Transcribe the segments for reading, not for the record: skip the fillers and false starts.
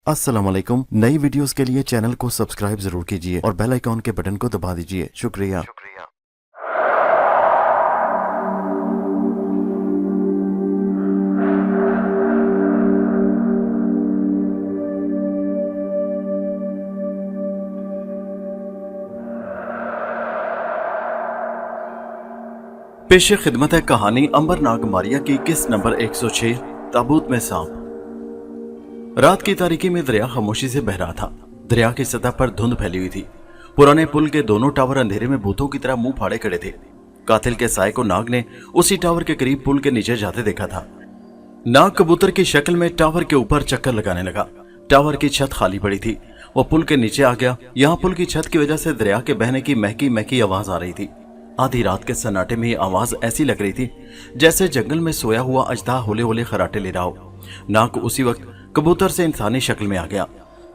अस्सलाम वालेकुम। नई वीडियोस के लिए चैनल को सब्सक्राइब जरूर कीजिए और बेल आइकॉन के बटन को दबा दीजिए। शुक्रिया। पेश खिदमत है कहानी अंबर नाग मारिया की किस्त नंबर 106 ताबूत में सांप। रात की तारीकी में दरिया खामोशी से बह रहा था। दरिया की सतह पर धुंध फैली हुई थी। पुराने पुल के दोनों टावर अंधेरे में भूतों की तरह मुंह फाड़े खड़े थे। कातिल के साय को नाग ने उसी टावर के करीब पुल के नीचे जाते देखा था। नाग कबूतर की शक्ल में टावर के ऊपर चक्कर लगाने लगा। टावर की छत खाली पड़ी थी। वो पुल के नीचे आ गया। यहाँ पुल की छत की वजह से दरिया के बहने की महकी महकी आवाज आ रही थी। आधी रात के सन्नाटे में ये आवाज ऐसी लग रही थी जैसे जंगल में सोया हुआ अजदा होले होले खराटे ले रहा हो। नाग उसी वक्त कबूतर से इंसानी शक्ल में आ गया,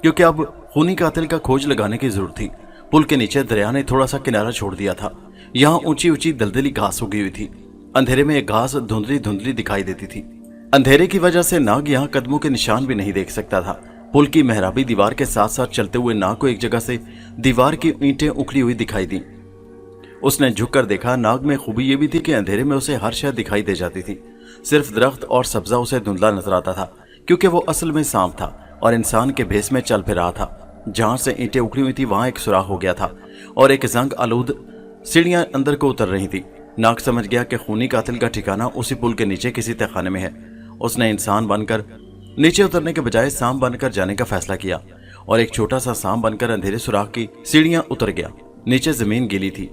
क्योंकि अब खूनी कातिल का खोज लगाने की जरूरत थी। पुल के नीचे दरिया ने थोड़ा सा किनारा छोड़ दिया था। यहाँ ऊंची ऊंची दलदली घास उगी हुई थी। अंधेरे में एक घास धुंधली धुंधली दिखाई देती थी। अंधेरे की वजह से नाग यहाँ कदमों के निशान भी नहीं देख सकता था। पुल की मेहराबी दीवार के साथ साथ चलते हुए नाग को एक जगह से दीवार की ईंटें उखड़ी हुई दिखाई दी। उसने झुककर देखा। नाग में खूबी ये भी थी कि अंधेरे में उसे हर शय दिखाई दे जाती थी। सिर्फ दरख्त और सब्जा उसे धुंधला नजर आता था, क्योंकि वो असल में सांप था और इंसान के भेस में चल फिर रहा था। जहां से ईंटें उखड़ी हुई थी वहां एक सुराख हो गया था और एक जंग आलूद सीढ़ियां अंदर को उतर रही थी। नाग समझ गया कि खूनी कातिल का ठिकाना उसी पुल के नीचे किसी तहखाने में है। उसने इंसान बनकर नीचे उतरने के बजाय सांप बनकर जाने का फैसला किया और एक छोटा सा सांप बनकर अंधेरे सुराख की सीढ़ियां उतर गया। नीचे जमीन गीली थी।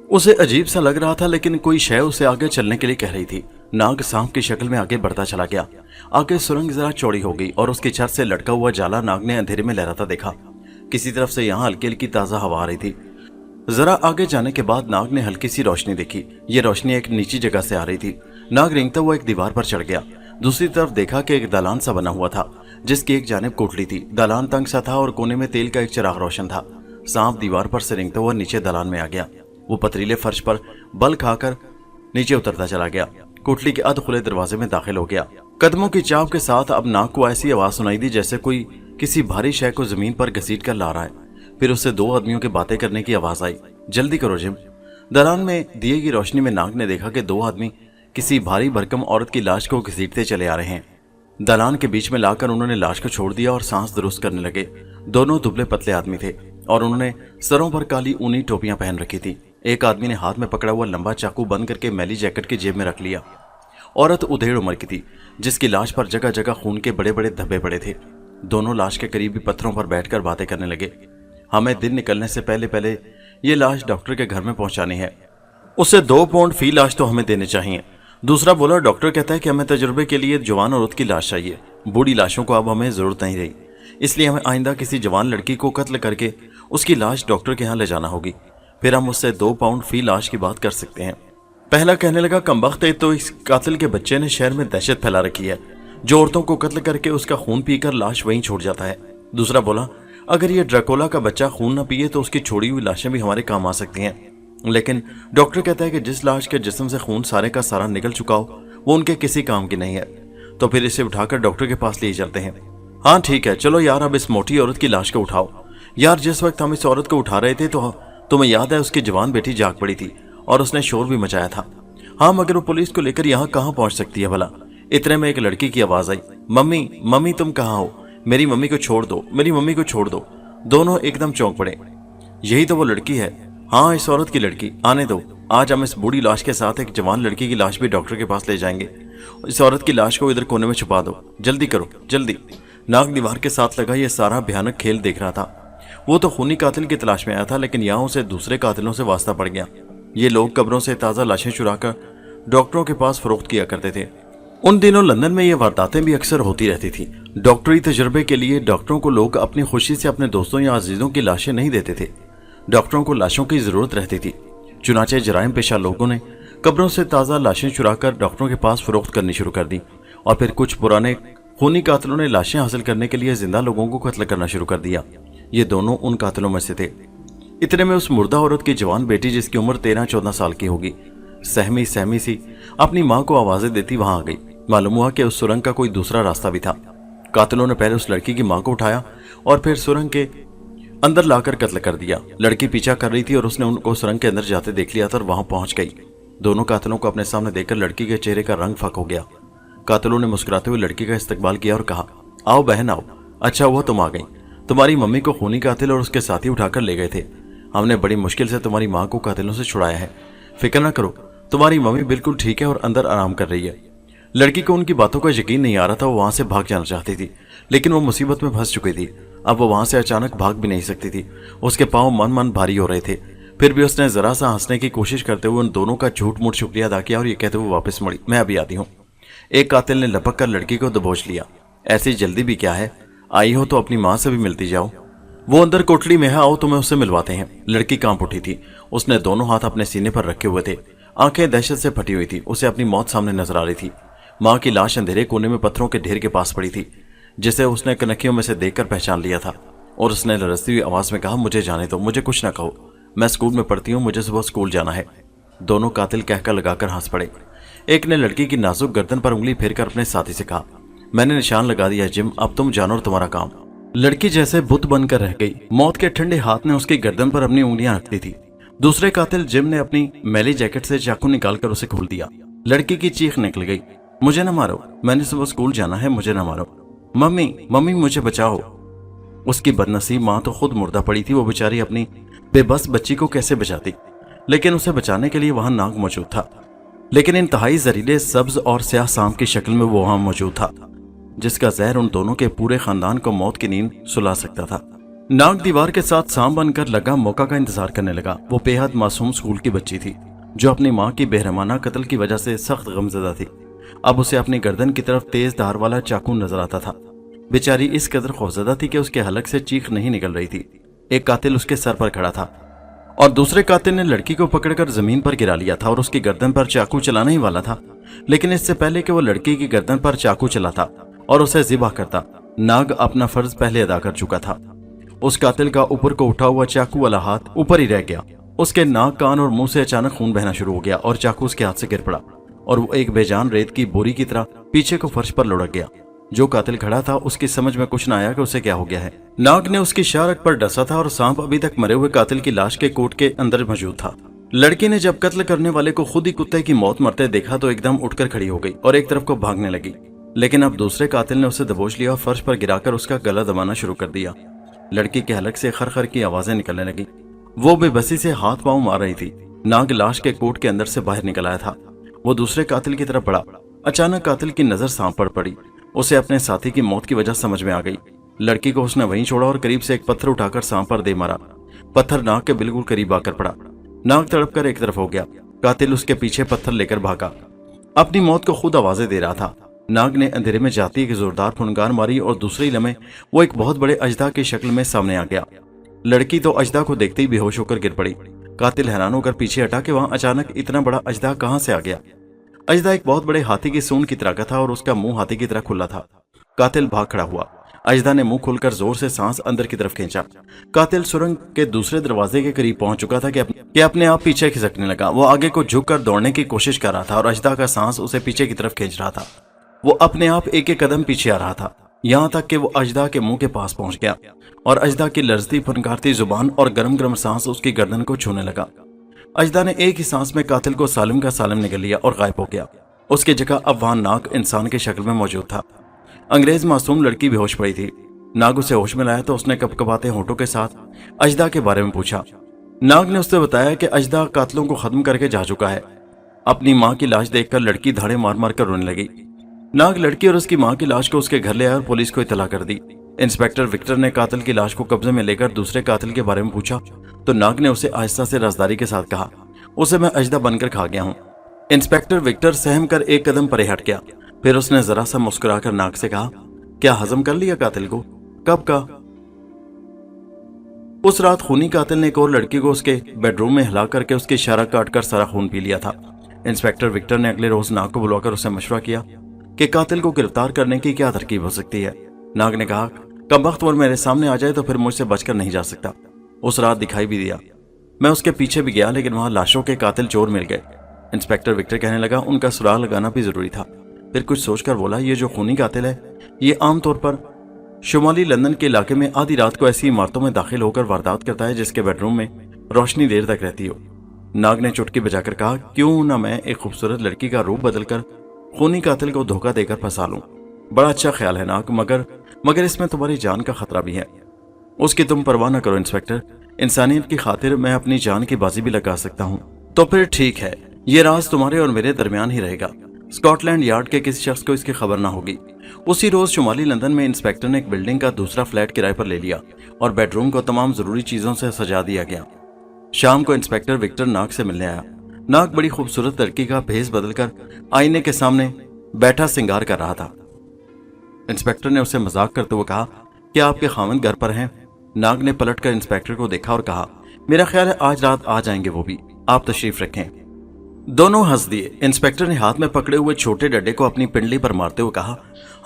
उसे अजीब सा लग रहा था, लेकिन कोई शय उसे आगे चलने के लिए कह रही थी। नाग सांप की शक्ल में आगे बढ़ता चला गया। आगे सुरंग जरा चौड़ी हो गई और उसकी छत से लटका हुआ जाला नाग ने अंधेरे में लहराता देखा। किसी तरफ से यहाँ हल्की हल्की ताजा हवा आ रही थी। जरा आगे जाने के बाद नाग ने हल्की सी रोशनी देखी। ये रोशनी एक नीची जगह से आ रही थी। नाग रेंगता हुआ एक दीवार पर चढ़ गया। दूसरी तरफ देखा कि एक दालान सा बना हुआ था, जिसकी एक जानिब कोठली थी। दालान तंग सा था और कोने में तेल का एक चिराग रोशन था। सांप दीवार पर से रेंगता हुआ नीचे दालान में आ गया। वो पथरीले फर्श पर बल खाकर नीचे उतरता चला गया। कोठली के अध खुले दरवाजे में दाखिल हो गया। कदमों की चाव के साथ अब नाग को ऐसी आवाज सुनाई दी जैसे कोई किसी भारी शय को जमीन पर घसीट कर ला रहा है। फिर उससे दो आदमियों की बातें करने की आवाज आई। जल्दी करो जिम। दलान में दिए की रोशनी में नाग ने देखा कि दो आदमी किसी भारी भरकम औरत की लाश को घसीटते चले आ रहे हैं। दलान के बीच में लाकर उन्होंने लाश को छोड़ दिया और सांस दुरुस्त करने लगे। दोनों दुबले पतले आदमी थे और उन्होंने सरों पर काली ऊनी टोपियां पहन रखी थी। एक आदमी ने हाथ में पकड़ा हुआ लंबा चाकू बंद करके मैली जैकेट की जेब में रख लिया। औरत उधेड़ उम्र की थी, जिसकी लाश पर जगह जगह खून के बड़े बड़े धब्बे पड़े थे। दोनों लाश के करीबी पत्थरों पर बैठकर बातें करने लगे। हमें दिन निकलने से पहले पहले ये लाश डॉक्टर के घर में पहुंचानी है। उसे 2 पाउंड फी लाश तो हमें देने चाहिए। दूसरा बोला, डॉक्टर कहता है कि हमें तजुर्बे के लिए जवान औरत की लाश चाहिए। बूढ़ी लाशों को अब हमें जरूरत नहीं रही, इसलिए हमें आइंदा किसी जवान लड़की को कत्ल करके उसकी लाश डॉक्टर के यहाँ ले जाना होगी। फिर हम उससे 2 पाउंड फी लाश की बात कर सकते हैं। पहला कहने लगा, कमबख्त है तो इस कातिल के बच्चे ने शहर में दहशत फैला रखी है, जो औरतों को कत्ल करके उसका खून पीकर लाश वहीं छोड़ जाता है। दूसरा बोला, अगर ये ड्रैकुला का बच्चा खून न पिए तो उसकी छोड़ी हुई लाशें भी हमारे काम आ सकती हैं, लेकिन डॉक्टर कहता है कि जिस लाश के जिस्म से खून सारे का सारा निकल चुका हो वो उनके किसी काम की नहीं है। तो फिर इसे उठाकर डॉक्टर के पास ले चलते हैं। हाँ ठीक है, चलो यार, अब इस मोटी औरत की लाश को उठाओ। यार, जिस वक्त हम इस औरत को उठा रहे थे तो तुम्हें याद है उसकी जवान बेटी जाग पड़ी थी और उसने शोर भी मचाया था। हाँ, मगर वो पुलिस को लेकर यहाँ कहाँ पहुंच सकती है भला। इतने में एक लड़की की आवाज आई, मम्मी मम्मी तुम कहाँ हो? मेरी मम्मी को छोड़ दो, मेरी मम्मी को छोड़ दो। दोनों एकदम चौंक पड़े। यही तो वो लड़की है। हाँ, इस औरत की लड़की। आने दो, आज हम इस बूढ़ी लाश के साथ एक जवान लड़की की लाश भी डॉक्टर के पास ले जाएंगे। इस औरत की लाश को इधर कोने में छुपा दो। जल्दी करो, जल्दी। नाग दीवार के साथ लगा ये सारा भयानक खेल देख रहा था। वो तो खूनी कातिल की तलाश में आया था, लेकिन यहाँ उसे दूसरे कातिलों से वास्ता पड़ गया। ये लोग कब्रों से ताज़ा लाशें चुराकर डॉक्टरों के पास फरोख्त किया करते थे। उन दिनों लंदन में ये वारदातें भी अक्सर होती रहती थी। डॉक्टरी तजुर्बे के लिए डॉक्टरों को लोग अपनी खुशी से अपने दोस्तों या अजीजों की लाशें नहीं देते थे। डॉक्टरों को लाशों की जरूरत रहती थी। चुनाचे जराइम पेशा लोगों ने कब्रों से ताज़ा लाशें चुराकर डॉक्टरों के पास फरोख्त करनी शुरू कर दी और फिर कुछ पुराने खूनी कातिलों ने लाशें हासिल करने के लिए जिंदा लोगों को कत्ल करना शुरू कर दिया। ये दोनों उन कातिलों में से थे। इतने में उस मुर्दा औरत की जवान बेटी, जिसकी उम्र 13-14 साल की होगी, सहमी सहमी सी अपनी माँ को आवाजें देती वहां आ गई। मालूम हुआ कि उस सुरंग का कोई दूसरा रास्ता भी था। कातिलों ने पहले उस लड़की की मां को उठाया और फिर सुरंग के अंदर लाकर कत्ल कर दिया। लड़की पीछा कर रही थी और उसने उनको सुरंग के अंदर जाते देख लिया था और वहां पहुंच गई। दोनों कातिलों को अपने सामने देखकर लड़की के चेहरे का रंग फक हो गया। कातिलों ने मुस्कुराते हुए लड़की का इस्तकबाल किया और कहा, आओ बहन आओ, अच्छा हुआ तुम आ गई। तुम्हारी मम्मी को खूनी कातिल और उसके साथी उठाकर ले गए थे। हमने बड़ी मुश्किल से तुम्हारी माँ को कातिलों से छुड़ाया है। फिक्र न करो, तुम्हारी मम्मी बिल्कुल ठीक है और अंदर आराम कर रही है। लड़की को उनकी बातों का यकीन नहीं आ रहा था। वो वहां से भाग जाना चाहती थी, लेकिन वो मुसीबत में फंस चुकी थी। अब वो वहां से अचानक भाग भी नहीं सकती थी। उसके पांव मन भारी हो रहे थे। फिर भी उसने जरा सा हंसने की कोशिश करते हुए उन दोनों का झूठ मूठ शुक्रिया अदा किया और ये कहते हुए वापस मुड़ी, मैं अभी आती हूँ। एक कातिल ने लपक कर लड़की को दबोच लिया। ऐसी जल्दी भी क्या है, आई हो तो अपनी माँ से भी मिलती जाओ। वो अंदर कोठरी में है, आओ तुम्हें उससे मिलवाते हैं। लड़की कांप उठी थी। उसने दोनों हाथ अपने सीने पर रखे हुए थे। आंखें दहशत से फटी हुई थी। उसे अपनी मौत सामने नजर आ रही थी। माँ की लाश अंधेरे कोने में पत्थरों के ढेर के पास पड़ी थी, जिसे उसने कनखियों में से देखकर पहचान लिया था। और उसने लरजती हुई आवाज में कहा, मुझे जाने दो, मुझे कुछ ना कहो, मैं स्कूल में पढ़ती हूँ, मुझे सुबह स्कूल जाना है। दोनों कातिल कहकर लगाकर हंस पड़े। एक ने लड़की की नाजुक गर्दन पर उंगली फेरकर अपने साथी से कहा, मैंने निशान लगा दिया जिम, अब तुम जानो और तुम्हारा काम। लड़की जैसे बुत बनकर रह गई। मौत के ठंडे हाथ ने उसकी गर्दन पर अपनी उंगलियां रख दी थी। दूसरे कातिल जिम ने अपनी मैली जैकेट से चाकू निकालकर उसे खोल दिया। लड़की की चीख निकल गई, मुझे न मारो, मैंने सुबह स्कूल जाना है, मुझे न मारो, मम्मी मम्मी मुझे बचाओ। उसकी बदनसीब माँ तो खुद मुर्दा पड़ी थी। वो बेचारी अपनी बेबस बच्ची को कैसे बचाती, लेकिन उसे बचाने के लिए वहां नाग मौजूद था। लेकिन इंतहाई जहरीले सब्ज और स्याह सांप की शक्ल में वो वहां मौजूद था, जिसका जहर उन दोनों के पूरे खानदान को मौत की नींद सुला सकता था। नाग दीवार के साथ सांप बनकर लगा मौका का इंतजार करने लगा। वो बेहद मासूम स्कूल की बच्ची थी, जो अपनी माँ की बेरहमाना कत्ल की वजह से सख्त गमजदा थी। अब उसे अपनी गर्दन की तरफ तेज धार वाला चाकू नजर आता था। बेचारी इस कदर खौफजदा थी कि उसके हलक से चीख नहीं निकल रही थी। एक कातिल उसके सर पर खड़ा था और दूसरे कातिल ने लड़की को पकड़कर जमीन पर गिरा लिया था और उसकी गर्दन पर चाकू चलाना ही वाला था। लेकिन इससे पहले कि वो लड़की की गर्दन पर चाकू चलाता और उसे जिबा करता, नाग अपना फर्ज पहले अदा कर चुका था। उस कातिल का ऊपर को उठा हुआ चाकू वाला हाथ ऊपर ही रह गया। उसके नाक, कान और मुंह से अचानक खून बहना शुरू हो गया और चाकू उसके हाथ से गिर पड़ा और वो एक बेजान रेत की बोरी की तरह पीछे को फर्श पर लुढ़क गया। जो कातिल खड़ा था उसकी समझ में कुछ न आया कि उसे क्या हो गया है। नाग ने उसकी शारक पर डसा था और सांप अभी तक मरे हुए कातिल की लाश के कोट के अंदर मौजूद था। लड़की ने जब कत्ल करने वाले को खुद ही कुत्ते की मौत मरते देखा तो एकदम उठकर खड़ी हो गई और एक तरफ को भागने लगी। लेकिन अब दूसरे कातिल ने उसे दबोच लिया और फर्श पर गिराकर उसका गला दबाना शुरू कर दिया। लड़की के हलक से खर की आवाजें निकलने लगी। वो बेबसी से हाथ पांव मार रही थी। नाग लाश के कोट के अंदर से बाहर निकल आया था। वो दूसरे कातिल की तरफ बढ़ा। अचानक कातिल की नजर सांप पर पड़ी। उसे अपने साथी की मौत की वजह समझ में आ गई। लड़की को उसने वहीं छोड़ा और करीब से एक पत्थर उठाकर सांप पर दे मारा। पत्थर नाग के बिल्कुल करीब आकर पड़ा। नाग तड़प कर एक तरफ हो गया। कातिल उसके पीछे पत्थर लेकर भागा। अपनी मौत को खुद आवाजें दे रहा था। नाग ने अंधेरे में जाती एक जोरदार फुनकार मारी और दूसरे लम्हे वो एक बहुत बड़े अजदा की शक्ल में सामने आ गया। लड़की तो अजदा को देखते ही बेहोश होकर गिर पड़ी। कातिल हैरान होकर पीछे हटा कि वहां अचानक इतना बड़ा अजदा कहां से आ गया। अजदा एक बहुत बड़े हाथी की सूंड की तरह का था और उसका मुंह हाथी की तरह खुला था। कातिल भाग खड़ा हुआ। अजदा ने मुंह खोलकर जोर से सांस अंदर की तरफ खींचा। कातिल सुरंग के दूसरे दरवाजे के करीब पहुंच चुका था कि अपने आप पीछे खिसकने लगा। वो आगे को झुककर दौड़ने की कोशिश कर रहा था और अजदा का सांस उसे पीछे की तरफ खींच रहा था। वो अपने आप एक एक कदम पीछे आ रहा था, यहाँ तक कि वो अजदा के मुंह के पास पहुंच गया और अजदा की लर्जती फनकारती जुबान और गरम गरम सांस उसकी गर्दन को छूने लगा। अजदा ने एक ही सांस में कातिल को सालिम का सालिम निगल लिया और गायब हो गया। उसकी जगह अब वहां नाग इंसान की शक्ल में मौजूद था। अंग्रेज मासूम लड़की बेहोश पड़ी थी। नाग उसे होश में लाया तो उसने कपकपाते होठों के साथ अजदा के बारे में पूछा। नाग ने उससे बताया कि अजदा कातिलों को खत्म करके जा चुका है। अपनी माँ की लाश देखकर लड़की धाड़े मार मार कर रोने लगी। नाग लड़की और उसकी माँ की लाश को उसके घर ले आया और पुलिस को इतला कर दी। इंस्पेक्टर विक्टर ने कातिल की लाश को कब्जे में लेकर दूसरे कातिल के बारे में पूछा तो नाग ने उसे आहिस्ता से राजदारी के साथ कहा, उसे मैं अजदा बनकर खा गया हूँ। इंस्पेक्टर विक्टर सहम कर एक कदम परे हट गया। फिर उसने जरा सा मुस्कुराकर नाग से कहा, क्या हजम कर लिया कातिल को? कब का? उस रात खूनी कातिल ने एक और लड़की को उसके बेडरूम में हिला करके उसकी इशारा काटकर सारा खून पी लिया था। इंस्पेक्टर विक्टर ने अगले रोज नाग को बुलाकर उसे मशवरा किया कि कातिल को गिरफ्तार करने की क्या तरकीब हो सकती है। नाग ने कहा, कमबख्त वो मेरे सामने आ जाए तो फिर मुझसे बचकर नहीं जा सकता। उस रात दिखाई भी दिया। मैं उसके पीछे भी गया लेकिन वहां लाशों के कातिल चोर मिल गए। इंस्पेक्टर विक्टर कहने लगा, उनका सुराग लगाना भी जरूरी था। फिर कुछ सोचकर बोला, ये जो खूनी कातिल है ये आमतौर पर शुमाली लंदन के इलाके में आधी रात को ऐसी इमारतों में दाखिल होकर वारदात करता है जिसके बेडरूम में रोशनी देर तक रहती हो। नाग ने चुटकी बजाकर कहा, क्यों ना मैं एक खूबसूरत लड़की का रूप बदलकर खूनी कातिल को धोखा देकर फंसा लूं। बड़ा अच्छा ख्याल है नाग, मगर इसमें तुम्हारी जान का खतरा भी है। उसकी तुम परवाह न करो इंस्पेक्टर, इंसानियत की खातिर मैं अपनी जान की बाजी भी लगा सकता हूँ। तो फिर ठीक है, ये राज तुम्हारे और मेरे दरमियान ही रहेगा। स्कॉटलैंड यार्ड के किसी शख्स को इसकी खबर ना होगी। उसी रोज शुमाली लंदन में इंस्पेक्टर ने एक बिल्डिंग का दूसरा फ्लैट किराए पर ले लिया और बेडरूम को तमाम जरूरी चीजों से सजा दिया गया। शाम को इंस्पेक्टर विक्टर नाग से मिलने आया। नाग बड़ी खूबसूरत लड़की का भेस बदलकर आईने के सामने बैठा सिंगार कर रहा था। इंस्पेक्टर ने उसे मजाक करते हुए कहा, क्या आपके खामन घर पर हैं? नाग ने पलटकर इंस्पेक्टर को देखा और कहा, मेरा ख्याल है आज रात आ जाएंगे वो भी, आप तशरीफ रखें। दोनों हंस दिए। इंस्पेक्टर ने हाथ में पकड़े हुए छोटे डंडे को अपनी पिंडली पर मारते हुए कहा,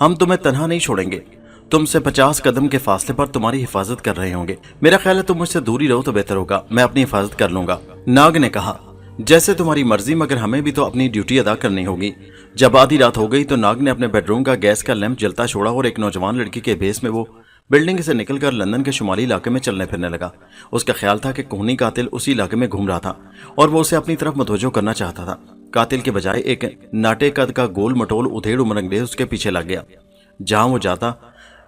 हम तुम्हें तन्हा नहीं छोड़ेंगे। तुमसे 50 कदम के फासले पर तुम्हारी हिफाजत कर रहे होंगे। मेरा ख्याल है तुम मुझसे दूर ही रहो तो बेहतर होगा, मैं अपनी हिफाजत कर लूंगा। नाग ने कहा, जैसे तुम्हारी मर्जी, मगर हमें भी तो अपनी ड्यूटी अदा करनी होगी। जब आधी रात हो गई तो नाग ने अपने बेडरूम का गैस का लैंप जलता छोड़ा और एक नौजवान लड़की के भेस में वो बिल्डिंग से निकलकर लंदन के शुमाली इलाके में चलने फिरने लगा। उसका ख्याल था कि खूनी कातिल उसी इलाके में घूम रहा था और वो उसे अपनी तरफ मुतवज्जो करना चाहता था। कातिल के बजाय एक नाटे कद का गोल मटोल उधेड़ उम्र अंग्रेज उसके पीछे लग गया। जहां वो जाता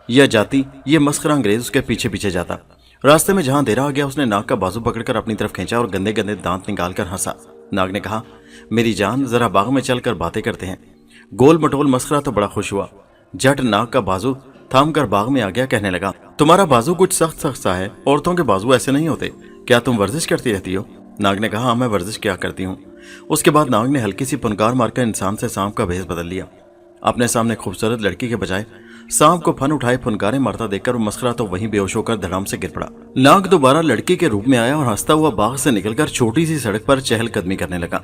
या जाती, ये मस्खरा अंग्रेज उसके पीछे पीछे जाता। रास्ते में जहां देरा आ गया, उसने नाग का बाजू पकड़कर अपनी तरफ खींचा और गंदे गंदे दांत निकालकर हंसा। नाग ने कहा, मेरी जान, जरा बाग में चलकर बातें करते हैं। गोल मटोल मस्खरा तो बड़ा खुश हुआ, झट नाग का बाजू थाम कर बाग में आ गया। कहने लगा, तुम्हारा बाजू कुछ सख्त सख्त सा है, औरतों के बाजू ऐसे नहीं होते। क्या तुम वर्जिश करती रहती हो? नाग ने कहा, हाँ मैं वर्जिश क्या करती हूँ। उसके बाद नाग ने हल्की सी फनकार मारकर इंसान से सांप का भेस बदल लिया। अपने सामने खूबसूरत लड़की के बजाय सांप को फन उठाए फनकारें मारता देखकर मस्खरा तो वहीं बेहोश होकर धड़ाम से गिर पड़ा। नाग दोबारा लड़की के रूप में आया और हंसता हुआ बाग से निकलकर छोटी सी सड़क पर चहलकदमी करने लगा।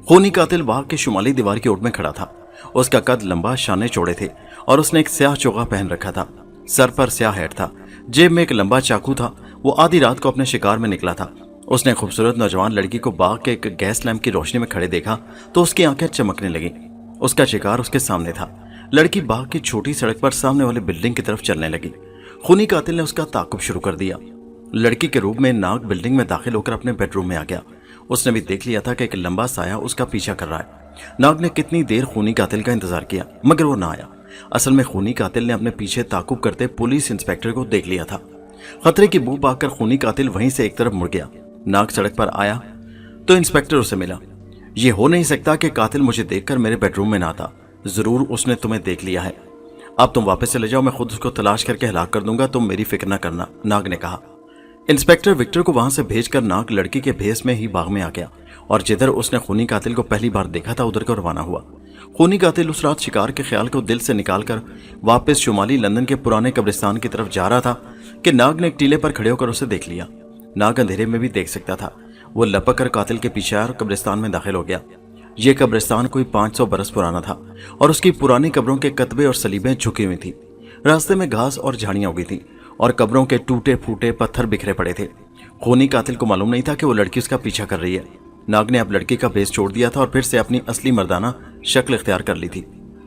खूनी कातिल बाग की शुमाली दीवार की ओर में खड़ा था। उसका कद लंबा, शाने चौड़े थे और उसने एक स्याह चोगा पहन रखा था। सर पर स्याह हैट था, जेब में एक लंबा चाकू था। वो आधी रात को अपने शिकार में निकला था। उसने खूबसूरत नौजवान लड़की को बाग के एक गैस लैंप की रोशनी में खड़े देखा तो उसकी आंखें चमकने लगीं। उसका शिकार उसके सामने था। लड़की बाग की छोटी सड़क पर सामने वाली बिल्डिंग की तरफ चलने लगी। खूनी कातिल ने उसका ताकुब शुरू कर दिया। लड़की के रूप में नाग बिल्डिंग में दाखिल होकर अपने बेडरूम में आ गया। उसने भी देख लिया था कि एक लंबा साया उसका पीछा कर रहा है। नाग ने कितनी देर खूनी कातिल का इंतजार किया, मगर वो ना आया। असल में खूनी कातिल ने अपने पीछे ताकुब करते पुलिस इंस्पेक्टर को देख लिया था। खतरे की बू पाकर खूनी कातिल वहीं से एक तरफ मुड़ गया। नाग सड़क पर आया तो इंस्पेक्टर उसे मिला। ये हो नहीं सकता कि कातिल मुझे देखकर मेरे बेडरूम में ना आता। जरूर उसने तुम्हें देख लिया है। अब तुम वापस चले जाओ, मैं खुद उसको तलाश करके हलाक कर दूंगा, तुम मेरी फिक्र न करना, नाग ने कहा। इंस्पेक्टर विक्टर को वहां से भेजकर नाग लड़की के भेस में ही बाग में आ गया और जिधर उसने खूनी कातिल को पहली बार देखा था उधर को रवाना हुआ। खूनी कातिल उस रात शिकार के ख्याल को दिल से निकालकर वापस शुमाली लंदन के पुराने कब्रिस्तान की तरफ जा रहा था कि नाग ने एक टीले पर खड़े होकर उसे देख लिया। नाग अंधेरे में भी देख सकता था। वो लपक कर कातिल के पीछे आया और कब्रिस्तान में दाखिल हो गया। ये कब्रिस्तान कोई 500 बरस पुराना था और उसकी पुरानी कब्रों के कतबे और सलीबें झुकी हुई थी। रास्ते में घास और झाड़ियां उगी थी और कब्रों के टूटे फूटे पत्थर बिखरे पड़े थे। खूनी कातिल को मालूम नहीं था कि वो लड़की उसका पीछा कर रही है। नाग ने अब लड़की का भेस छोड़ दिया था और फिर से अपनी असली मर्दाना शक्ल इख्तियार कर ली थी।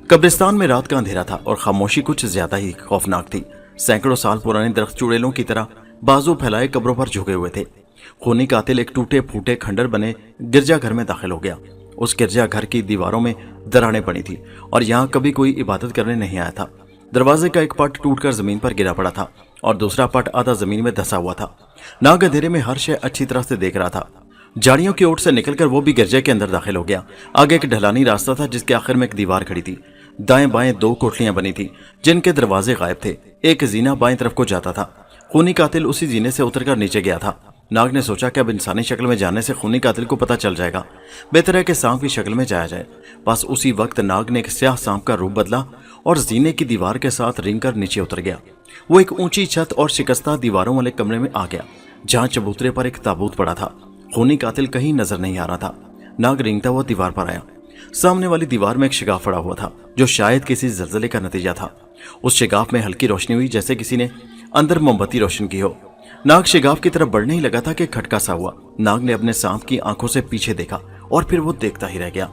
कब्रिस्तान में रात का अंधेरा था और खामोशी कुछ ज्यादा ही खौफनाक थी। सैकड़ों साल पुराने दरख्त चुड़ैलों की तरह बाजू फैलाए कब्रों पर झुके हुए थे। खूनी कातिल एक टूटे फूटे खंडर बने गिरजाघर में दाखिल हो गया। उस गिरजाघर की दीवारों में दरारें पड़ी थी और यहाँ कभी कोई इबादत करने नहीं आया था। दरवाजे का एक पट टूटकर जमीन पर गिरा पड़ा था और दूसरा पट आधा जमीन में धंसा हुआ था। नाग अंधेरे में हर शय अच्छी तरह से देख रहा था। झाड़ियों की ओट से निकलकर वो भी गिरजे के अंदर दाखिल हो गया। आगे एक ढलानी रास्ता था जिसके आखिर में एक दीवार खड़ी थी। दाएं बाएं 2 कोठलियां बनी थी जिनके दरवाजे गायब थे। एक जीना बाएं तरफ को जाता था। खूनी कातिल उसी जीने से उतरकर नीचे गया था। नाग ने सोचा कि अब इंसानी शक्ल में जाने से खूनी कातिल को पता चल जाएगा, बेहतर है कि सांप की शक्ल में जाया जाए। बस उसी वक्त नाग ने एक स्याह सांप का रूप बदला और जीने की दीवार के साथ रेंगकर नीचे उतर गया। वो एक ऊंची छत और शिकस्ता दीवारों वाले कमरे में आ गया जहां चबूतरे पर एक ताबूत पड़ा था। खूनी कातिल कहीं नजर नहीं आ रहा था। नाग रेंगता हुआ दीवार पर आया। सामने वाली दीवार में एक शिगाफ पड़ा हुआ था जो शायद किसी जल्जले का नतीजा था। उस शिगाफ में हल्की रोशनी हुई जैसे किसी ने अंदर मोमबत्ती रोशन की हो। नाग शिगाफ की तरफ बढ़ने ही लगा था कि खटका सा हुआ। नाग ने अपने सांप की आंखों से पीछे देखा और फिर वो देखता ही रह गया।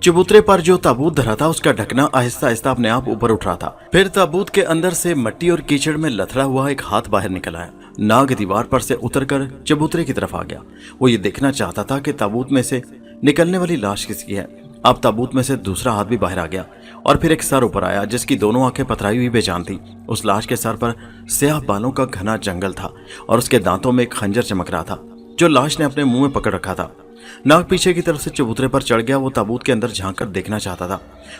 चबूतरे पर जो ताबूत धरा था उसका ढकना आहिस्ता आहिस्ता अपने आप ऊपर उठ रहा था। फिर ताबूत के अंदर से मट्टी और कीचड़ में लथड़ा हुआ एक हाथ बाहर निकल आया। नाग दीवार पर से उतरकर चबूतरे की तरफ आ गया। वो ये देखना चाहता था कि ताबूत में से निकलने वाली लाश किसकी है। अब ताबूत में से दूसरा हाथ भी बाहर आ गया और फिर एक सर ऊपर आया जिसकी दोनों आंखें पथराई हुई बेजान थी। उस लाश के सर पर स्याह बालों का घना जंगल था और उसके दांतों में एक खंजर चमक रहा था जो लाश ने अपने मुंह में पकड़ रखा था। नाग पीछे की तरफ से चबूतरे पर चढ़ गया। वो ताबूत के अंदर झांक कर देखना चाहता था।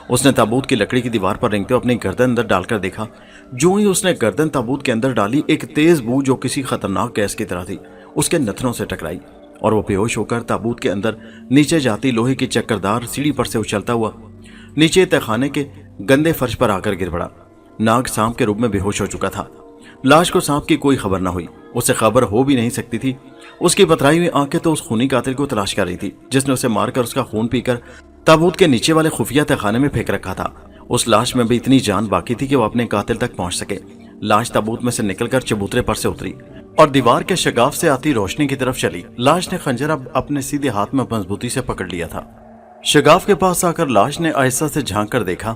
उसने ताबूत की लकड़ी की दीवार पर रेंगते हुए अपनी गर्दन अंदर डालकर देखा। जो ही उसने गर्दन ताबूत के अंदर डाली, एक तेज बू जो किसी खतरनाक गैस की तरह थी उसके नथनों से टकराई और वो बेहोश होकर ताबूत के अंदर नीचे जाती लोहे की चक्करदार सीढ़ी पर से उछलता हुआ नीचे तहखाने के गंदे फर्श पर आकर गिर पड़ा। नाग सांप के रूप में बेहोश हो चुका था। लाश को सांप की कोई खबर न हुई। उसे खबर हो भी नहीं सकती थी। उसकी पथराई हुई आंखें तो उस खूनी कातिल को तलाश कर रही थी जिसने उसे मारकर उसका खून पीकर ताबूत के नीचे वाले खुफिया तहखाने में फेंक रखा था। उस लाश में भी इतनी जान बाकी थी कि वो अपने कातिल तक पहुंच सके। लाश ताबूत में से निकलकर चबूतरे पर से उतरी और दीवार के शगाफ से आती रोशनी की तरफ चली। लाश ने खंजर अब अपने सीधे हाथ में मजबूती से पकड़ लिया था। शगाफ के पास आकर लाश ने आहिस्ता से झांक कर देखा।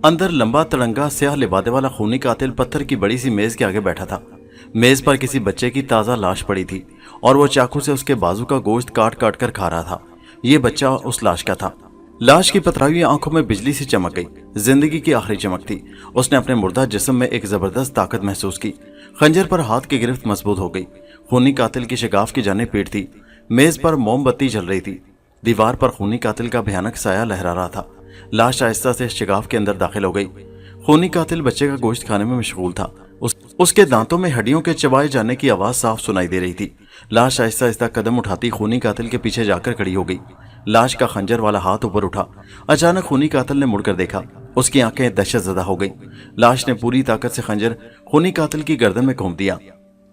अंदर लंबा तड़ंगा स्याह लिबादे वाला खूनी कातिल पत्थर की बड़ी सी मेज के आगे बैठा था। मेज पर किसी बच्चे की ताजा लाश पड़ी थी और वो चाकू से उसके बाजू का गोश्त काट काट कर खा रहा था। ये बच्चा उस लाश का था। लाश की पथराई हुई आंखों में बिजली सी चमक गई। जिंदगी की आखिरी चमक थी। उसने अपने मुर्दा जिस्म में एक जबरदस्त ताकत महसूस की। खंजर पर हाथ की गिरफ्त मजबूत हो गई। खूनी कातिल की शगाफ की जाने पीट थी। मेज पर मोमबत्ती जल रही थी। दीवार पर खूनी कातिल का भयानक साया लहरा रहा था। लाश आहिस्ता से शगाफ के अंदर दाखिल हो गई। खूनी कातिल बच्चे का गोश्त खाने में मशगूल था। उसके दांतों में हड्डियों के चबाए जाने की आवाज साफ सुनाई दे रही थी। लाश आहिस्ता आहिस्ता कदम उठाती खूनी कातिल के पीछे जाकर खड़ी हो गई। लाश का खंजर वाला हाथ ऊपर उठा। अचानक खूनी कातिल ने मुड़कर देखा। उसकी आंखें दहशतज़दा हो गई। लाश ने पूरी ताकत से खंजर खूनी कातिल की गर्दन में घोंप दिया।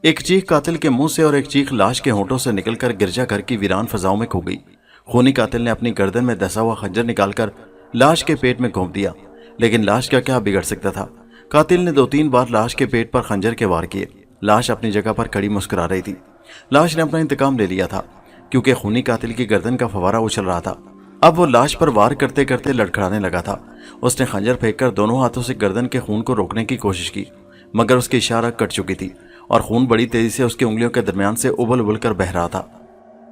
एक चीख कातिल के मुंह से और एक चीख लाश के होंठों से निकलकर गिरजाघर की वीरान फजाओं में खो गई। खूनी कातिल ने अपनी गर्दन में दसा हुआ खंजर निकालकर लाश के पेट में घोंप दिया। लेकिन लाश का क्या बिगड़ सकता था। कातिल ने 2-3 बार लाश के पेट पर खंजर के वार किए। लाश अपनी जगह पर खड़ी मुस्कुरा रही थी। लाश ने अपना इंतकाम ले लिया था क्योंकि खूनी कातिल की गर्दन का फवारा उछल रहा था। अब वो लाश पर वार करते करते लड़खड़ाने लगा था। उसने खंजर फेंककर दोनों हाथों से गर्दन के खून को रोकने की कोशिश की, मगर उसकी इशारा कट चुकी थी और खून बड़ी तेजी से उसकी उंगलियों के दरमियान से उबल उबल कर बह रहा था।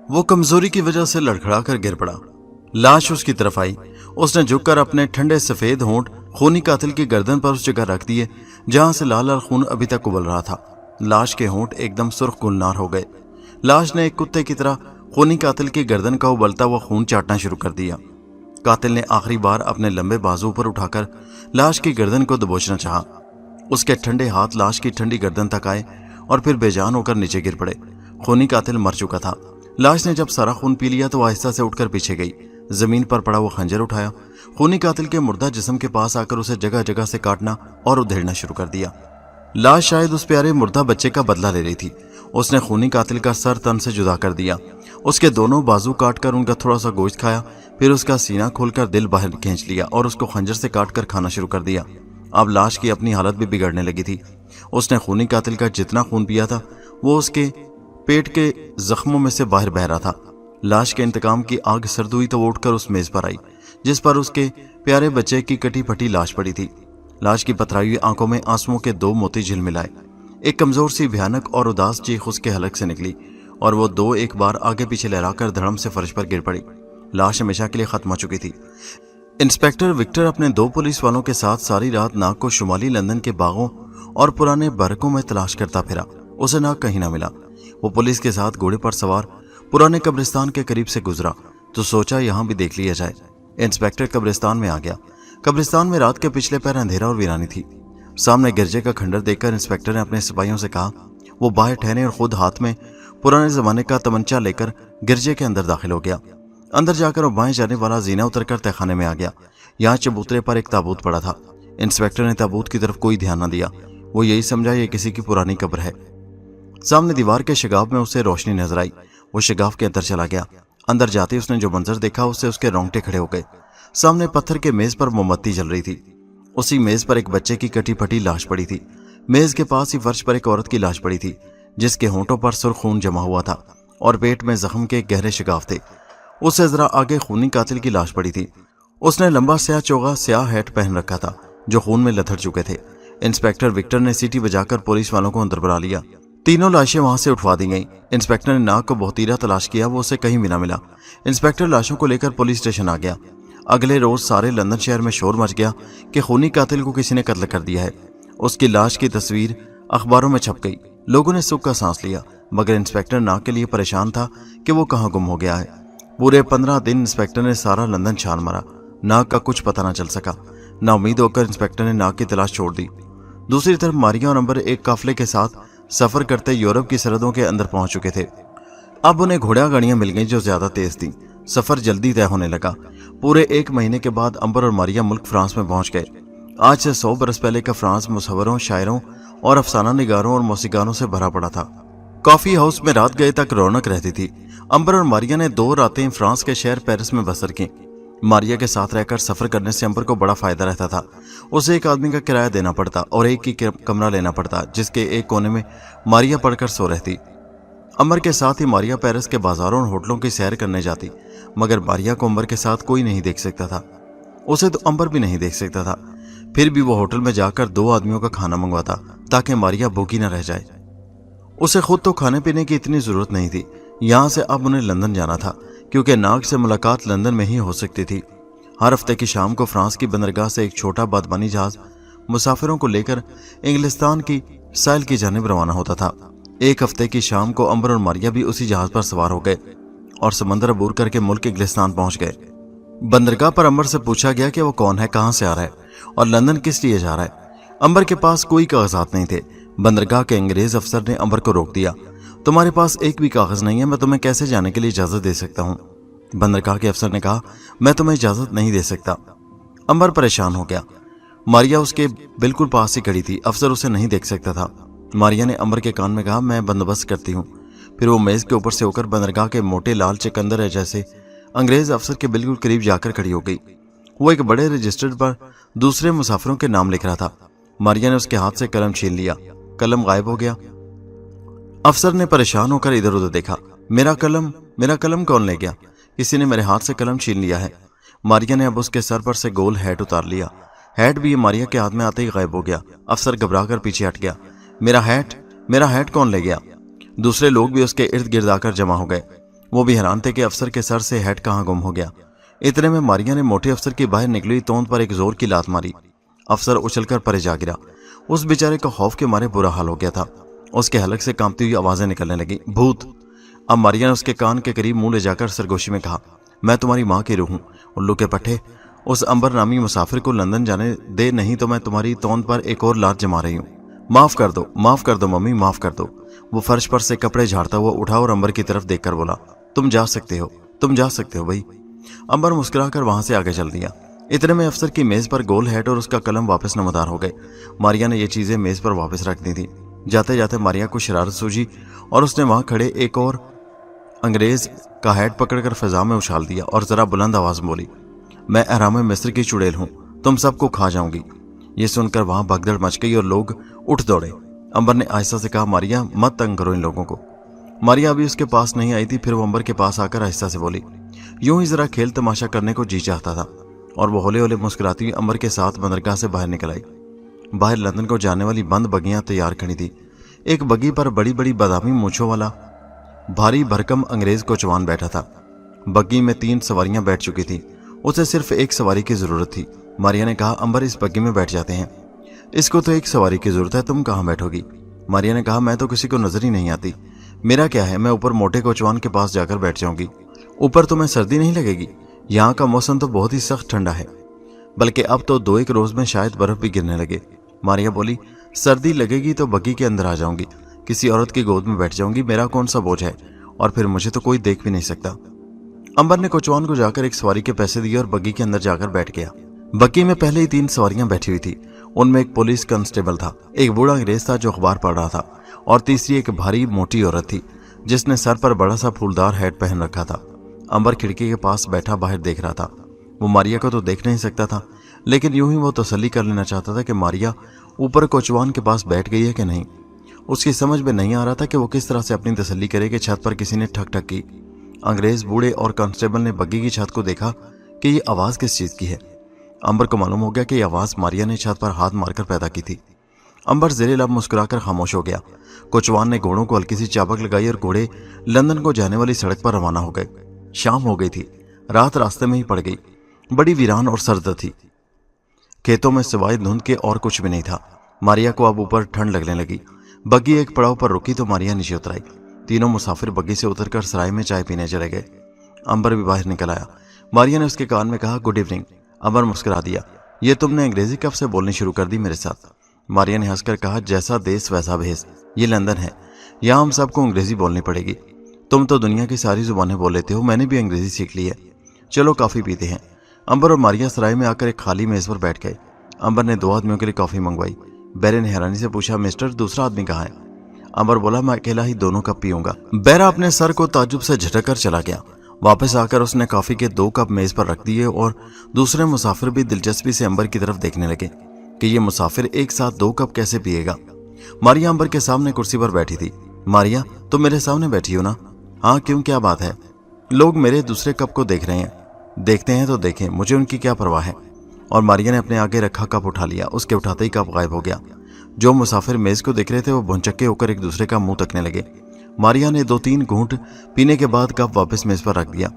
वो कमजोरी की वजह से लड़खड़ा कर गिर पड़ा। लाश उसकी तरफ आई। उसने झुककर अपने ठंडे सफेद होंठ खूनी कातिल की गर्दन पर उस जगह रख दिए जहां से लाल लाल खून अभी तक उबल रहा था। लाश के होंठ एकदम सुर्ख गुलनार हो गए। लाश ने एक कुत्ते की तरह खूनी कातिल की गर्दन का उबलता हुआ खून चाटना शुरू कर दिया। कातिल ने आखिरी बार अपने लंबे बाजू पर उठाकर लाश की गर्दन को दबोचना चाहा। उसके ठंडे हाथ लाश की ठंडी गर्दन तक आए और फिर बेजान होकर नीचे गिर पड़े। खूनी कातिल मर चुका था। लाश ने जब सारा खून पी लिया तो आहिस्ता से उठकर पीछे गई। जमीन पर पड़ा वो खंजर उठाया। खूनी कातिल के मुर्दा जिस्म के पास आकर उसे जगह जगह से काटना और उधेड़ना शुरू कर दिया। लाश शायद उस प्यारे मुर्दा बच्चे का बदला ले रही थी। उसने खूनी कातिल का सर तन से जुदा कर दिया। उसके दोनों बाजू काटकर उनका थोड़ा सा गोश्त खाया, फिर उसका सीना खोलकर दिल बाहर खींच लिया और उसको खंजर से काटकर खाना शुरू कर दिया। अब लाश की अपनी हालत भी बिगड़ने लगी थी। उसने खूनी कातिल का जितना खून पिया था वो उसके पेट के जख्मों में से बाहर बह रहा था। लाश के इंतकाम की आग सर्द हुई तो वो उठकर उस मेज पर आई जिस पर उसके प्यारे बच्चे की कटी फटी लाश पड़ी थी। लाश की पथराई हुई आंखों में आंसुओं के 2 मोती झिलमिलाए। एक कमजोर सी भयानक और उदास चीख उसके हलक से निकली और वो 2-1 बार आगे पीछे लहराकर धड़म से फर्श पर गिर पड़ी। लाश हमेशा के लिए खत्म हो चुकी थी। इंस्पेक्टर विक्टर अपने 2 पुलिस वालों के साथ सारी रात नाग को शुमाली लंदन के बागों और पुराने बरकों में तलाश करता फिरा। उसे नाग कहीं ना मिला। वो पुलिस के साथ घोड़े पर सवार पुराने कब्रिस्तान के करीब से गुजरा तो सोचा यहाँ भी देख लिया जाए। इंस्पेक्टर कब्रिस्तान में आ गया। कब्रिस्तान में रात के पिछले पैर अंधेरा और वीरानी थी। सामने गिरजे का खंडर देखकर इंस्पेक्टर ने अपने सिपाहियों से कहा। वो बाहर ठहरे और खुद हाथ में पुराने जमाने का तमंचा लेकर गिरजे के अंदर दाखिल हो गया। अंदर जाकर वो बाएं जाने वाला जीना उतरकर तहखाने में आ गया। यहाँ चबूतरे पर एक ताबूत पड़ा था। इंस्पेक्टर ने ताबूत की तरफ कोई ध्यान न दिया। वो यही समझा ये किसी की पुरानी कब्र है। सामने दीवार के शगाफ में उसे रोशनी नजर आई। वो शगाफ के अंदर चला गया। अंदर जाते उसने जो मंजर देखा उससे उसके रोंगटे खड़े हो गए। सामने पत्थर के मेज पर मोमबत्ती जल रही थी। उसी मेज पर एक बच्चे की कटी फटी लाश पड़ी थी। मेज के पास ही फर्श पर एक औरत की लाश पड़ी थी जिसके होंठों पर सुर्ख खून जमा हुआ था और पेट में जख्म के गहरे शिगाफ थे। उससे जरा आगे खूनी कातिल की लाश पड़ी थी। उसने लंबा स्याह चोगा स्याह हैट पहन रखा था जो खून में लथड़ चुके थे। इंस्पेक्टर विक्टर ने सीटी बजाकर पुलिस वालों को अंदर बुला लिया। तीनों लाशें वहां से उठवा दी गईं। इंस्पेक्टर ने नाग को बहुतीरा तलाश किया, वो उसे कहीं भी ना मिला। इंस्पेक्टर लाशों को लेकर पुलिस स्टेशन आ गया। अगले रोज सारे लंदन शहर में शोर मच गया कि खूनी कातिल को किसी ने कत्ल कर दिया है। उसकी लाश की तस्वीर अखबारों में छप गई। लोगों ने सुख का सांस लिया, मगर इंस्पेक्टर नाग के लिए परेशान था कि वो कहाँ गुम हो गया है। पूरे 15 दिन इंस्पेक्टर ने सारा लंदन छान मारा, नाग का कुछ पता ना चल सका। नाउम्मीद होकर इंस्पेक्टर ने नाग की तलाश छोड़ दी। दूसरी तरफ मारिया और अंबर एक काफले के साथ सफर करते यूरोप की सरहदों के अंदर पहुंच चुके थे। अब उन्हें घोड़ा गाड़ियां मिल गईं जो ज्यादा तेज थीं। सफर जल्दी तय होने लगा। पूरे 1 महीने के बाद अंबर और मारिया मुल्क फ्रांस में पहुंच गए। आज से 100 बरस पहले का फ्रांस मुसव्वरों, शायरों और अफसाना निगारों और मौसीगारों से भरा पड़ा था। कॉफी हाउस में रात गए तक रौनक रहती थी। अंबर और मारिया ने 2 रातें फ्रांस के शहर पेरिस में बसर की। मारिया के साथ रहकर सफर करने से अंबर को बड़ा फायदा रहता था। उसे एक आदमी का किराया देना पड़ता और एक ही कमरा लेना पड़ता, जिसके एक कोने में मारिया पड़कर सो रहती। अंबर के साथ ही मारिया पेरिस के बाजारों और होटलों की सैर करने जाती, मगर मारिया को अंबर के साथ कोई नहीं देख सकता था। उसे तो अंबर भी नहीं देख सकता था। फिर भी वो होटल में जाकर 2 आदमियों का खाना मंगवाता ताकि मारिया भूखी न रह जाए। उसे खुद तो खाने पीने की इतनी जरूरत नहीं थी। यहाँ से अब उन्हें लंदन जाना था, क्योंकि नाग से मुलाकात लंदन में ही हो सकती थी। हर हफ्ते की शाम को फ्रांस की बंदरगाह से एक छोटा बादबानी जहाज मुसाफिरों को लेकर इंग्लिस्तान की साहिल की जानिब रवाना होता था। एक हफ्ते की शाम को अंबर और मारिया भी उसी जहाज पर सवार हो गए और समंदर अबूर करके मुल्क इंग्लिस्तान पहुंच गए। बंदरगाह पर अंबर से पूछा गया कि वो कौन है, कहां से आ रहा है और लंदन किस लिए जा रहा है। अंबर के पास कोई कागजात नहीं थे। बंदरगाह के अंग्रेज अफसर ने अंबर को रोक दिया। तुम्हारे पास एक भी कागज नहीं है, मैं तुम्हें कैसे जाने के लिए इजाजत दे सकता हूँ। बंदरगाह के अफसर ने कहा, मैं तुम्हें इजाजत नहीं दे सकता। अंबर परेशान हो गया। मारिया उसके बिल्कुल पास ही खड़ी थी। अफसर उसे नहीं देख सकता था। मारिया ने अंबर के कान में कहा, मैं बंदोबस्त करती हूँ। फिर वो मेज के ऊपर से होकर बंदरगाह के मोटे लाल चकंदर है जैसे अंग्रेज अफसर के बिल्कुल करीब जाकर खड़ी हो गई। वो एक बड़े रजिस्टर पर दूसरे मुसाफिरों के नाम लिख रहा था। मारिया ने उसके हाथ से कलम छीन लिया। कलम गायब हो गया। अफसर ने परेशान होकर इधर उधर देखा। मेरा कलम कौन ले गया? किसी ने मेरे हाथ से कलम छीन लिया है। मारिया ने अब उसके सर पर से गोल हैट उतार लिया। हैट भी मारिया के हाथ में आते ही गायब हो गया। अफसर घबराकर पीछे हट गया। मेरा हैट कौन ले गया? दूसरे लोग भी उसके इर्द गिर्द आकर जमा हो गए। वो भी हैरान थे कि अफसर के सर से हैट कहाँ गुम हो गया। इतने में मारिया ने मोटे अफसर की बाहर निकली तोंद पर एक जोर की लात मारी। अफसर उछलकर परे जा गिरा। उस बेचारे का खौफ के मारे बुरा हाल हो गया था। उसके हलक से कांपती हुई आवाजें निकलने लगी। भूत! अब मारिया ने उसके कान के करीब मुंह ले जाकर सरगोशी में कहा, मैं तुम्हारी माँ की रूह हूं। उल्लू के पट्टे, उस अंबर नामी मुसाफिर को लंदन जाने दे, नहीं तो मैं तुम्हारी तोंद पर एक और लात जमा रही हूँ। माफ कर दो मम्मी, माफ कर दो। वो फर्श पर से कपड़े झाड़ता हुआ उठा और अंबर की तरफ देखकर बोला, तुम जा सकते हो भाई। अंबर मुस्कुराकर वहां से आगे चल दिया। इतने में अफसर की मेज पर गोल हैट और उसका कलम वापस नमदार हो गए। मारिया ने ये चीजें मेज पर वापस रख दी थी। जाते जाते मारिया को शरारत सूझी और उसने वहां खड़े एक और अंग्रेज का हैट पकड़कर फिजा में उछाल दिया और जरा बुलंद आवाज में बोली, मैं अहराम मिस्र की चुड़ैल हूं, तुम सबको खा जाऊंगी। ये सुनकर वहां भगदड़ मच गई और लोग उठ दौड़े। अंबर ने आहिस्ता से कहा, मारिया मत तंग करो इन लोगों को। मारिया अभी उसके पास नहीं आई थी। फिर वो अंबर के पास आकर आहिस्ता से बोली। यूं ही जरा खेल तमाशा करने को जी चाहता था और वो होले होले मुस्कुराती हुई अंबर के साथ बंदरगाह से बाहर निकल आई। बाहर लंदन को जाने वाली बंद बगियां तैयार खड़ी थी। एक बगी पर बड़ी बड़ी बादामी मूंछों वाला भारी भरकम अंग्रेज कोचवान बैठा था। बग्गी में 3 सवारियां बैठ चुकी थी। उसे सिर्फ एक सवारी की जरूरत थी। मारिया ने कहा, अंबर इस बग्गी में बैठ जाते हैं। इसको तो एक सवारी की जरूरत है, तुम कहाँ बैठोगी? मारिया ने कहा, मैं तो किसी को नजर ही नहीं आती। मेरा क्या है, मैं ऊपर मोटे कोचवान के पास जाकर बैठ जाऊंगी। ऊपर तुम्हें सर्दी नहीं लगेगी? यहाँ का मौसम तो बहुत ही सख्त ठंडा है, बल्कि अब तो 2-1 रोज में शायद बर्फ भी गिरने लगे। मारिया बोली, सर्दी लगेगी तो बग्गी के अंदर आ जाऊंगी, किसी औरत की गोद में बैठ जाऊंगी, मेरा कौन सा बोझ है, और फिर मुझे तो कोई देख भी नहीं सकता। अंबर ने कोचवान को जाकर एक सवारी के पैसे दिए और बग्गी के अंदर जाकर बैठ गया। बग्गी में पहले ही 3 सवारियां बैठी हुई थी। उनमें एक पुलिस कांस्टेबल था, एक बूढ़ा अंग्रेज था जो अखबार पढ़ रहा था, और तीसरी एक भारी मोटी औरत थी जिसने सर पर बड़ा सा फूलदार हैट पहन रखा था। अंबर खिड़की के पास बैठा बाहर देख रहा था। वो मारिया को तो देख नहीं सकता था, लेकिन यूं ही वो तसल्ली कर लेना चाहता था कि मारिया ऊपर कोचवान के पास बैठ गई है कि नहीं। उसकी समझ में नहीं आ रहा था कि वो किस तरह से अपनी तसल्ली करे कि छत पर किसी ने ठक ठक की। अंग्रेज बूढ़े और कांस्टेबल ने बग्गी की छत को देखा کہ یہ آواز کس چیز کی ہے۔ امبر کو معلوم ہو گیا کہ یہ آواز ماریا نے چھت پر ہاتھ مار کر پیدا کی تھی۔ امبر زیر لب مسکرا کر خاموش ہو گیا۔ کوچوان نے گھوڑوں کو ہلکی سی چابک لگائی اور گھوڑے لندن کو جانے والی سڑک پر روانہ ہو گئے۔ شام ہو گئی تھی، رات راستے میں ہی پڑ گئی، بڑی ویران اور سرد تھی۔ کھیتوں میں سوائے دھند کے اور کچھ بھی نہیں تھا۔ ماریا کو اب اوپر ٹھنڈ لگنے لگی۔ بگی ایک پڑاؤ پر رکی تو ماریا نیچے اتر آئی۔ تینوں مسافر بگی سے اتر کر سرائے میں چائے پینے چلے گئے۔ امبر بھی باہر نکل آیا۔ ماریا نے اس کے کان میں کہا، گڈ ایوننگ۔ امبر مسکرا دیا۔ یہ تم نے انگریزی کب سے بولنی شروع کر دی میرے ساتھ؟ ماریا نے ہنس کر کہا، جیسا دیس ویسا بھیس، یہ لندن ہے، یہاں ہم سب کو انگریزی بولنی پڑے گی۔ تم تو دنیا کی ساری زبانیں بول لیتے ہو، میں نے بھی انگریزی سیکھ لی ہے۔ چلو کافی پیتے ہیں۔ امبر اور ماریا سرائے میں آ کر ایک خالی میز پر بیٹھ گئے۔ امبر نے 2 آدمیوں کے لیے کافی منگوائی۔ بیرے نے حیرانی سے پوچھا، مسٹر دوسرا آدمی کہاں ہے؟ امبر بولا، میں اکیلا ہی دونوں کپ پیوں گا۔ بیرا اپنے سر کو تعجب سے جھٹک کر چلا گیا۔ واپس آ کر اس نے کافی کے 2 کپ میز پر رکھ دیے اور دوسرے مسافر بھی دلچسپی سے امبر کی طرف دیکھنے لگے کہ یہ مسافر ایک ساتھ 2 کپ کیسے پیے گا۔ ماریا امبر کے سامنے کرسی پر بیٹھی تھی۔ ماریا، تم میرے سامنے بیٹھی ہو نا؟ ہاں، کیوں، کیا بات ہے؟ لوگ میرے دوسرے کپ کو دیکھ رہے ہیں۔ دیکھتے ہیں تو دیکھیں، مجھے ان کی کیا پرواہ ہے۔ اور ماریا نے اپنے آگے رکھا کپ اٹھا لیا۔ اس کے اٹھاتے ہی کپ غائب ہو گیا۔ جو مسافر میز کو دیکھ رہے تھے وہ بھونچکے ہو کر ایک دوسرے کا منہ تکنے لگے۔ ماریا نے 2-3 گھونٹ پینے کے بعد کپ واپس میز پر رکھ دیا۔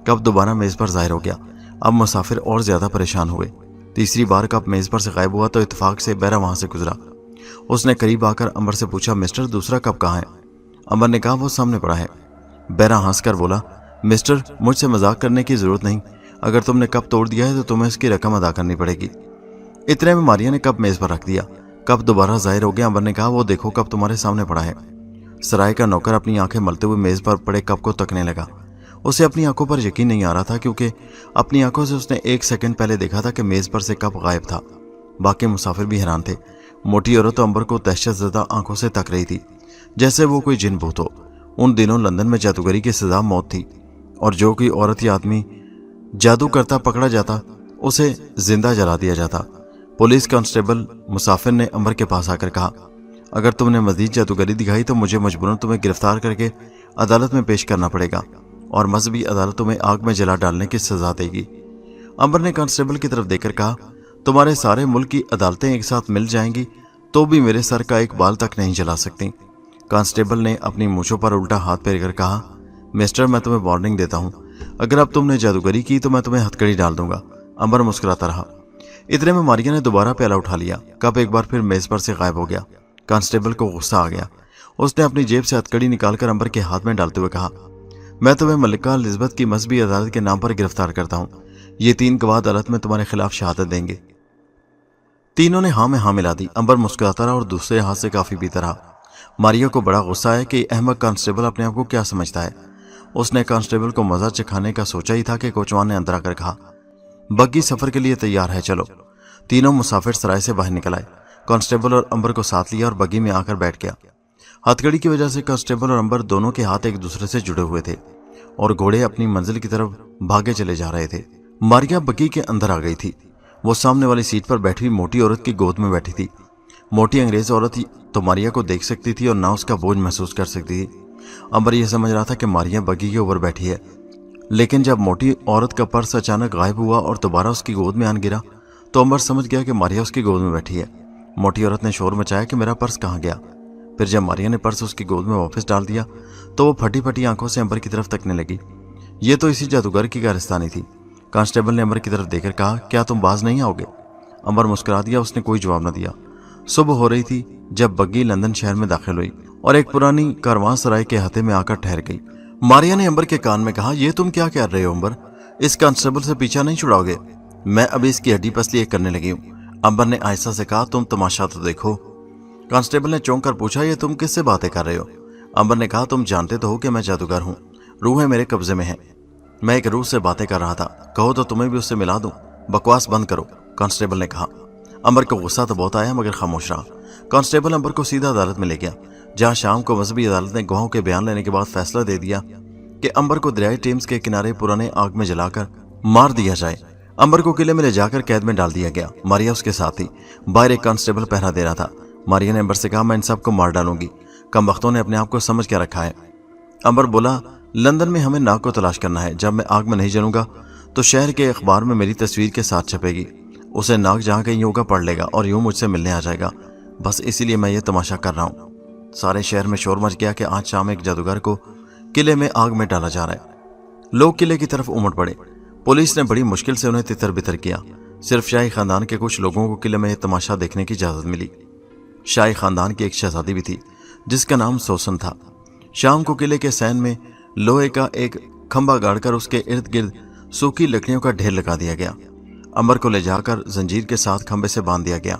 کپ دوبارہ میز پر ظاہر ہو گیا۔ اب مسافر اور زیادہ پریشان ہوئے۔ تیسری بار کپ میز پر سے غائب ہوا تو اتفاق سے بیرا وہاں سے گزرا۔ اس نے قریب آ کر امبر سے پوچھا، مسٹر دوسرا کپ کہاں ہے؟ امبر نے کہا، وہ سامنے پڑا ہے۔ بیرا ہنس کر بولا، مسٹر مجھ سے مذاق کرنے کی ضرورت نہیں، اگر تم نے کپ توڑ دیا ہے تو تمہیں اس کی رقم ادا کرنی پڑے گی۔ اتنے میں ماریا نے کپ میز پر رکھ دیا۔ کپ دوبارہ ظاہر ہو گیا۔ امبر نے کہا، وہ دیکھو کپ تمہارے سامنے پڑا ہے۔ سرائے کا نوکر اپنی آنکھیں ملتے ہوئے میز پر پڑے کپ کو تکنے لگا۔ اسے اپنی آنکھوں پر یقین نہیں آ رہا تھا، کیونکہ اپنی آنکھوں سے اس نے 1 سیکنڈ پہلے دیکھا تھا کہ میز پر سے کپ غائب تھا۔ باقی مسافر بھی حیران تھے۔ موٹی عورت امبر کو دہشت زدہ آنکھوں سے تک رہی تھی، جیسے وہ کوئی جن بھوت ہو۔ ان دنوں لندن میں جادوگری کی سزا موت تھی، اور جو کوئی عورت یا آدمی جادو کرتا پکڑا جاتا اسے زندہ جلا دیا جاتا۔ پولیس کانسٹیبل مسافر نے امبر کے پاس آ کر کہا، اگر تم نے مزید جادوگری دکھائی تو مجھے مجبوراً تمہیں گرفتار کر کے عدالت میں پیش کرنا پڑے گا، اور مذہبی عدالت تمہیں آگ میں جلا ڈالنے کی سزا دے گی۔ امبر نے کانسٹیبل کی طرف دیکھ کر کہا، تمہارے سارے ملک کی عدالتیں ایک ساتھ مل جائیں گی تو بھی میرے سر کا ایک بال تک نہیں جلا سکتی۔ کانسٹیبل نے اپنی مونچھوں پر الٹا ہاتھ پھیر کر کہا، مسٹر میں تمہیں وارننگ دیتا ہوں، اگر اب تم نے جادوگری کی تو میں تمہیں ہتھکڑی ڈال دوں گا۔ امبر مسکراتا رہا۔ اتنے میں ماریا نے دوبارہ پیالہ اٹھا لیا۔ کپ ایک بار پھر میز پر سے غائب ہو گیا۔ کانسٹیبل کو غصہ آ گیا۔ اس نے اپنی جیب سے ہتھکڑی نکال کر امبر کے ہاتھ میں ڈالتے ہوئے کہا، میں تمہیں ملکہ الزبتھ کی مذہبی عدالت کے نام پر گرفتار کرتا ہوں۔ یہ 3 گواہ عدالت میں تمہارے خلاف شہادت دیں گے۔ تینوں نے ہاں میں ہاں ملا دی۔ امبر مسکراتا رہا اور دوسرے ہاتھ سے کافی پیتا رہا۔ ماریا کو بڑا غصہ ہے کہ احمق کانسٹیبل اپنے آپ کو کیا سمجھتا ہے۔ اس نے کانسٹیبل کو مزہ چکھانے کا سوچا ہی تھا کہ کوچوان نے اندر آ کر کہا، بگی سفر کے لیے تیار ہے، چلو۔ تینوں مسافر سرائے سے باہر نکل آئے۔ کانسٹیبل اور امبر کو ساتھ لیا اور بگی میں آ کر بیٹھ گیا۔ ہتھکڑی کی وجہ سے کانسٹیبل اور امبر دونوں کے ہاتھ ایک دوسرے سے جڑے ہوئے تھے اور گھوڑے اپنی منزل کی طرف بھاگے چلے جا رہے تھے۔ ماریا بگی کے اندر آ گئی تھی۔ وہ سامنے والی سیٹ پر بیٹھی ہوئی موٹی عورت کی گود میں بیٹھی تھی۔ موٹی انگریز عورت تو ماریا کو دیکھ سکتی تھی اور نہ اس کا بوجھ محسوس کر سکتی تھی۔ امبر یہ سمجھ رہا تھا کہ ماریا بگی کے اوپر بیٹھی ہے، لیکن جب موٹی عورت کا پرس اچانک غائب ہوا اور دوبارہ اس کی گود میں آن گرا تو امبر سمجھ گیا کہ ماریا اس کی گود میں بیٹھی ہے۔ موٹی عورت نے شور مچایا کہ میرا پرس کہاں گیا؟ پھر جب ماریا نے پرس اس کی گود میں واپس ڈال دیا تو وہ پھٹی پھٹی آنکھوں سے امبر کی طرف تکنے لگی۔ یہ تو اسی جادوگر کی کارستانی تھی۔ کانسٹیبل نے امبر کی طرف دیکھ کر کہا، کیا تم باز نہیں آؤ گے؟ امبر مسکرا دیا۔ اس نے کوئی جواب نہ دیا۔ صبح ہو رہی تھی جب بگی لندن شہر میں داخل ہوئی اور ایک پرانی کاروان سرائے کے احاطے میں آ کر ٹھہر گئی۔ ماریا نے امبر کے کان میں کہا، یہ تم کیا کر رہے ہو امبر؟ اس کانسٹیبل سے پیچھا نہیں چھڑاؤ گے؟ میں ابھی اس کی ہڈی پسلی ایک کرنے لگی ہوں۔ امبر نے آہستہ سے کہا، تم تماشا تو دیکھو۔ کانسٹیبل نے چونک کر پوچھا، یہ تم کس سے باتیں کر رہے ہو؟ امبر نے کہا، تم جانتے تو ہو کہ میں جادوگر ہوں، روحیں میرے قبضے میں ہیں۔ میں ایک روح سے باتیں کر رہا تھا، کہو تو تمہیں بھی اس سے ملا دوں۔ بکواس بند کرو، کانسٹیبل نے کہا۔ امبر کو غصہ تو بہت آیا مگر خاموش رہا۔ کانسٹیبل امبر کو سیدھا عدالت میں لے گیا، جہاں شام کو مذہبی عدالت نے گواہوں کے بیان لینے کے بعد فیصلہ دے دیا کہ امبر کو دریائے ٹیمز کے کنارے پرانے آگ میں جلا کر مار دیا جائے۔ امبر کو قلعے میں لے جا کر قید میں ڈال دیا گیا۔ ماریا اس کے ساتھ تھی۔ باہر ایک کانسٹیبل پہرا دے رہا تھا۔ ماریا نے امبر سے کہا، میں ان سب کو مار ڈالوں گی، کم بختوں نے اپنے آپ کو سمجھ کے رکھا ہے۔ امبر بولا، لندن میں ہمیں ناگ کو تلاش کرنا ہے، جب میں آگ میں نہیں جلوں گا تو شہر کے اخبار میں میری تصویر کے ساتھ چھپے گی. اسے ناک جہاں کہیں یوگا پڑھ لے گا اور یوں مجھ سے ملنے آ جائے گا. بس اسی لیے میں یہ تماشا کر رہا ہوں. سارے شہر میں شور مچ گیا کہ آج شام ایک جادوگر کو قلعے میں آگ میں ڈالا جا رہا ہے. لوگ قلعے کی طرف امڑ پڑے. پولیس نے بڑی مشکل سے انہیں تتر بتر کیا. صرف شاہی خاندان کے کچھ لوگوں کو قلعے میں یہ تماشا دیکھنے کی اجازت ملی. شاہی خاندان کی ایک شہزادی بھی تھی جس کا نام سوسن تھا. شام کو قلعے کے سین میں لوہے کا ایک کھمبا گاڑ کر اس کے ارد گرد سوکھی لکڑیوں کا ڈھیر لگا دیا گیا. امبر کو لے جا کر زنجیر کے ساتھ کھمبے سے باندھ دیا گیا.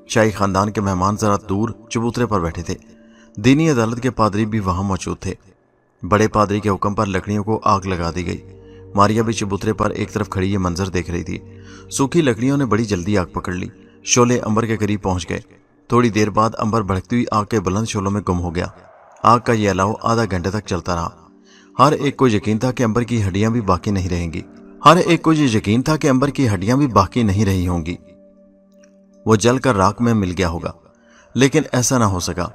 شاہی خاندان کے مہمان ذرا دور چبوترے پر بیٹھے تھے. دینی عدالت کے پادری بھی وہاں موجود تھے. بڑے پادری کے حکم پر لکڑیوں کو آگ لگا دی گئی. ماریا بھی چبوترے پر ایک طرف کھڑی یہ منظر دیکھ رہی تھی. سوکھی لکڑیوں نے بڑی جلدی آگ پکڑ لی. شعلے امبر کے قریب پہنچ گئے. تھوڑی دیر بعد امبر بھڑکتی ہوئی آگ کے بلند شعلوں میں گم ہو گیا. آگ کا یہ الاؤ آدھا گھنٹے تک چلتا رہا. ہر ایک کو یقین تھا کہ امبر کی ہڈیاں بھی باقی نہیں رہیں گی. ہوں گی. وہ جل کر راکھ میں مل گیا ہوگا. لیکن ایسا نہ ہو سکا.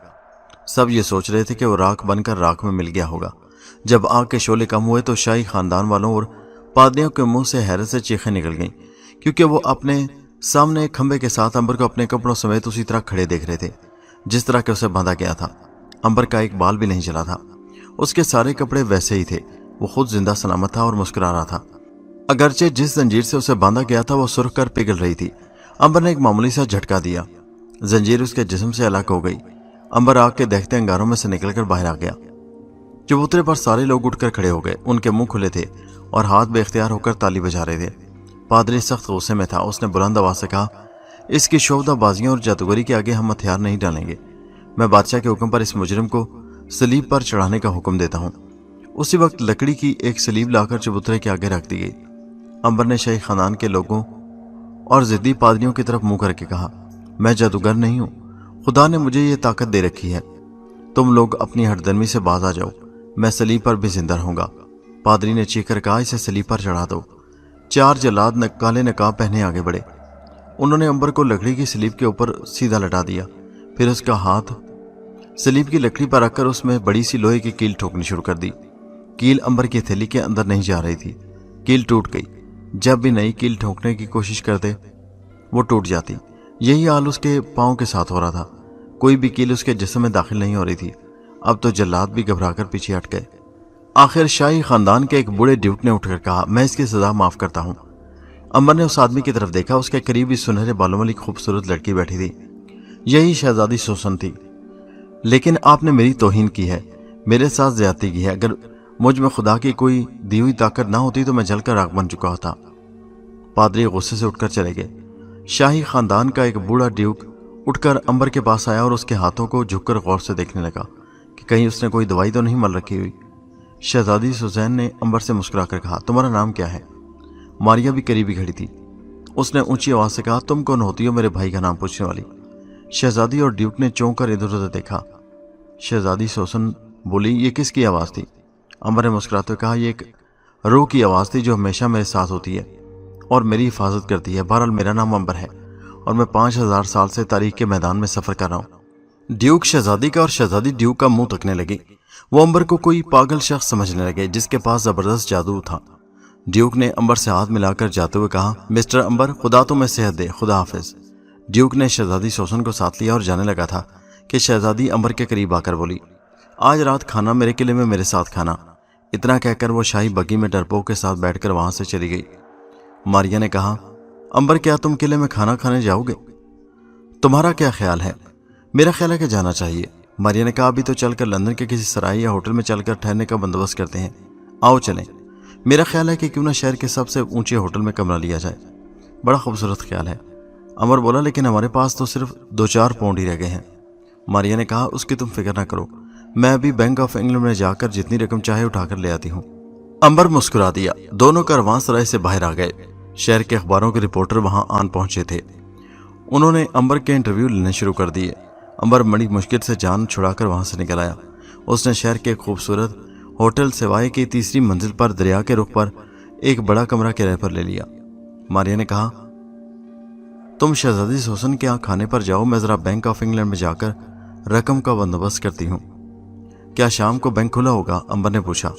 سب یہ سوچ رہے تھے کہ وہ راکھ بن کر راکھ میں مل گیا ہوگا. جب آگ کے شعلے کم ہوئے تو شاہی خاندان والوں اور پادریوں کے منہ سے حیرت سے چیخیں نکل گئیں، کیونکہ وہ اپنے سامنے ایک کھمبے کے ساتھ امبر کو اپنے کپڑوں سمیت اسی طرح کھڑے دیکھ رہے تھے جس طرح کہ اسے باندھا گیا تھا. امبر کا ایک بال بھی نہیں چلا تھا. اس کے سارے کپڑے ویسے ہی تھے. وہ خود زندہ سلامت تھا اور مسکرا رہا تھا. اگرچہ جس زنجیر سے اسے باندھا گیا تھا وہ سرخ کر پگھل رہی تھی. امبر نے ایک معمولی سا جھٹکا دیا. زنجیر اس کے جسم سے الگ ہو گئی. امبر آگ کے دیکھتے انگاروں میں سے نکل کر باہر آ گیا. چبوترے پر سارے لوگ اٹھ کر کھڑے ہو گئے. ان کے منہ کھلے تھے اور ہاتھ بے اختیار ہو کر تالی بجا رہے تھے. پادری سخت غصے میں تھا. اس نے بلند آواز سے کہا، اس کی شوبدہ بازیوں اور جادوگری کے آگے ہم ہتھیار نہیں ڈالیں گے. میں بادشاہ کے حکم پر اس مجرم کو صلیب پر چڑھانے کا حکم دیتا ہوں. اسی وقت لکڑی کی ایک صلیب لا کر چبوترے کے آگے رکھ دی گئی. امبر نے شاہی خاندان کے لوگوں اور ضدی پادریوں کی طرف منہ کر کے کہا، میں جادوگر نہیں ہوں. خدا نے مجھے یہ طاقت دے رکھی ہے. تم لوگ اپنی ہٹ درمی سے باز آ جاؤ. میں صلیب پر بھی زندہ رہوں گا. پادری نے چیخ کر کہا، اسے صلیب پر چڑھا دو. 4 جلاد کالے نقاب پہنے آگے بڑھے. انہوں نے امبر کو لکڑی کی صلیب کے اوپر سیدھا لٹا دیا. پھر اس کا ہاتھ صلیب کی لکڑی پر رکھ کر اس میں بڑی سی لوہے کی کیل ٹھوکنی شروع کر دی. کیل امبر کی تھیلی کے اندر نہیں جا رہی تھی. کیل ٹوٹ گئی. جب بھی نئی کیل ٹھوکنے کی کوشش کرتے وہ ٹوٹ جاتی. یہی حال اس کے پاؤں کے ساتھ ہو رہا تھا. کوئی بھی کیل اس کے جسم میں داخل نہیں ہو رہی تھی. اب تو جلاد بھی گھبرا کر پیچھے ہٹ گئے. آخر شاہی خاندان کے ایک بوڑھے ڈیوک نے اٹھ کر کہا، میں اس کی سزا معاف کرتا ہوں. امبر نے اس آدمی کی طرف دیکھا. اس کے قریب ہی سنہرے بالوں والی خوبصورت لڑکی بیٹھی تھی. یہی شہزادی سوسن تھی. لیکن آپ نے میری توہین کی ہے، میرے ساتھ زیادتی کی ہے. اگر مجھ میں خدا کی کوئی دی ہوئی طاقت نہ ہوتی تو میں جل کر راکھ بن چکا ہوتا. پادری غصے سے اٹھ کر چلے گئے. شاہی خاندان کا ایک بوڑھا ڈیوک اٹھ کر امبر کے پاس آیا اور اس کے ہاتھوں کو جھک کر غور سے دیکھنے لگا کہ کہیں اس نے کوئی دوائی تو نہیں مل رکھی ہوئی. شہزادی سوسن نے امبر سے مسکرا کر کہا، تمہارا نام کیا ہے؟ ماریا بھی قریبی کھڑی تھی. اس نے اونچی آواز سے کہا، تم کون ہوتی ہو میرے بھائی کا نام پوچھنے والی؟ شہزادی اور ڈیوک نے چونک کر ادھر ادھر دیکھا. شہزادی سوسن بولی، یہ کس کی آواز تھی؟ امبر نے مسکراتے ہوئے کہا، یہ ایک روح کی آواز تھی جو ہمیشہ میرے ساتھ ہوتی ہے اور میری حفاظت کرتی ہے. بہرحال میرا نام امبر ہے اور میں 5000 سال سے تاریخ کے میدان میں سفر کر رہا ہوں. ڈیوک شہزادی کا اور شہزادی ڈیوک کا منہ تکنے لگی. وہ امبر کو کوئی پاگل شخص سمجھنے لگے جس کے پاس زبردست جادو تھا. ڈیوک نے امبر سے ہاتھ ملا کر جاتے ہوئے کہا، مسٹر امبر، خدا تمہیں صحت دے. خدا حافظ. ڈیوک نے شہزادی سوسن کو ساتھ لیا اور جانے لگا تھا کہ شہزادی امبر کے قریب آ کر بولی، آج رات کھانا میرے قلعے میں میرے ساتھ کھانا. اتنا کہہ کر وہ شاہی بگی میں ڈرپوک کے ساتھ بیٹھ کر وہاں سے چلی گئی. ماریا نے کہا، امبر کیا تم قلعے میں کھانا کھانے جاؤ گے؟ تمہارا کیا خیال ہے؟ میرا خیال ہے کہ جانا چاہیے. ماریا نے کہا، ابھی تو چل کر لندن کے کسی سرائے یا ہوٹل میں چل کر ٹھہرنے کا بندوبست کرتے ہیں. آؤ چلیں. میرا خیال ہے کہ کیوں نہ شہر کے سب سے اونچے ہوٹل میں کمرہ لیا جائے. بڑا خوبصورت خیال ہے. امبر بولا، لیکن ہمارے پاس تو صرف 2-4 پاؤنڈ ہی رہ گئے ہیں. ماریا نے کہا، اس کی تم فکر نہ کرو. میں ابھی بینک آف انگلینڈ میں جا کر جتنی رقم چاہے اٹھا کر لے آتی ہوں. امبر مسکرا دیا. دونوں کاروان سرائے سے باہر آ گئے. شہر کے اخباروں کے رپورٹر وہاں آن پہنچے تھے. انہوں نے امبر کے انٹرویو لینے شروع کر دیے. امبر بڑی مشکل سے جان چھڑا کر وہاں سے نکل آیا. اس نے شہر کے خوبصورت ہوٹل سوائے کی 3ری منزل پر دریا کے رخ پر ایک بڑا کمرہ کرائے پر لے لیا. ماریا نے کہا، تم شہزادی سوسن کے یہاں کھانے پر جاؤ، میں ذرا بینک آف انگلینڈ میں جا کر رقم کا بندوبست کرتی ہوں. کیا شام کو بینک کھلا ہوگا؟ امبر نے پوچھا.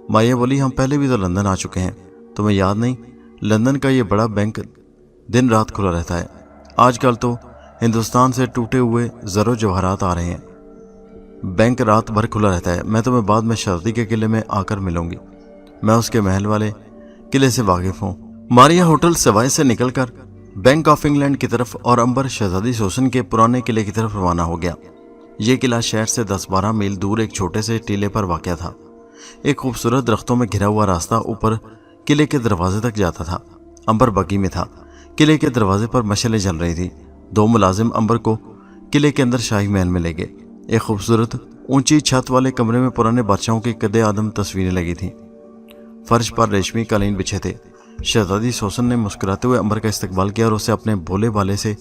ماریا بولی، ہم پہلے بھی تو لندن آ چکے ہیں، تمہیں یاد نہیں، لندن کا یہ بڑا بینک دن رات کھلا رہتا ہے۔ آج کل تو ہندوستان سے ٹوٹے ہوئے زر و جواہرات آ رہے ہیں۔ بینک رات بھر کھلا رہتا ہے۔ میں تمہیں بعد میں شہزادی کے قلعے میں آ کر ملوں گی۔ میں اس کے محل والے قلعے سے واقف ہوں۔ ماریا ہوٹل سوائے سے نکل کر بینک آف انگلینڈ کی طرف اور امبر شہزادی سوسن کے پرانے قلعے کی طرف روانہ ہو گیا۔ یہ قلعہ شہر سے 10-12 میل دور ایک چھوٹے سے ٹیلے پر واقع تھا۔ ایک خوبصورت درختوں میں گھرا ہوا راستہ اوپر قلعے کے دروازے تک جاتا تھا۔ امبر بگی میں تھا۔ قلعے کے دروازے پر مشعلیں جل رہی تھی۔ 2 ملازم امبر کو قلعے کے اندر شاہی محل میں لے گئے۔ ایک خوبصورت اونچی چھت والے کمرے میں پرانے بادشاہوں کی قد آدم تصویریں لگی تھیں۔ فرش پر ریشمی قالین بچھے تھے۔ شہزادی سوسن نے مسکراتے ہوئے امبر کا استقبال کیا اور اسے اپنے بھولے بالے سے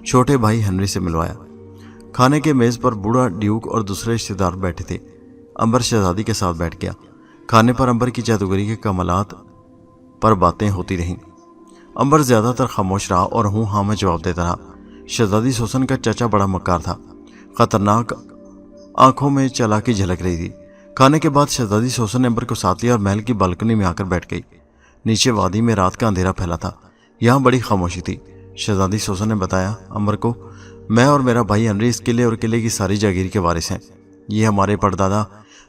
چھوٹے بھائی ہنری سے ملوایا۔ کھانے کے میز پر بوڑھا ڈیوک اور دوسرے رشتے دار بیٹھے تھے۔ امبر شہزادی کے ساتھ بیٹھ گیا۔ کھانے پر امبر کی جادوگری کے کمالات پر باتیں ہوتی رہیں۔ امبر زیادہ تر خاموش رہا اور ہوں ہاں میں جواب دیتا رہا۔ شہزادی سوسن کا چچا بڑا مکار تھا۔ خطرناک آنکھوں میں چالاکی جھلک رہی تھی۔ کھانے کے بعد شہزادی سوسن نے امبر کو ساتھ لیا اور محل کی بالکنی میں آ کر بیٹھ گئی۔ نیچے وادی میں رات کا اندھیرا پھیلا تھا۔ یہاں بڑی خاموشی تھی۔ شہزادی سوسن نے بتایا امبر کو، میں اور میرا بھائی ہنری اس قلعے اور قلعے کی ساری جاگیر کے وارث ہیں۔ یہ ہمارے پردادا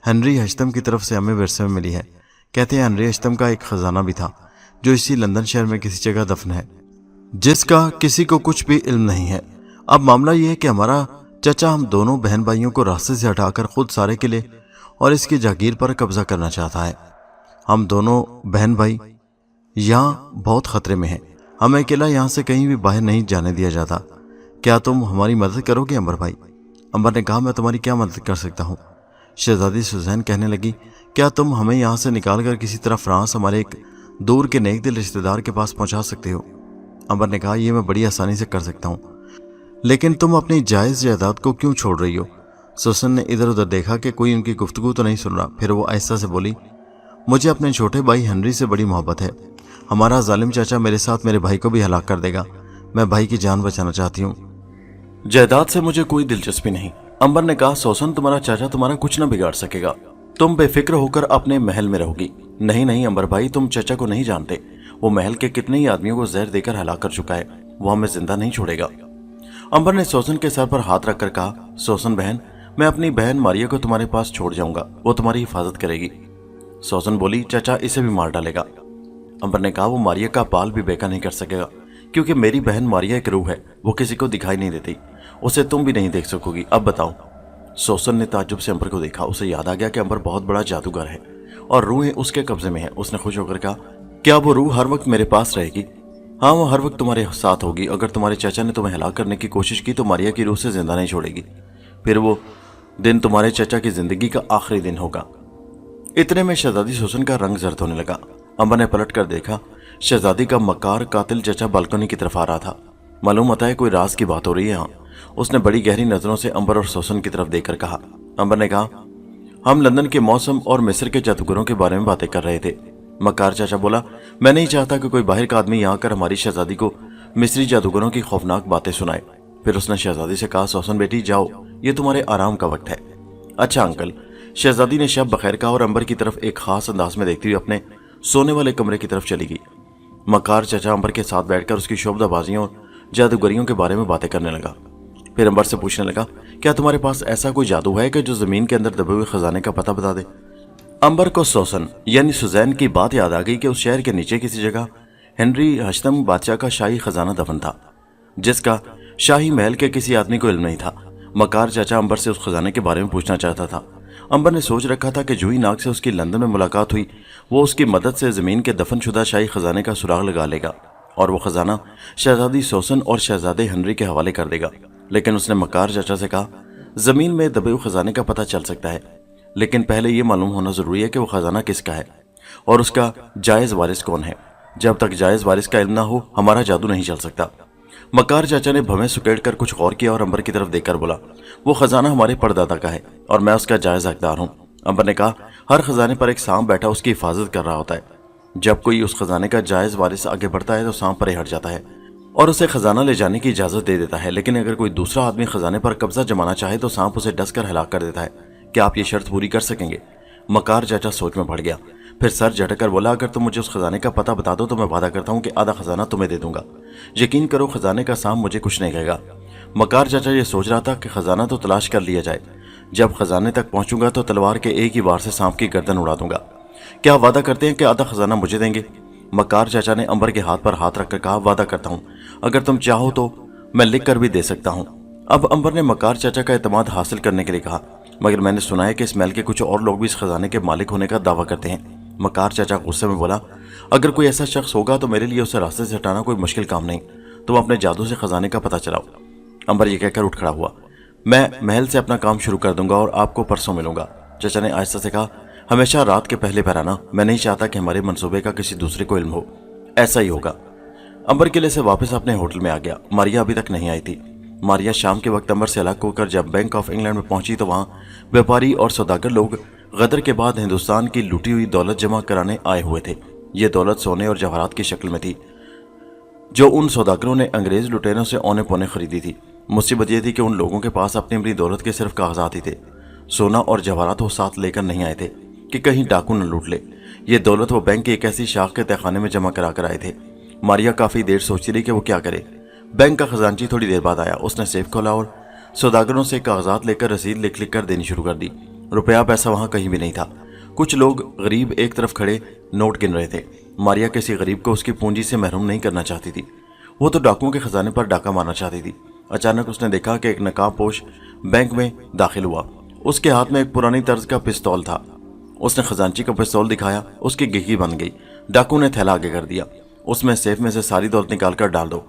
ہنری ہشتم کی طرف سے ہمیں ورثے میں ملی ہے۔ کہتے ہیں ہنری ہشتم کا ایک خزانہ بھی تھا جو اسی لندن شہر میں کسی جگہ دفن ہے، جس کا کسی کو کچھ بھی علم نہیں ہے۔ اب معاملہ یہ ہے کہ ہمارا چچا ہم دونوں بہن بھائیوں کو راستے سے ہٹا کر خود سارے قلعے اور اس کی جاگیر پر قبضہ کرنا چاہتا ہے۔ ہم دونوں بہن بھائی یہاں بہت خطرے میں ہیں۔ ہمیں قلعہ یہاں سے کہیں بھی باہر نہیں جانے دیا جاتا۔ کیا تم ہماری مدد کرو گے امبر بھائی؟ امبر نے کہا، میں تمہاری کیا مدد کر سکتا ہوں؟ شہزادی سوزین کہنے لگی، کیا تم ہمیں یہاں سے نکال کر کسی طرح فرانس ہمارے ایک دور کے نیک دل رشتے دار کے پاس پہنچا سکتے ہو؟ امبر نے کہا، یہ میں بڑی آسانی سے کر سکتا ہوں، لیکن تم اپنی جائز جائیداد کو کیوں چھوڑ رہی ہو؟ سوسن نے ادھر ادھر دیکھا کہ کوئی ان کی گفتگو تو نہیں سن رہا۔ پھر وہ آہستہ سے بولی، مجھے اپنے چھوٹے بھائی ہنری سے بڑی محبت ہے۔ ہمارا ظالم چاچا میرے ساتھ میرے بھائی کو بھی ہلاک کر دے گا۔ میں بھائی کی جان بچانا چاہتی ہوں۔ جائیداد سے مجھے کوئی دلچسپی نہیں، امبر نے کہا۔ سوسن، تمہارا چاچا تمہارا کچھ نہ بگاڑ سکے گا۔ تم بے فکر ہو کر اپنے محل میں رہو گی۔ نہیں امبر بھائی، تم چچا کو نہیں جانتے۔ وہ محل کے کتنے ہی آدمیوں کو زہر دے کر ہلاک کر چکا ہے۔ وہ ہمیں زندہ نہیں چھوڑے گا۔ امبر نے سوسن کے سر پر ہاتھ رکھ کر کہا، سوسن بہن، میں اپنی بہن ماریا کو تمہارے پاس چھوڑ جاؤں گا، وہ تمہاری حفاظت کرے گی۔ سوسن بولی، چچا اسے بھی مار ڈالے گا۔ امبر نے کہا، وہ ماریا کا بال بھی بیکا نہیں کر سکے گا، کیونکہ میری بہن ماریا ایک روح ہے، وہ کسی کو دکھائی نہیں دیتی، اسے تم بھی نہیں دیکھ سکو گی۔ اب بتاؤ۔ سوسن نے تعجب سے امبر کو دیکھا۔ اسے یاد آ گیا کہ امبر بہت بڑا جادوگر ہے اور روحیں اس کے قبضے میں ہیں۔ اس نے خوش ہو کر کہا، کیا وہ روح ہر وقت میرے پاس رہے گی؟ ہاں، وہ ہر وقت تمہارے ساتھ ہوگی۔ اگر تمہارے چچا نے تمہیں ہلاک کرنے کی کوشش کی تو ماریا کی روح سے زندہ نہیں چھوڑے گی۔ پھر وہ دن تمہارے چچا کی زندگی کا آخری دن ہوگا۔ اتنے میں شہزادی سوسن کا رنگ زرد ہونے لگا۔ امبر نے پلٹ کر دیکھا، شہزادی کا مکار قاتل چچا بالکنی کی طرف آ رہا تھا۔ معلوم ہوتا ہے کوئی راز کی بات ہو رہی ہے ہاں۔ اس نے بڑی گہری نظروں سے امبر اور سوسن کی طرف دیکھ کر کہا۔ امبر نے کہا، ہم لندن کے موسم اور مصر کے جادوگروں کے بارے میں باتیں کر رہے تھے۔ مکار چاچا بولا، میں نہیں چاہتا کہ کوئی باہر کا آدمی یہاں کر ہماری شہزادی کو مصری جادوگروں کی خوفناک باتیں سنائے۔ پھر اس نے شہزادی سے کہا، سوسن بیٹی جاؤ، یہ تمہارے آرام کا وقت ہے۔ اچھا انکل۔ شہزادی نے شب بخیر کہا اور امبر کی طرف ایک خاص انداز میں دیکھتی ہوئی اپنے سونے والے کمرے کی طرف چلی گئی۔ مکار چچا امبر کے ساتھ بیٹھ کر اس کی شعبدہ بازیوں اور جادوگریوں کے بارے میں باتیں کرنے لگا۔ پھر امبر سے پوچھنے لگا، کیا تمہارے پاس ایسا کوئی جادو ہے کہ جو زمین کے اندر دبے ہوئے خزانے کا پتہ بتا دے؟ امبر کو سوسن یعنی سوزین کی بات یاد آ گئی کہ اس شہر کے نیچے کسی جگہ ہنری ہشتم بادشاہ کا شاہی خزانہ دفن تھا، جس کا شاہی محل کے کسی آدمی کو علم نہیں تھا۔ مکار چاچا امبر سے اس خزانے کے بارے میں پوچھنا چاہتا تھا۔ امبر نے سوچ رکھا تھا کہ جوہی ناگ سے اس کی لندن میں ملاقات ہوئی، وہ اس کی مدد سے زمین کے دفن شدہ شاہی خزانے کا سراغ لگا لے گا اور وہ خزانہ شہزادی سوسن اور شہزادے ہنری کے حوالے کر دے گا۔ لیکن اس نے مکار چاچا سے کہا، زمین میں دبے ہوئے خزانے کا پتہ چل سکتا ہے، لیکن پہلے یہ معلوم ہونا ضروری ہے کہ وہ خزانہ کس کا ہے اور اس کا جائز وارث کون ہے۔ جب تک جائز وارث کا علم نہ ہو ہمارا جادو نہیں چل سکتا۔ مکار چاچا نے بھویں سکیڑ کر کچھ غور کیا اور امبر کی طرف دیکھ کر بولا، وہ خزانہ ہمارے پردادا کا ہے اور میں اس کا جائز حقدار ہوں۔ امبر نے کہا، ہر خزانے پر ایک سانپ بیٹھا اس کی حفاظت کر رہا ہوتا ہے۔ جب کوئی اس خزانے کا جائز وارث آگے بڑھتا ہے تو سانپ پرے ہٹ جاتا ہے اور اسے خزانہ لے جانے کی اجازت دے دیتا ہے، لیکن اگر کوئی دوسرا آدمی خزانے پر قبضہ جمانا چاہے تو سانپ اسے ڈس کر ہلاک کر دیتا ہے۔ کیا آپ یہ شرط پوری کر سکیں گے؟ مکار چاچا سوچ میں پڑ گیا۔ پھر سر جھٹک کر بولا، اگر تم مجھے اس خزانے کا پتہ بتا دو تو میں وعدہ کرتا ہوں کہ آدھا خزانہ تمہیں دے دوں گا۔ یقین کرو خزانے کا سانپ مجھے کچھ نہیں کہے گا۔ مکار چاچا یہ سوچ رہا تھا کہ خزانہ تو تلاش کر لیا جائے، جب خزانے تک پہنچوں گا تو تلوار کے ایک ہی وار سے سانپ کی گردن اڑا دوں گا۔ کیا وعدہ کرتے ہیں کہ آدھا خزانہ مجھے دیں گے؟ مکار چاچا نے امبر کے ہاتھ پر ہاتھ رکھ کر کہا، وعدہ کرتا ہوں، اگر تم چاہو تو میں لکھ کر بھی دے سکتا ہوں۔ اب امبر نے مکار چاچا کا اعتماد حاصل کرنے کے لیے کہا، مگر میں نے سنا ہے کہ اس محل کے کچھ اور لوگ بھی اس خزانے کے مالک ہونے کا دعویٰ کرتے ہیں۔ مکار چاچا غصے میں بولا، اگر کوئی ایسا شخص ہوگا تو میرے لیے اسے راستے سے ہٹانا کوئی مشکل کام نہیں، تم اپنے جادو سے خزانے کا پتہ چلاؤ۔ امبر یہ کہہ کر اٹھ کھڑا ہوا، میں محل سے اپنا کام شروع کر دوں گا اور آپ کو پرسوں ملوں گا۔ چاچا نے آہستہ سے کہا، ہمیشہ رات کے پہلے پہر آنا، میں نہیں چاہتا کہ ہمارے منصوبے کا کسی دوسرے کو علم ہو۔ ایسا ہی ہوگا۔ امبر قلعے سے واپس اپنے ہوٹل میں آ گیا۔ ماریا ابھی تک نہیں آئی تھی۔ ماریا شام کے وقت امبر سے الگ ہو کر جب بینک آف انگلینڈ میں پہنچی تو وہاں بیپاری اور سوداگر لوگ غدر کے بعد ہندوستان کی لوٹی ہوئی دولت جمع کرانے آئے ہوئے تھے۔ یہ دولت سونے اور جواہرات کی شکل میں تھی جو ان سوداگروں نے انگریز لٹیروں سے اونے پونے خریدی تھی۔ مصیبت یہ تھی کہ ان لوگوں کے پاس اپنی دولت کے صرف کاغذات ہی تھے، سونا اور جواہرات وہ ساتھ لے کر نہیں آئے تھے کہ کہیں ڈاکو نہ لوٹ لے۔ یہ دولت وہ بینک کی ایک ایسی شاخ کے تہخانے میں جمع کرا کر آئے تھے۔ ماریا کافی دیر سوچتی رہی کہ وہ کیا کرے۔ بینک کا خزانچی تھوڑی دیر بعد آیا۔ اس نے سیف کھولا اور سوداگروں سے کاغذات لے کر رسید لکھ کر دینی شروع کر دی۔ روپیہ پیسہ وہاں کہیں بھی نہیں تھا۔ کچھ لوگ غریب ایک طرف کھڑے نوٹ گن رہے تھے۔ ماریا کسی غریب کو اس کی پونجی سے محروم نہیں کرنا چاہتی تھی، وہ تو ڈاکوؤں کے خزانے پر ڈاکہ مارنا چاہتی تھی۔ اچانک اس نے دیکھا کہ ایک نقاب پوش بینک میں داخل ہوا۔ اس کے ہاتھ میں ایک پرانی طرز کا پستول تھا۔ اس نے خزانچی کو پستول دکھایا، اس کی گہگی بن گئی۔ ڈاکو نے تھیلا آگے کر دیا، اس میں سیف میں سے ساری دولت نکال کر ڈال دو۔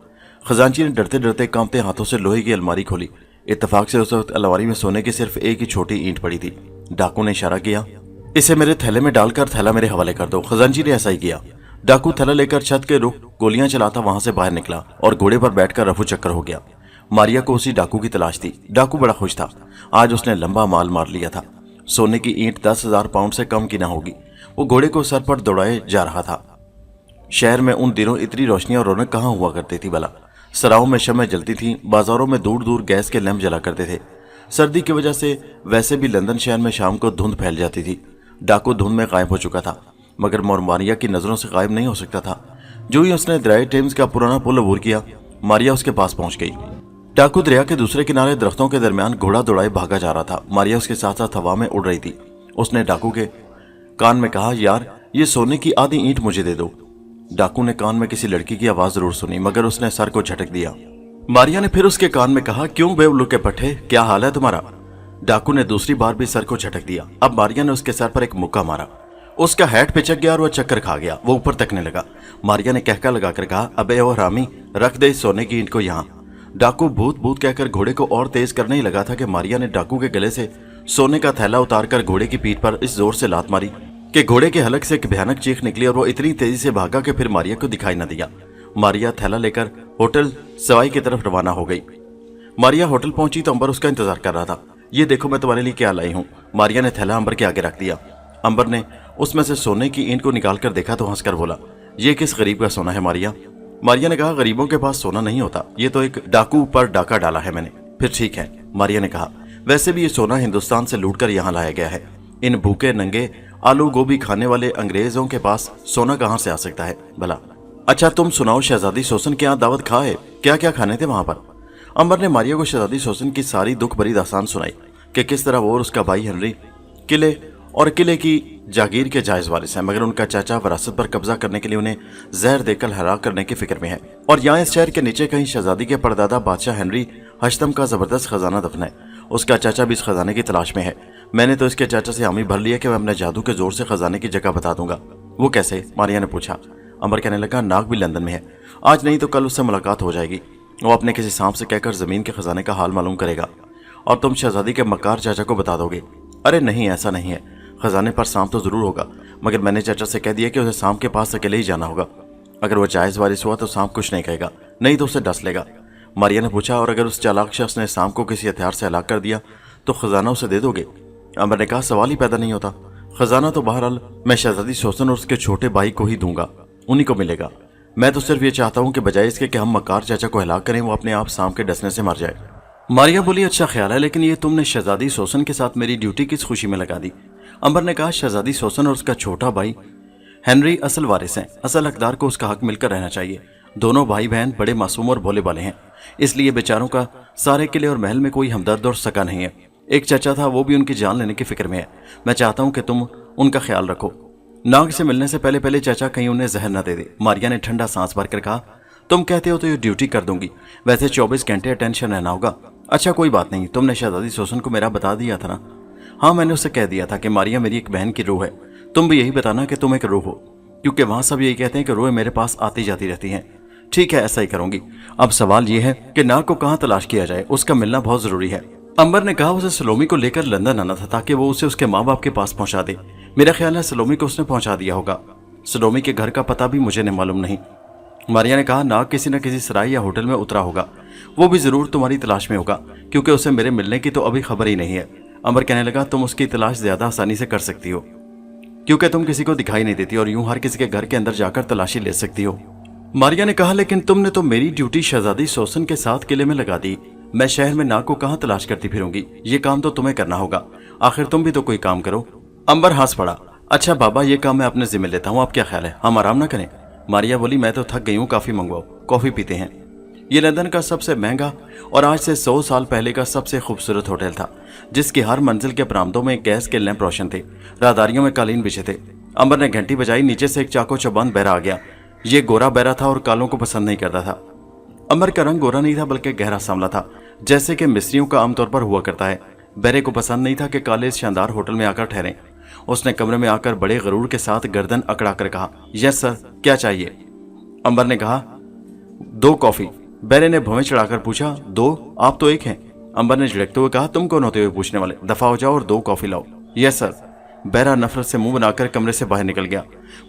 خزانچی نے ڈرتے ڈرتے کانپتے ہاتھوں سے لوہے کی الماری کھولی۔ اتفاق سے اس وقت الماری میں سونے کی صرف ایک ہی چھوٹی اینٹ پڑی تھی۔ ڈاکو نے اشارہ کیا، اسے میرے تھیلے میں ڈال کر تھیلا میرے حوالے کر دو۔ خزانچی نے ایسا ہی کیا۔ ڈاکو تھیلا لے کر چھت کے رخ گولیاں چلاتا وہاں سے باہر نکلا اور گھوڑے پر بیٹھ کر رفو چکر ہو گیا۔ ماریا کو اسی ڈاکو کی تلاش تھی۔ ڈاکو بڑا خوش تھا، آج اس نے لمبا مال مار لیا تھا۔ سونے کی اینٹ 10,000 پاؤنڈ سے کم کی نہ ہوگی۔ وہ گھوڑے کو سر پر دوڑائے جا رہا تھا۔ شہر میں ان دنوں اتنی روشنی اور رونق کہاں ہوا کرتی تھی بلا؟ سراؤں میں شمع جلتی تھیں، بازاروں میں دور دور گیس کے لیمپ جلا کرتے تھے۔ سردی کی وجہ سے ویسے بھی لندن شہر میں شام کو دھند پھیل جاتی تھی۔ ڈاکو دھند میں غائب ہو چکا تھا، مگر ماریا کی نظروں سے غائب نہیں ہو سکتا تھا۔ جو ہی اس نے دریائے ٹیمز کا پرانا پل عبور کیا، ماریا اس کے پاس پہنچ گئی۔ ڈاکو دریا کے دوسرے کنارے درختوں کے درمیان گھوڑا دوڑائے بھاگا جا رہا تھا۔ ماریا اس کے ساتھ ساتھ ہوا میں اڑ رہی تھی۔ اس نے ڈاکو کے کان میں کہا، یار یہ سونے کی آدھی اینٹ مجھے دے دو۔ ڈاکو نے کان میں کسی لڑکی کی آواز ضرور سنی، مگر اس نے سر کو جھٹک دیا۔ ماریا نے پھر اس کے کان میں کہا، کیوں بے الو کے پٹھے، کیا حال ہے تمہارا؟ ڈاکو نے دوسری بار بھی سر کو جھٹک دیا۔ اب ماریا نے اس کے سر پر ایک مکہ مارا، اس کا ہیٹ پچک گیا اور وہ چکر کھا گیا۔ وہ اوپر تکنے لگا۔ ماریا نے کہکا لگا کر کہا، ابے او حرامی، رکھ دے اس سونے کی اینٹ کو یہاں۔ ڈاکو بھوت بھوت کہہ کر گھوڑے کو اور تیز کرنے ہی لگا تھا کہ ماریا نے ڈاکو کے گلے سے سونے کا تھیلا اتار کر گھوڑے کی پیٹھ پر اس زور سے لات ماری کہ گھوڑے کے حلق سے ایک بھیانک چیخ نکلی اور وہ اتنی تیزی سے بھاگا کہ پھر ماریا کو دکھائی نہ دیا۔ ماریا تھیلا لے کر ہوٹل سوائی کی طرف روانہ ہو گئی۔ ماریا ہوٹل پہنچی تو امبر اس کا انتظار کر رہا تھا۔ یہ دیکھو میں تمہارے لیے کیا لائی ہوں۔ ماریا نے تھیلا امبر کے آگے رکھ دیا۔ امبر نے اس میں سے سونے کی اینٹ کو نکال کر دیکھا تو ہنس کر بولا، یہ کس غریب کا سونا ہے ماریا؟ ماریا نے کہا، غریبوں کے پاس سونا نہیں ہوتا، یہ تو ایک ڈاکو پر ڈاکہ ڈالا ہے میں نے۔ پھر ٹھیک ہے، ماریا نے کہا، ویسے بھی یہ سونا ہندوستان سے لوٹ کر یہاں لایا گیا ہے۔ ان بھوکے ننگے آلو گوبھی کھانے والے انگریزوں کے پاس سونا کہاں سے آ سکتا ہے بھلا؟ اچھا تم سناؤ، شہزادی سوسن کے یہاں دعوت کھائے، کیا کیا کھانے تھے وہاں پر؟ امبر نے ماریا کو شہزادی سوسن کی ساری دکھ بھری داستان سنائی کہ کس طرح وہ اور اس کا بھائی ہنری قلعے کی جاگیر کے جائز وارث ہیں، مگر ان کا چاچا وراثت پر قبضہ کرنے کے لیے انہیں زہر دے کر ہلاک کرنے کی فکر میں ہے، اور یہاں اس شہر کے نیچے کہیں شہزادی کے پردادا بادشاہ ہنری ہشتم کا زبردست خزانہ دفن ہے۔ اس کا چاچا بھی اس خزانے کی تلاش میں ہے۔ میں نے تو اس کے چاچا سے حامی بھر لیا کہ میں اپنے جادو کے زور سے خزانے کی جگہ بتا دوں گا۔ وہ کیسے؟ ماریا نے پوچھا۔ امبر کہنے لگا، ناگ بھی لندن میں ہے، آج نہیں تو کل اس سے ملاقات ہو جائے گی۔ وہ اپنے کسی سانپ سے کہہ کر زمین کے خزانے کا حال معلوم کرے گا اور تم شہزادی کے مکار چاچا کو بتا دو گے۔ ارے نہیں، ایسا نہیں ہے، خزانے پر سانپ تو ضرور ہوگا، مگر میں نے چاچا سے کہہ دیا کہ اسے سانپ کے پاس اکیلے ہی جانا ہوگا۔ اگر وہ جائز وارث ہوا تو سانپ کچھ نہیں کہے گا، نہیں تو اسے ڈس لے گا۔ ماریا نے پوچھا، اور اگر اس چالاک شخص نے سانپ کو کسی ہتھیار سے ہلاک کر دیا تو خزانہ اسے دے دو گے؟ امبر نے کہا، سوال ہی پیدا نہیں ہوتا، خزانہ تو بہرحال میں شہزادی سوسن اور اس کے چھوٹے بھائی کو ہی دوں گا، انہی کو ملے گا۔ میں تو صرف یہ چاہتا ہوں کہ بجائے اس کے کہ ہم مکار چاچا کو ہلاک کریں، وہ اپنے آپ سانپ کے ڈسنے سے مر جائے۔ ماریا بولی، اچھا خیال ہے، لیکن یہ تم نے شہزادی سوسن کے ساتھ میری ڈیوٹی کس خوشی میں لگا دی؟ امبر نے کہا، شہزادی سوسن اور اس کا چھوٹا بھائی ہنری اصل وارث ہیں، اصل حقدار کو اس کا حق مل کر رہنا چاہیے۔ دونوں بھائی بہن بڑے معصوم اور بھولے بالے ہیں، اس لیے بیچاروں کا سارے قلعے اور محل میں کوئی ہمدرد اور سکا نہیں ہے۔ ایک چچا تھا، وہ بھی ان کی جان لینے کی فکر میں ہے۔ میں چاہتا ہوں کہ تم ان کا خیال رکھو۔ ناگ سے ملنے سے پہلے پہلے چچا کہیں انہیں زہر نہ دے دے۔ ماریا نے ٹھنڈا سانس بھر کر کہا، تم کہتے ہو تو یہ ڈیوٹی کر دوں گی، ویسے 24 گھنٹے اٹینشن رہنا ہوگا۔ اچھا کوئی بات نہیں، تم نے شہزادی سوسن کو میرا بتا دیا تھا نا؟ ہاں میں نے اسے کہہ دیا تھا کہ ماریا میری ایک بہن کی روح ہے، تم بھی یہی بتانا کہ تم ایک روح ہو، کیونکہ وہاں سب یہی کہتے ہیں کہ روحیں میرے پاس آتی جاتی رہتی ہیں۔ ٹھیک ہے ایسا ہی کروں گی۔ اب سوال یہ ہے کہ ناگ کو کہاں تلاش کیا جائے، اس کا ملنا بہت ضروری ہے۔ امبر نے کہا اسے سلومی کو لے کر لندن آنا تھا تاکہ وہ اسے اس کے ماں باپ کے پاس پہنچا دے۔ میرا خیال ہے سلومی کو اس نے پہنچا دیا ہوگا۔ سلومی کے گھر کا پتہ بھی مجھے نہیں معلوم نہیں۔ ماریا نے کہا ناگ کسی نہ کسی سرائی یا ہوٹل میں اترا ہوگا، وہ بھی ضرور تمہاری تلاش میں ہوگا، کیونکہ اسے میرے ملنے کی تو ابھی خبر ہی نہیں ہے۔ امبر کہنے لگا تم اس کی تلاش زیادہ آسانی سے کر سکتی ہو، کیونکہ تم کسی کو دکھائی نہیں دیتی اور یوں ہر کسی کے گھر کے اندر جا کر تلاشی لے سکتی ہو۔ ماریا نے کہا لیکن تم نے تو میری ڈیوٹی شہزادی سوسن کے ساتھ قلعے میں لگا دی، میں شہر میں ناگ کو کہاں تلاش کرتی پھروں گی؟ یہ کام تو تمہیں کرنا ہوگا، آخر تم بھی تو کوئی کام کرو۔ امبر ہنس پڑا، اچھا بابا یہ کام میں اپنے ذمہ لیتا ہوں، آپ کیا خیال ہے ہم آرام نہ کریں؟ ماریا بولی میں تو تھک گئی ہوں، کافی منگواؤ، کافی پیتے ہیں۔ یہ لندن کا سب سے مہنگا اور آج سے 100 سال پہلے کا سب سے خوبصورت ہوٹل تھا، جس کی ہر منزل کے برآمدوں میں گیس کے لیمپ روشن تھے، راہداریوں میں قالین بچھے تھے۔ امبر نے گھنٹی بجائی، نیچے سے ایک چاقو چبان بہرا آ گیا۔ یہ گورا بہرا تھا اور کالوں کو پسند نہیں کرتا تھا۔ امبر کا رنگ گورا نہیں تھا بلکہ گہرا سانولا تھا، جیسے کہ مصریوں کا عام طور پر ہوا کرتا ہے۔ بہرے کو پسند نہیں تھا کہ کالے اس شاندار ہوٹل میں آ کر ٹھہریں۔ اس نے کمرے میں آ کر بڑے غرور کے ساتھ گردن اکڑا کر کہا، یس سر، کیا چاہیے؟ امبر نے کہا 2 کافی۔ بہرے نے بھویں چڑھا کر پوچھا 2؟ آپ تو ایک ہیں۔ امبر نے جھڑکتے ہوئے کہا تم کون ہوتے ہوئے پوچھنے والے، دفع ہو جاؤ اور 2 کافی لاؤ۔ یس سر۔ بہرا نفرت سے منہ بنا کر کمرے سے باہر نکل گیا۔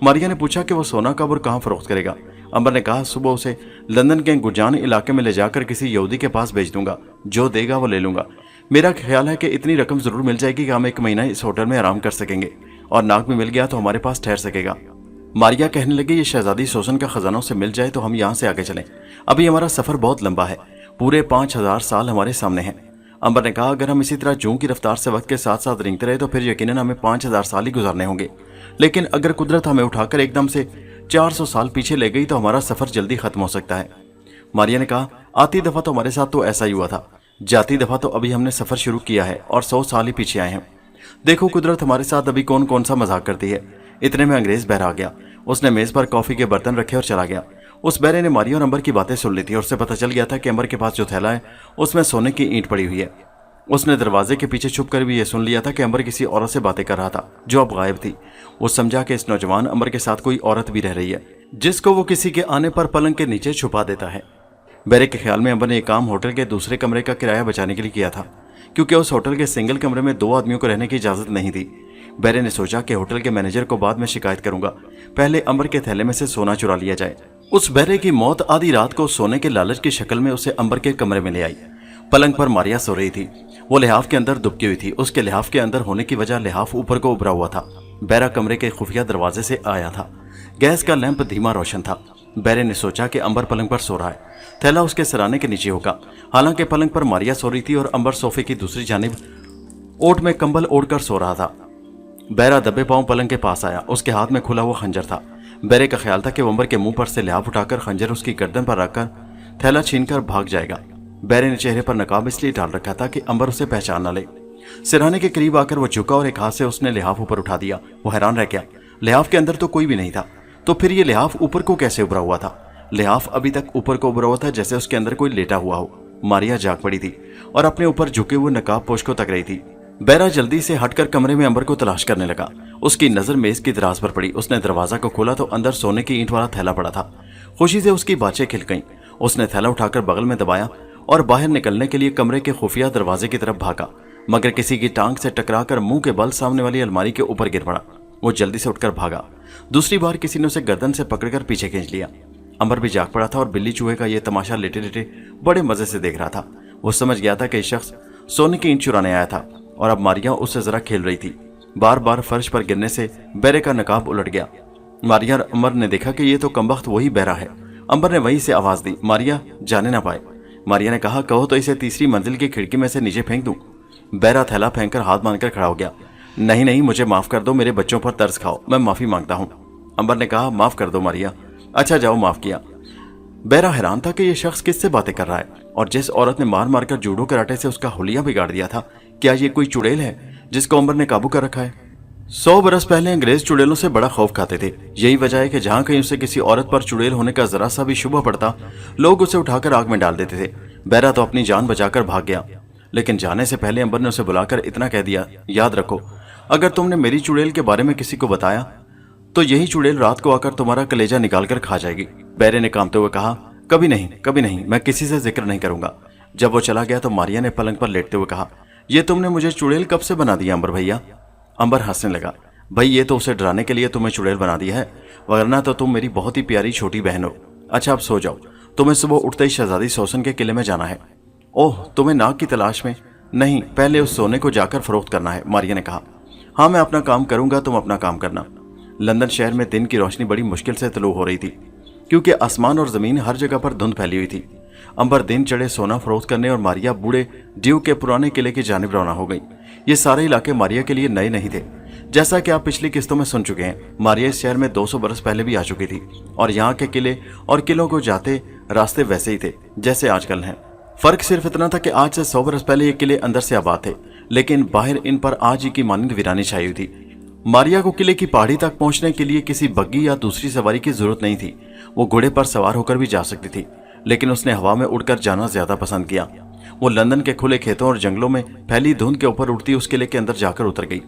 ماریا نے پوچھا کہ وہ سونا کب اور کہاں فروخت کرے گا؟ امبر نے کہا صبح اسے لندن کے گرجان علاقے میں لے جا کر کسی یہودی کے پاس بھیج دوں گا، جو دے گا وہ لے لوں گا۔ میرا خیال ہے کہ اتنی رقم ضرور مل جائے گی کہ ہم 1 مہینہ اس ہوٹل میں آرام کر سکیں گے، اور ناگ بھی مل گیا تو ہمارے پاس ٹھہر سکے گا۔ ماریا کہنے لگی یہ شہزادی سوسن کا خزانوں سے مل جائے تو ہم یہاں سے آگے چلیں، ابھی ہمارا سفر بہت لمبا ہے، پورے 5000 سال ہمارے سامنے ہیں۔ امبر نے کہا اگر ہم اسی طرح جوں کی رفتار سے وقت کے ساتھ ساتھ رینگتے رہے تو پھر یقیناً ہمیں 5000 سال ہی گزارنے ہوں گے، لیکن اگر قدرت ہمیں اٹھا کر ایک دم سے 400 سال پیچھے لے گئی تو ہمارا سفر جلدی ختم ہو سکتا ہے۔ ماریا نے کہا آتی دفعہ تو ہمارے ساتھ تو ایسا ہی ہوا تھا، جاتی دفعہ تو ابھی ہم نے سفر شروع کیا ہے اور 100 سال ہی پیچھے آئے ہیں۔ دیکھو قدرت ہمارے ساتھ ابھی کون کون سا مذاق کرتی ہے۔ اتنے میں انگریز بہرا آ گیا، اس نے میز پر کافی کے برتن رکھے اور چلا گیا۔ اس بہرے نے ماریا اور امبر کی باتیں سن لی تھی اور اسے پتہ چل گیا تھا کہ امبر کے پاس جو تھیلا ہے اس میں سونے کی اینٹ پڑی ہوئی ہے۔ اس نے دروازے کے پیچھے چھپ کر بھی یہ سن لیا تھا کہ امبر کسی عورت سے باتیں کر رہا تھا جو اب غائب تھی۔ وہ سمجھا کہ اس نوجوان امبر کے ساتھ کوئی عورت بھی رہ رہی ہے جس کو وہ کسی کے آنے پر پلنگ کے نیچے چھپا دیتا ہے۔ بہرے کے خیال میں امبر نے یہ کام ہوٹل کے دوسرے کمرے کا کرایہ بچانے کے لیے کیا تھا، کیونکہ اس ہوٹل کے سنگل کمرے میں 2 آدمیوں کو رہنے کی اجازت نہیں تھی۔ بہرے نے سوچا کہ ہوٹل کے مینیجر کو بعد میں شکایت کروں گا، پہلے امبر کے تھیلے میں سے سونا چرا لیا جائے۔ اس بہرے کی موت آدھی رات کو سونے کے لالچ کی شکل میں اسے امبر کے کمرے میں لے آئی۔ پلنگ پر ماریا سو رہی تھی، وہ لحاف کے اندر دبکی ہوئی تھی۔ اس کے لحاف کے اندر ہونے کی وجہ لحاف اوپر کو ابھرا ہوا تھا۔ بہرا کمرے کے خفیہ دروازے سے آیا تھا۔ گیس کا لیمپ دھیما روشن تھا۔ بہرے نے سوچا کہ امبر پلنگ پر سو رہا ہے، تھیلا اس کے سرانے کے نیچے ہوگا۔ حالانکہ پلنگ پر ماریا سو رہی تھی اور امبر صوفے کی دوسری جانب اوٹ میں کمبل اوڑھ کر سو رہا تھا۔ بہرا دبے پاؤں پلنگ کے پاس آیا، اس کے ہاتھ میں کھلا ہوا خنجر تھا۔ بہرے کا خیال تھا کہ امبر کے منہ پر سے لحاف اٹھا کر خنجر اس کی گردن پر رکھ کر تھیلا چھین کر بھاگ جائے گا۔ بہرے نے چہرے پر نقاب اس لیے ڈال رکھا تھا کہ امبر اسے پہچان نہ لے۔ سرانے کے قریب آ کر وہ جھکا اور ایک ہاتھ سے اس نے لحاف اوپر اٹھا دیا۔ وہ حیران رہ گیا، لحاف کے اندر تو کوئی بھی نہیں تھا، تو پھر یہ لحاف اوپر کو کیسے ابھرا ہوا تھا؟ لحاف ابھی تک اوپر کو ابھرا ہوا تھا جیسے اس کے اندر کوئی لیٹا ہوا ہو۔ ماریا جاگ پڑی تھی اور اپنے اوپر جھکے ہوئے نقاب پوش کو تک رہی تھی۔ بہرا جلدی سے ہٹ کر کمرے میں امبر کو تلاش کرنے لگا۔ اس کی نظر میز کی دراز پر پڑی۔ اس نے دروازہ کو کھولا تو اندر سونے کی اینٹ والا تھیلا پڑا تھا۔ خوشی سے اس کی باتیں کھل گئیں۔ اس نے تھیلا اٹھا کر بغل میں دبایا اور باہر نکلنے کے لیے کمرے کے خفیہ دروازے کی طرف بھاگا، مگر کسی کی ٹانگ سے ٹکرا کر منہ کے بل سامنے والی الماری کے اوپر گر پڑا۔ وہ جلدی سے اٹھ کر بھاگا۔ دوسری بار کسی نے اسے گردن سے پکڑ کر پیچھے کھینچ لیا۔ امبر بھی جاگ پڑا تھا اور بلی چوہے کا یہ تماشا لیٹے لیٹے بڑے مزے سے دیکھ رہا تھا۔ وہ سمجھ گیا تھا کہ یہ شخص سونے کی اینٹ چرانے آیا تھا اور اب ماریا اس سے ذرا کھیل رہی تھی۔ بار بار فرش پر گرنے سے بہرے کا نقاب الٹ گیا۔ ماریا اور امبر نے دیکھا کہ یہ تو کمبخت وہی بہرا ہے۔ امبر نے وہیں سے آواز دی، ماریا جانے نہ پائے۔ ماریا نے کہا کہو تو اسے تیسری منزل کی کھڑکی میں سے نیچے پھینک دوں؟ بہرا تھیلا پھینک کر ہاتھ باندھ کر کھڑا ہو گیا۔ نہیں نہیں، مجھے معاف کر دو، میرے بچوں پر ترس کھاؤ، میں معافی مانگتا ہوں۔ अंबर ने कहा, माफ कर दो मारिया। अच्छा जाओ, माफ किया। बेरा हैरान था कि यह शख्स किससे बातें कर रहा है, और जिस औरत ने मार मार कर जूडो कराटे से उसका हुलिया बिगाड़ दिया था, क्या ये कोई चुड़ैल है जिसको अंबर ने काबू कर रखा है? 100 बरस पहले अंग्रेज चुड़ैलों से बड़ा खौफ खाते थे। यही वजह है कि जहां कहीं उसे किसी औरत पर चुड़ैल होने का जरा सा भी शुबह पड़ता, लोग उसे उठाकर आग में डाल देते थे। बेरा तो अपनी जान बचाकर भाग गया, लेकिन जाने से पहले अंबर ने उसे बुलाकर इतना कह दिया, याद रखो, अगर तुमने मेरी चुड़ैल के बारे में किसी को बताया तो यही चुड़ैल रात को आकर तुम्हारा कलेजा निकाल कर खा जाएगी। बेरे ने कांपते हुए कहा, कभी नहीं, कभी नहीं, मैं किसी से जिक्र नहीं करूंगा। जब वो चला गया तो मारिया ने पलंग पर लेटते हुए कहा, ये तुमने मुझे चुड़ैल कब से बना दिया अंबर भैया? अंबर हंसने लगा, भाई ये तो उसे डराने के लिए तुम्हें चुड़ैल बना दिया है, वरना तो तुम मेरी बहुत ही प्यारी छोटी बहन हो। अच्छा अब सो जाओ, तुम्हें सुबह उठते ही शहजादी सोसन के किले में जाना है। ओह, तुम्हें नाग की तलाश में? नहीं, पहले उस सोने को जाकर फरोख्त करना है, मारिया ने कहा। हाँ, मैं अपना काम करूंगा, तुम अपना काम करना। लंदन शहर में दिन की रोशनी बड़ी मुश्किल से तलू हो रही थी, क्योंकि आसमान और जमीन हर जगह पर धुंध फैली हुई थी। अंबर दिन चढ़े सोना फरोख्त करने और मारिया बूढ़े ड्यूक के पुराने किले की जानिब रवाना हो गई। ये सारे इलाके मारिया के लिए नए नहीं थे। जैसा कि आप पिछली किस्तों में सुन चुके हैं, मारिया इस शहर में 200 बरस पहले भी आ चुकी थी, और यहाँ के किले और किलों को जाते रास्ते वैसे ही थे जैसे आजकल हैं। फर्क सिर्फ इतना था कि आज से 100 बरस पहले ये किले अंदर से आबाद थे, लेकिन बाहर इन पर आज ही की मानंद वीरानी छाई हुई थी। मारिया को किले की पहाड़ी तक पहुंचने के लिए किसी बग्गी या दूसरी सवारी की जरूरत नहीं थी। वो घोड़े पर सवार होकर भी जा सकती थी, लेकिन उसने हवा में उड़कर जाना ज्यादा पसंद किया। वो लंदन के खुले खेतों और जंगलों में फैली धुंध के ऊपर उड़ती उस किले के अंदर जाकर उतर गई,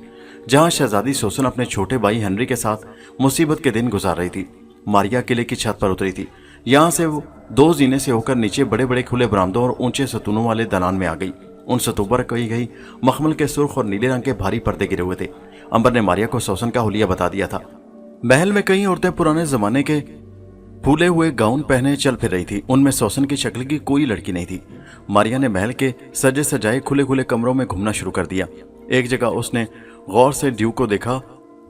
जहां शहजादी सोसन अपने छोटे भाई हेनरी के साथ मुसीबत के दिन गुजार रही थी। मारिया किले की छत पर उतरी थी। यहाँ से वो 2 जीने से होकर नीचे बड़े बड़े खुले बरामदों और ऊंचे सतूनों वाले दलान में आ गई। उन सतून पर कही गई मखमल के सुर्ख और नीले रंग के भारी पर्दे गिरे हुए थे। अंबर ने मारिया को सोसन का हुलिया बता दिया था। महल में कई औरतें पुराने जमाने के फूले हुए गाउन पहने चल फिर रही थी। उनमें सोसन की शक्ल की कोई लड़की नहीं थी। मारिया ने महल के सजे सजाए खुले खुले कमरों में घूमना शुरू कर दिया। एक जगह उसने गौर से ड्यूक को देखा।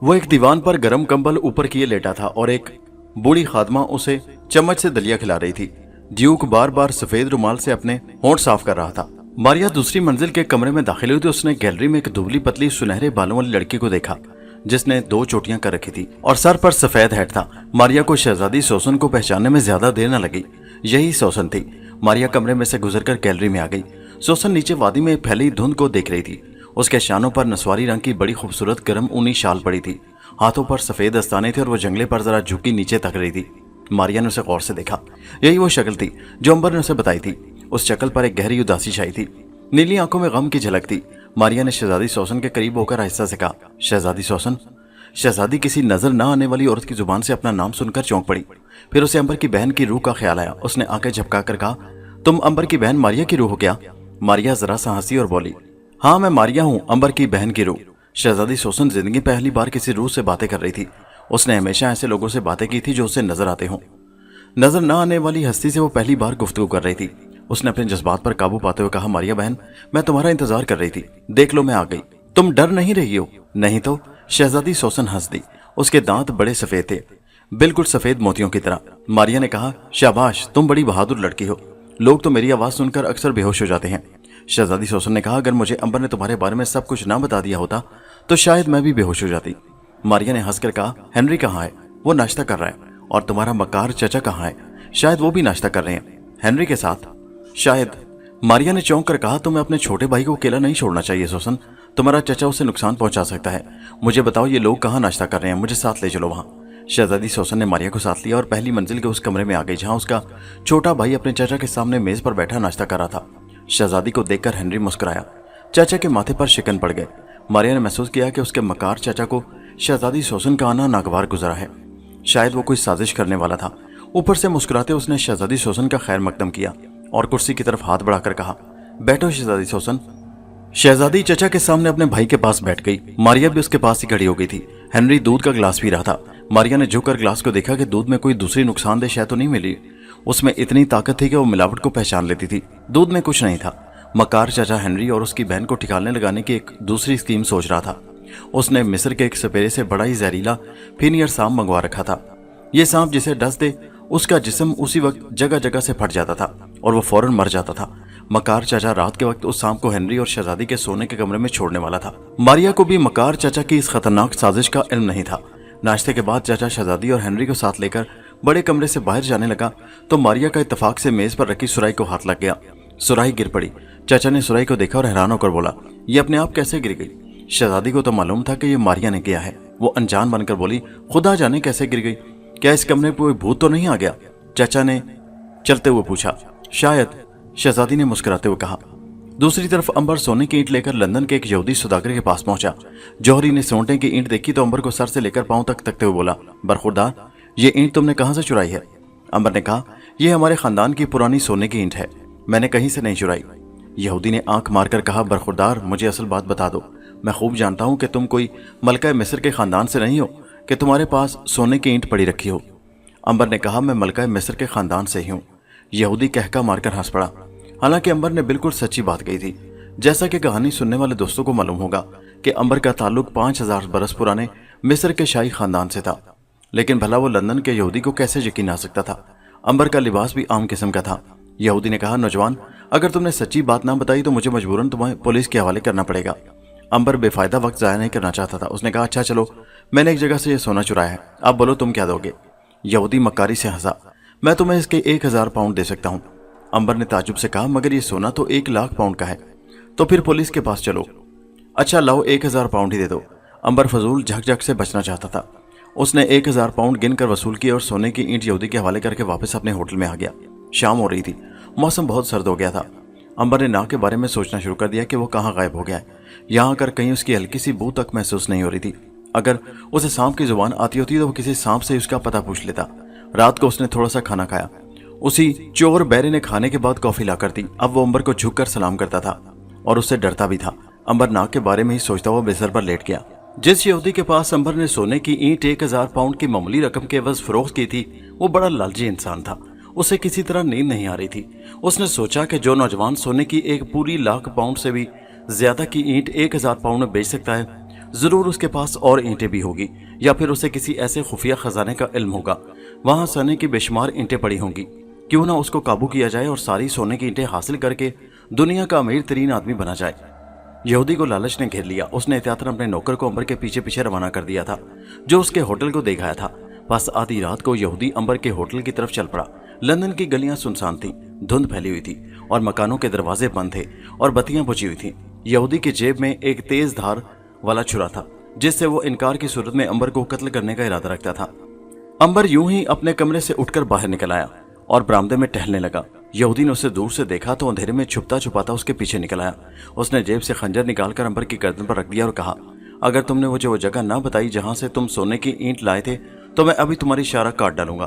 वो एक दीवान पर गर्म कंबल ऊपर किए लेटा था और एक बूढ़ी खादमा उसे चम्मच से दलिया खिला रही थी। ड्यूक बार बार सफेद रुमाल से अपने होंठ साफ कर रहा था। मारिया दूसरी मंजिल के कमरे में दाखिल हुई तो उसने गैलरी में एक दुबली पतली सुनहरे बालों वाली लड़की को देखा, जिसने 2 चोटियां कर रखी थी और सर पर सफेद हैट था। मारिया को शहजादी सोसन को पहचानने में ज्यादा देर न लगी। यही सोसन थी। मारिया कमरे में से गुजरकर गैलरी में आ गई। सोसन नीचे वादी में फैली धुंध को देख रही थी। उसके शानों पर नसवारी रंग की बड़ी खूबसूरत गर्म ऊनी शाल पड़ी थी। हाथों पर सफेद दस्ताने थे और वो जंगले पर जरा झुकी नीचे तक रही थी। मारिया ने उसे गौर से देखा। यही वो शक्ल थी जो अंबर ने उसे बताई थी। उस शक्ल पर एक गहरी उदासी छाई थी। नीली आंखों में गम की झलक थी। मारिया ने शहजादी सोसन के करीब होकर आहिस्ता से कहा, शहजादी सोसन। शहजादी किसी नजर न आने वाली औरत की जुबान से अपना नाम सुनकर चौंक पड़ी। फिर उसे अंबर की बहन की रूह का ख्याल आया। उसने आंखें झपकाकर कहा, तुम अंबर की बहन मारिया की रूह हो क्या? मारिया जरा सा हंसी और बोली, हाँ मैं मारिया हूँ, अंबर की बहन की रूह। शहजादी सोसन जिंदगी पहली बार किसी रूह से बातें कर रही थी। उसने हमेशा ऐसे लोगों से बातें की थी जो उसे नजर आते हों। नजर न आने वाली हस्ती से वो पहली बार गुफ्तगू कर रही थी। उसने अपने जज्बात पर काबू पाते हुए कहा, मारिया बहन, मैं तुम्हारा इंतजार कर रही थी। देख लो मैं आ गई। तुम डर नहीं रही हो? नहीं तो। शहजादी सोसन हंस दी। उसके दांत बड़े सफेद थे, बिल्कुल सफेद मोतियों की तरह। मारिया ने कहा, शाबाश, तुम बड़ी बहादुर लड़की हो। लोग तो मेरी आवाज सुनकर अक्सर बेहोश हो जाते हैं। शहजादी सोसन ने कहा, अगर मुझे अंबर ने तुम्हारे बारे में सब कुछ ना बता दिया होता तो शायद मैं भी बेहोश हो जाती। मारिया ने हंसकर कहा, हेनरी कहाँ है? वो नाश्ता कर रहा है। और तुम्हारा मकार चचा कहाँ है? शायद वो भी नाश्ता कर रहे हैं। हेनरी के साथ? शायद। मारिया ने चौंक कर कहा, तुम्हें अपने छोटे भाई को अकेला नहीं छोड़ना चाहिए सोसन। तुम्हारा चचा उसे नुकसान पहुंचा सकता है। मुझे बताओ ये लोग कहाँ नाश्ता कर रहे हैं, मुझे साथ ले चलो वहां। शहजादी सोसन ने मारिया को साथ लिया और पहली मंजिल के उस कमरे में आ गई जहां उसका छोटा भाई अपने चाचा के सामने मेज पर बैठा नाश्ता कर रहा था। शहजादी को देखकर हेनरी मुस्कुराया। चाचा के माथे पर शिकन पड़ गए। मारिया ने महसूस किया कि उसके मकार चाचा को शहजादी सोसन का आना नागवार गुजरा है। शायद वो कोई साजिश करने वाला था। ऊपर से मुस्कुराते उसने शहजादी सोसन का खैर मकदम किया और कुर्सी की तरफ हाथ बढ़ाकर कहा, बैठो शहजादी सोसन। शहजादी चचा के सामने अपने भाई के पास बैठ गई। मारिया भी उसके पास ही खड़ी हो गई थी। हेनरी दूध का गिलास पी रहा था। मारिया ने झुककर गिलास को देखा कि दूध में कोई दूसरी नुकसानदेह शय तो नहीं मिली। उसमें इतनी ताकत थी कि वो मिलावट को पहचान लेती थी। दूध में कुछ नहीं था। मकार चाचा हेनरी और उसकी बहन को ठिकाने लगाने की एक दूसरी स्कीम सोच रहा था। उसने मिस्र के एक सपेरे से बड़ा ही जहरीला फिनियर सांप मंगवा रखा था। ये सांप जिसे डस दे उसका जिस्म उसी वक्त जगह जगह से फट जाता था और वो फौरन मर जाता था। मकार चाचा रात के वक्त उस सांप को हेनरी और शहजादी के सोने के कमरे में छोड़ने वाला था। मारिया को भी मकार चाचा की इस खतरनाक साजिश का इल्म नहीं था। नाश्ते के बाद चाचा शहजादी और हेनरी को साथ लेकर बड़े कमरे से बाहर जाने लगा तो मारिया का इत्तेफाक से मेज पर रखी सुराही को हाथ लग गया। सुराही गिर पड़ी। चाचा ने सुराही को देखा और हैरान होकर बोला, ये अपने आप कैसे गिर गई? शहजादी को तो मालूम था कि ये मारिया ने किया है। वो अनजान बनकर बोली, खुदा जाने कैसे गिर गई, क्या इस कमरे पर कोई भूत तो नहीं आ गया? चाचा ने चलते हुए पूछा। शायद, शहजादी ने मुस्कुराते हुए कहा। दूसरी तरफ अंबर सोने की ईंट लेकर लंदन के एक यहूदी सौदागर के पास पहुंचा। जौहरी ने सोने की ईंट देखी तो अंबर को सर से लेकर पांव तक तकते हुए बोला, बरखुरदार, ये ईंट तुमने कहां से चुराई है? अंबर ने कहा, यह हमारे खानदान की पुरानी सोने की ईंट है, मैंने कहीं से नहीं चुराई। यहूदी ने आंख मारकर कहा, बरखुरदार, मुझे असल बात बता दो। मैं खूब जानता हूं कि तुम कोई मलका मिस्र के खानदान से नहीं हो कि तुम्हारे पास सोने की ईंट पड़ी रखी हो। अंबर ने कहा, मैं मलका मिस्र के खानदान से ही हूँ। यहूदी कहका मारकर हंस पड़ा। हालांकि अंबर ने बिल्कुल सच्ची बात कही थी। जैसा कि कहानी सुनने वाले दोस्तों को मालूम होगा कि अंबर का ताल्लुक 5000 बरस पुराने मिस्र के शाही खानदान से था, लेकिन भला वो लंदन के यहूदी को कैसे यकीन आ सकता था? अंबर का लिबास भी आम किस्म का था। यहूदी ने कहा, नौजवान, अगर तुमने सच्ची बात ना बताई तो मुझे मजबूरन तुम्हें पुलिस के हवाले करना पड़ेगा। अंबर बेफायदा वक्त जाया नहीं करना चाहता था। उसने कहा, अच्छा चलो, मैंने एक जगह से यह सोना चुराया है, अब बोलो तुम क्या दोगे? यहूदी मक्कारी से हंसा। मैं तुम्हें इसके 1000 पाउंड दे सकता हूं। अंबर ने ताज्जुब से कहा, मगर ये सोना तो 1 लाख पाउंड का है। तो फिर पुलिस के पास चलो। अच्छा लाओ, 1000 पाउंड ही दे दो। अंबर फजूल झकझक से बचना चाहता था। उसने 1000 पाउंड गिनकर वसूल किए और सोने की ईंट यहूदी के हवाले करके वापस अपने होटल में आ गया। शाम हो रही थी, मौसम बहुत सर्द हो गया था। अंबर ने नाक के बारे में सोचना शुरू कर दिया कि वो कहाँ गायब हो गया है। यहाँ आकर कहीं उसकी हल्की सी बू तक महसूस नहीं हो रही थी। अगर उसे सांप की जुबान आती होती तो वो किसी सांप से उसका पता पूछ लेता। रात को उसने थोड़ा सा खाना खाया। उसी चोर बैरे ने खाने के बाद कॉफी लाकर दी। अब वो अंबर को झुककर सलाम करता था और उससे डरता भी था। अंबर नाक के बारे में ही सोचता हुआ बिस्तर पर लेट गया। जिस यहूदी के पास अंबर ने सोने की ईंट 1000 पाउंड की मामूली रकम के एवज फरोख्त की थी, वो बड़ा लालची इंसान था। उसे किसी तरह नींद नहीं आ रही थी। उसने सोचा कि जो नौजवान सोने की एक पूरी लाख पाउंड से भी ज्यादा की ईंट 1000 पाउंड में बेच सकता है, जरूर उसके पास और ईंटें भी होगी, या फिर उसे किसी ऐसे खुफिया खजाने का इल्म होगा। वहां सोने की बेशुमार ईंटें पड़ी होंगी। क्यों ना उसको काबू किया जाए और सारी सोने की ईंटें हासिल करके दुनिया का अमीर तरीन आदमी बना जाए। यहूदी को लालच ने घेर लिया। उसने एहतियातन अपने नौकर को अंबर के पीछे पीछे रवाना कर दिया था, जो उसके होटल को दे गया था। बस आधी रात को यहूदी अंबर के होटल की तरफ चल पड़ा। लंदन की गलियां सुनसान थीं, धुंध फैली हुई थी और मकानों के दरवाजे बंद थे और बत्तियां बुझी हुई थीं। यहूदी की जेब में एक तेज धार वाला छुरा था, जिससे वो इनकार की सूरत में अंबर को कत्ल करने का इरादा रखता था। अंबर यूं ही अपने कमरे से उठकर बाहर निकल आया और बरामदे में टहलने लगा। यहूदी ने उसे दूर से देखा तो अंधेरे में छुपता छुपाता उसके पीछे निकल आया। उसने जेब से खंजर निकालकर अंबर की गर्दन पर रख दिया और कहा, अगर तुमने मुझे वो जगह ना बताई जहां से तुम सोने की ईंट लाए थे तो मैं अभी तुम्हारी इशारा काट डालूंगा।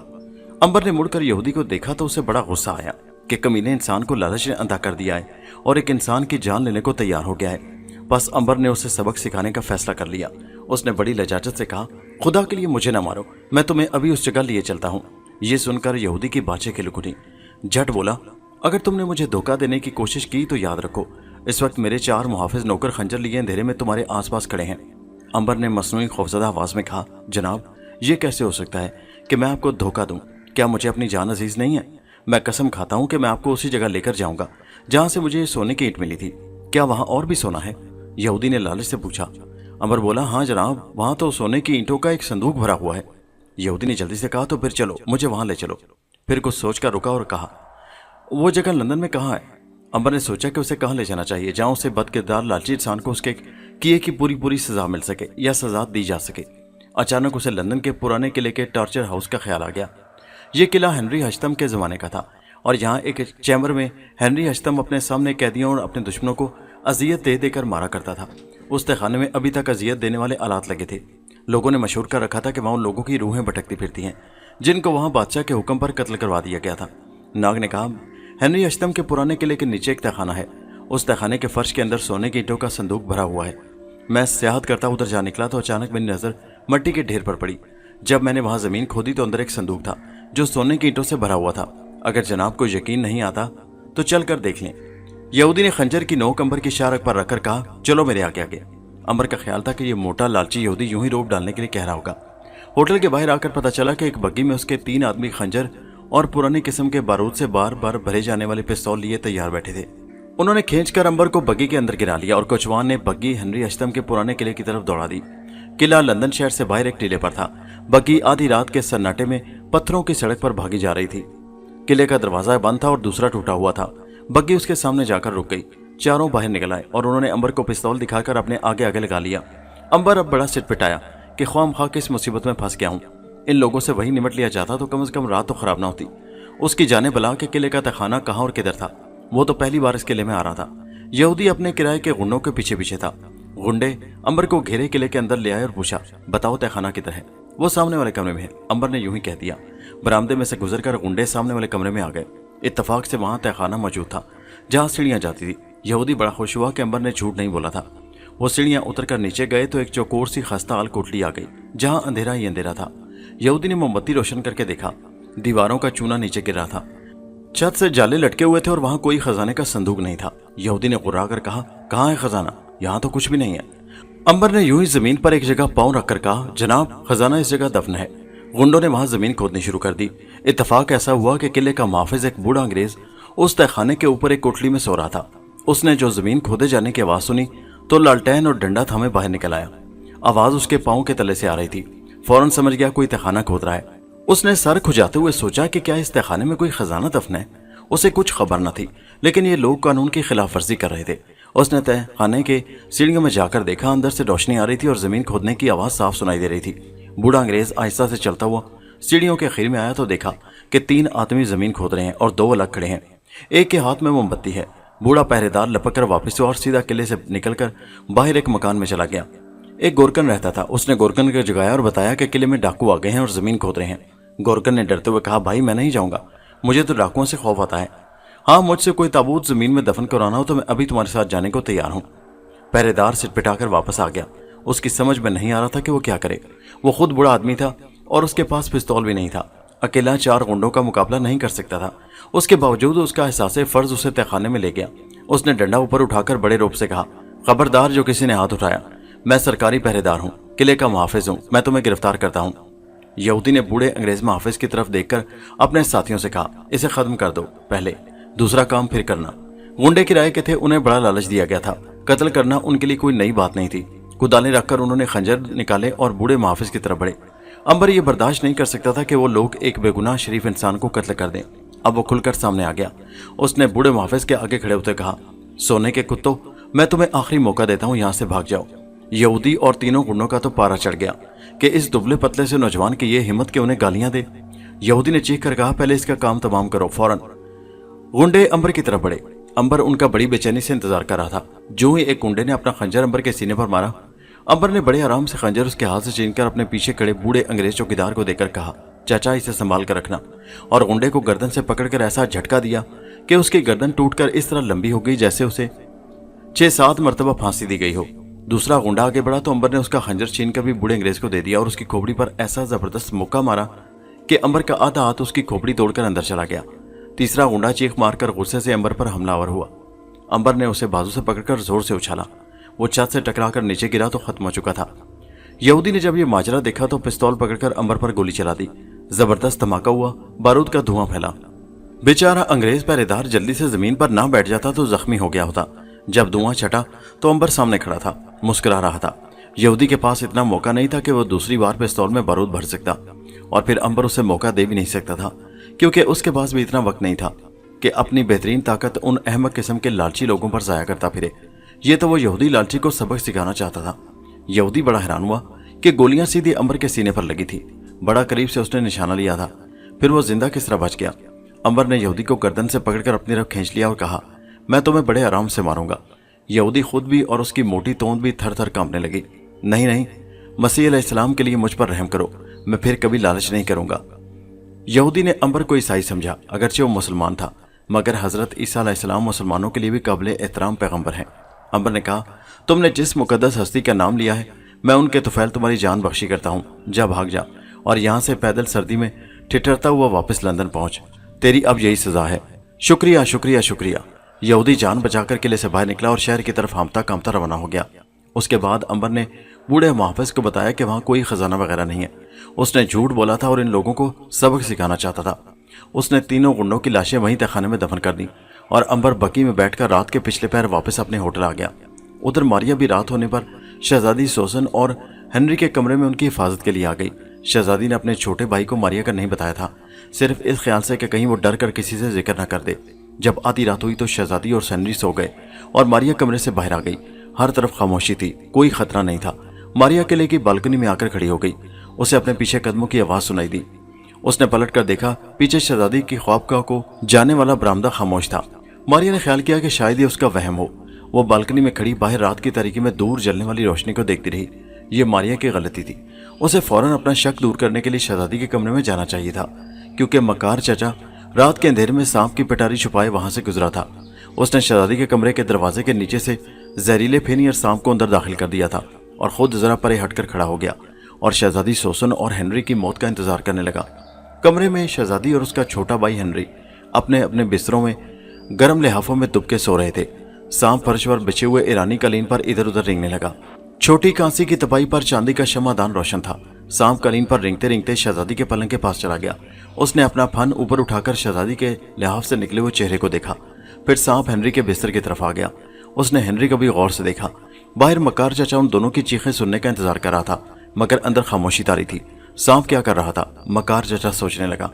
अंबर ने मुड़कर यहूदी को देखा तो उसे बड़ा गुस्सा आया कि कमीने इंसान को लालच ने अंधा कर दिया है और एक इंसान की जान लेने को तैयार हो गया है। बस अंबर ने उसे सबक सिखाने का फैसला कर लिया। उसने बड़ी लजाजत से कहा, खुदा के लिए मुझे ना मारो, मैं तुम्हें अभी उस जगह लिए चलता हूँ। ये सुनकर यहूदी की बातें खिलक उठी। झट बोला, अगर तुमने मुझे धोखा देने की कोशिश की तो याद रखो, इस वक्त मेरे 4 मुहाफिज नौकर खंजर लिए अंधेरे में तुम्हारे आसपास खड़े हैं। अंबर ने मसनूई खौफजदा आवाज में कहा, जनाब, ये कैसे हो सकता है कि मैं आपको धोखा दूं? क्या मुझे अपनी जान अजीज नहीं है? मैं कसम खाता हूं कि मैं आपको उसी जगह लेकर जाऊंगा जहां से मुझे सोने की ईंट मिली थी। क्या वहां और भी सोना है? यहूदी ने लालच से पूछा। अंबर बोला, हाँ जनाब, वहां तो सोने की ईंटों का एक संदूक भरा हुआ है। यहूदी ने जल्दी से कहा, तो फिर चलो, मुझे वहां ले चलो। फिर कुछ सोचकर रुका और कहा, वो जगह लंदन में कहाँ है? अंबर ने सोचा कि उसे कहाँ ले जाना चाहिए जहां उसे बदकिरदार लालची इंसान को उसके किए की पूरी सजा मिल सके या सजा दी जा सके। अचानक उसे लंदन के पुराने किले के टॉर्चर हाउस का ख्याल आ गया। यह किला हेनरी हश्तम के ज़माने का था और यहाँ एक चैम्बर में हेनरी हश्तम अपने सामने कैदियों और अपने दुश्मनों को अजियत दे देकर मारा करता था। उस तहखाने में अभी तक अजियत देने वाले आलात लगे थे। लोगों ने मशहूर कर रखा था कि वहाँ उन लोगों की रूहें भटकती फिरती हैं जिनको वहाँ बादशाह के हुक्म पर कत्ल करवा दिया गया था। नाग ने कहा, हेनरी हश्तम के पुराने किले के नीचे एक तहखाना है। उस तहखाने के फर्श के अंदर सोने की ईंटों का संदूक भरा हुआ है। मैं सियाहत करता उधर जा निकला तो अचानक मेरी नज़र मट्टी के ढेर पर पड़ी। जब मैंने वहाँ ज़मीन खोदी तो अंदर एक संदूक था जो सोने की ईंटों से भरा हुआ था। अगर जनाब को यकीन नहीं आता तो चल कर देख लें। यहूदी ने खंजर की नोक अंबर की शारक पर रखकर कहा, चलो मेरे आगे आगे। अंबर का ख्याल था कि यह मोटा लालची यहूदी यूं ही रोक डालने के लिए कह रहा होगा। होटल के बाहर आकर पता चला कि एक बग्गी में उसके 3 आदमी खंजर और पुरानी किस्म के बारूद से बार बार भरे जाने वाले पिस्तौल लिए तैयार बैठे थे। उन्होंने खींचकर अंबर को बग्गी के अंदर गिरा लिया और कोचवान ने बग्गी हेनरी हश्तम के पुराने किले की तरफ दौड़ा दी। किला लंदन शहर से बाहर एक टीले पर था। बग्गी आधी रात के सन्नाटे में पत्थरों की सड़क पर भागी जा रही थी। किले का दरवाजा बंद था और दूसरा टूटा हुआ था। बग्गी उसके सामने जाकर रुक गई। चारों बाहर निकल आए और उन्होंने अंबर को पिस्तौल दिखाकर अपने आगे आगे लगा लिया। अंबर अब बड़ा सिटपिटाया कि ख्वाम-ख्वाह किस मुसीबत में फंस गया हूं। इन लोगों से वही निमट लिया जाता तो कम से कम रात तो खराब ना होती। उसकी जाने बला के किले का तहखाना कहाँ और किधर था। वो तो पहली बार इस किले में आ रहा था। यहूदी अपने किराए के गुंडों के पीछे पीछे था। गुंडे अंबर को घेरे किले के अंदर ले आए और पूछा, बताओ तहखाना किधर है? वो सामने वाले कमरे में है। अंबर ने यूं ही कह दिया। बरामदे में से गुजरकर गुंडे सामने वाले कमरे में आ गए। इत्तफाक से वहां तहखाना मौजूद था जहां सीढ़ियां जाती थी। यहूदी बड़ा खुश हुआ कि अंबर ने झूठ नहीं बोला था। वो सीढ़ियां उतरकर नीचे गए तो एक चौकोर सी खस्ताहाल कोठली आ गई जहां अंधेरा ही अंधेरा था। यहूदी ने मोमबत्ती रोशन करके देखा। दीवारों का चूना नीचे गिर रहा था। छत से जाले लटके हुए थे और वहां कोई खजाने का संदूक नहीं था। यहूदी ने गुर्रा कर कहा, कहाँ है खजाना? यहाँ तो कुछ भी नहीं है। अंबर ने यूं ही जमीन पर एक जगह पांव रखकर कहा, जनाब खजाना इस जगह दफन है। गुंडों ने वहां जमीन खोदनी शुरू कर दी। इत्तफाक ऐसा हुआ कि किले का मुहाफिज एक बूढ़ा अंग्रेज उस तहखाने के ऊपर एक कोठली में सो रहा था। उसने जो जमीन खोदे जाने की आवाज सुनी तो लालटेन और डंडा थामे बाहर निकल आया। आवाज उसके पांव के तले से आ रही थी। फौरन समझ गया कोई तहखाना खोद रहा है। उसने सर खुजाते हुए सोचा कि क्या इस तहखाने में कोई खजाना दफन है। उसे कुछ खबर न थी, लेकिन ये लोग कानून की खिलाफ वर्जी कर रहे थे। उसने तहखाने के सीढ़ियों में जाकर देखा। अंदर से रोशनी आ रही थी और जमीन खोदने की आवाज साफ सुनाई दे रही थी। बूढ़ा अंग्रेज आहिस्ता से चलता हुआ सीढ़ियों के आखिर में आया तो देखा कि 3 आदमी जमीन खोद रहे हैं और 2 अलग खड़े हैं। एक के हाथ में मोमबत्ती है। बूढ़ा पहरेदार लपक कर वापस हुआ और सीधा किले से निकलकर बाहर एक मकान में चला गया। एक गोरकन रहता था। उसने गोरकन को जगाया और बताया कि किले में डाकू आ गए हैं और जमीन खोद रहे हैं। गोरकन ने डरते हुए कहा, भाई मैं नहीं जाऊंगा, मुझे तो डाकुओं से खौफ आता है। हाँ, मुझसे कोई ताबूत जमीन में दफन कराना हो तो मैं अभी तुम्हारे साथ जाने को तैयार हूँ। पहरेदार सिटपिटाकर वापस आ गया। उसकी समझ में नहीं आ रहा था कि वो क्या करे। वो खुद बूढ़ा आदमी था और उसके पास पिस्तौल भी नहीं था। अकेला 4 गुंडों का मुकाबला नहीं कर सकता था। उसके बावजूद उसका एहसास फर्ज उसे तहखाने में ले गया। उसने डंडा ऊपर उठाकर बड़े रूप से कहा, खबरदार जो किसी ने हाथ उठाया, मैं सरकारी पहरेदार हूँ, किले का मुहाफिज हूँ, मैं तुम्हें गिरफ्तार करता हूँ। यहूदी ने बूढ़े अंग्रेज मुहाफिज की तरफ देखकर अपने साथियों से कहा, इसे खत्म कर दो पहले, दूसरा काम फिर करना। गुंडे किराए के थे, उन्हें बड़ा लालच दिया गया था। कत्ल करना उनके लिए कोई नई बात नहीं थी। कुदालें रखकर उन्होंने खंजर निकाले और बूढ़े मुहाफिज की तरफ बढ़े। अंबर ये बर्दाश्त नहीं कर सकता था कि वो लोग एक बेगुनाह शरीफ इंसान को कत्ल कर दें। अब वो खुलकर सामने आ गया। उसने बूढ़े मुहाफिज के आगे खड़े होते कहा, सोने के कुत्तों, मैं तुम्हें आखिरी मौका देता हूँ, यहाँ से भाग जाओ। यहूदी और तीनों गुंडों का तो पारा चढ़ गया कि इस दुबले पतले से नौजवान की ये हिम्मत कि उन्हें गालियां दे। यहूदी ने चीख कर कहा, पहले इसका काम तमाम करो फौरन। गुंडे अंबर की तरफ बढ़े। अंबर उनका बड़ी बेचैनी से इंतजार कर रहा था। जो ही एक गुंडे ने अपना खंजर अंबर के सीने पर मारा, अंबर ने बड़े आराम से खंजर उसके हाथ से छीनकर अपने पीछे खड़े बूढ़े अंग्रेज चौकीदार को देकर कहा, चाचा इसे संभाल कर रखना। और गुंडे को गर्दन से पकड़कर ऐसा झटका दिया कि उसकी गर्दन टूटकर इस तरह लंबी हो गई जैसे उसे 6-7 मरतबा फांसी दी गई हो। दूसरा गुंडा आगे बढ़ा तो अंबर ने उसका खंजर छीनकर भी बूढ़े अंग्रेज को दे दिया और उसकी खोपड़ी पर ऐसा जबरदस्त मुक्का मारा कि अंबर का आधा हाथ उसकी खोपड़ी तोड़कर अंदर चला गया। तीसरा गुंडा चीख मारकर गुस्से से अंबर पर हमलावर हुआ। अंबर ने उसे बाजू से पकड़कर जोर से उछाला। वो छत से टकराकर नीचे गिरा तो खत्म हो चुका था। यहूदी ने जब ये माजरा देखा तो पिस्तौल पकड़कर अंबर पर गोली चला दी। जबरदस्त धमाका हुआ, बारूद का धुआं फैला। बेचारा अंग्रेज पहरेदार जल्दी से जमीन पर ना बैठ जाता तो जख्मी हो गया होता। जब धुआं छटा तो अंबर सामने खड़ा था, मुस्कुरा रहा था। यहूदी के पास इतना मौका नहीं था कि वो दूसरी बार पिस्तौल में बारूद भर सकता, और फिर अंबर उसे मौका दे भी नहीं सकता था, क्योंकि उसके पास भी इतना वक्त नहीं था कि अपनी बेहतरीन ताकत उन अहमक किस्म के लालची लोगों पर जाया करता फिरे। ये तो वो यहूदी लालची को सबक सिखाना चाहता था। यहूदी बड़ा हैरान हुआ कि गोलियां सीधी अंबर के सीने पर लगी थी। बड़ा करीब से उसने निशाना लिया था, फिर वो जिंदा किस तरह बच गया। अंबर ने यहूदी को गर्दन से पकड़कर अपनी तरफ खींच लिया और कहा, मैं तुम्हें बड़े आराम से मारूंगा। यहूदी खुद भी और उसकी मोटी तोंद भी थर थर कांपने लगी। नहीं नहीं, मसीह अलैहिस्सलाम के लिए मुझ पर रहम करो, मैं फिर कभी लालच नहीं करूंगा। यहूदी ने अंबर को ईसाई समझा, अगरचे वो मुसलमान था, मगर हजरत ईसा अलैहिस्सलाम मुसलमानों के लिए भी काबिल एहतराम पैगंबर हैं। अंबर ने कहा, तुमने जिस मुकद्दस हस्ती का नाम लिया है, मैं उनके तुफैल तुम्हारी जान बख्शी करता हूँ। जा भाग जा और यहाँ से पैदल सर्दी में ठिठरता हुआ वापस लंदन पहुंच। तेरी अब यही सजा है। शुक्रिया शुक्रिया शुक्रिया। यहूदी जान बचाकर किले से बाहर निकला और शहर की तरफ हांफता कांपता रवाना हो गया। उसके बाद अंबर ने बूढ़े मुहाफिज को बताया कि वहां कोई खजाना वगैरह नहीं है। उसने झूठ बोला था और इन लोगों को सबक सिखाना चाहता था। उसने तीनों गुंडों की लाशें वहीं तहखाने में दफन कर दी और अंबर बकी में बैठकर रात के पिछले पहर वापस अपने होटल आ गया। उधर मारिया भी रात होने पर शहजादी सोसन और ہنری کے کمرے میں ان کی حفاظت کے لیے آ گئی۔ شہزادی نے اپنے چھوٹے بھائی کو ماریا کا نہیں بتایا تھا، صرف اس خیال سے کہ کہیں وہ ڈر کر کسی سے ذکر نہ کر دے۔ جب آدھی رات ہوئی تو شہزادی اور ہنری سو گئے اور ماریا کمرے سے باہر آ گئی۔ ہر طرف خاموشی تھی، کوئی خطرہ نہیں تھا۔ ماریا قلعے کی بالکنی میں آ کر کھڑی ہو گئی۔ اسے اپنے پیچھے قدموں کی آواز سنائی دی۔ اس نے پلٹ کر دیکھا، پیچھے شہزادی کی خوابگاہ کو جانے والا برآمدہ خاموش تھا۔ ماریا نے خیال کیا کہ شاید یہ اس کا وہم ہو۔ وہ بالکنی میں کھڑی باہر رات کی تاریکی میں دور جلنے والی روشنی کو دیکھتی رہی۔ یہ ماریا کی غلطی تھی۔ اسے فوراً اپنا شک دور کرنے کے لیے شہزادی کے کمرے میں جانا چاہیے تھا، کیونکہ مکار چچا رات کے اندھیرے میں سانپ کی پٹاری چھپائے وہاں سے گزرا تھا۔ اس نے شہزادی کے کمرے کے دروازے کے نیچے سے زہریلے پھینی اور سانپ کو اندر داخل کر دیا تھا اور خود ذرا پرے ہٹ کر کھڑا ہو گیا اور شہزادی سوسن اور ہنری کی موت کا انتظار کرنے لگا۔ کمرے میں شہزادی اور اس کا چھوٹا بھائی ہنری اپنے اپنے بستروں میں گرم لحافوں میں دب کے سو رہے تھے۔ سانپ فرش پر بچے ہوئے ایرانی قالین پر ادھر ادھر رینگنے لگا۔ چھوٹی کانسی کی تپائی پر چاندی کا شمع دان روشن تھا۔ سانپ قالین پر رینگتے رینگتے شہزادی کے پلنگ کے پاس چلا گیا۔ اس نے اپنا پھن اوپر اٹھا کر شہزادی کے لحاف سے نکلے ہوئے چہرے کو دیکھا۔ پھر سانپ ہنری کے بستر کی طرف آ گیا۔ اس نے ہنری کو بھی غور سے دیکھا۔ باہر مکار چچا ان دونوں کی چیخیں سننے کا انتظار کر رہا تھا، مگر اندر خاموشی طاری تھی۔ سانپ کیا کر رہا تھا؟ مکار چچا سوچنے لگا۔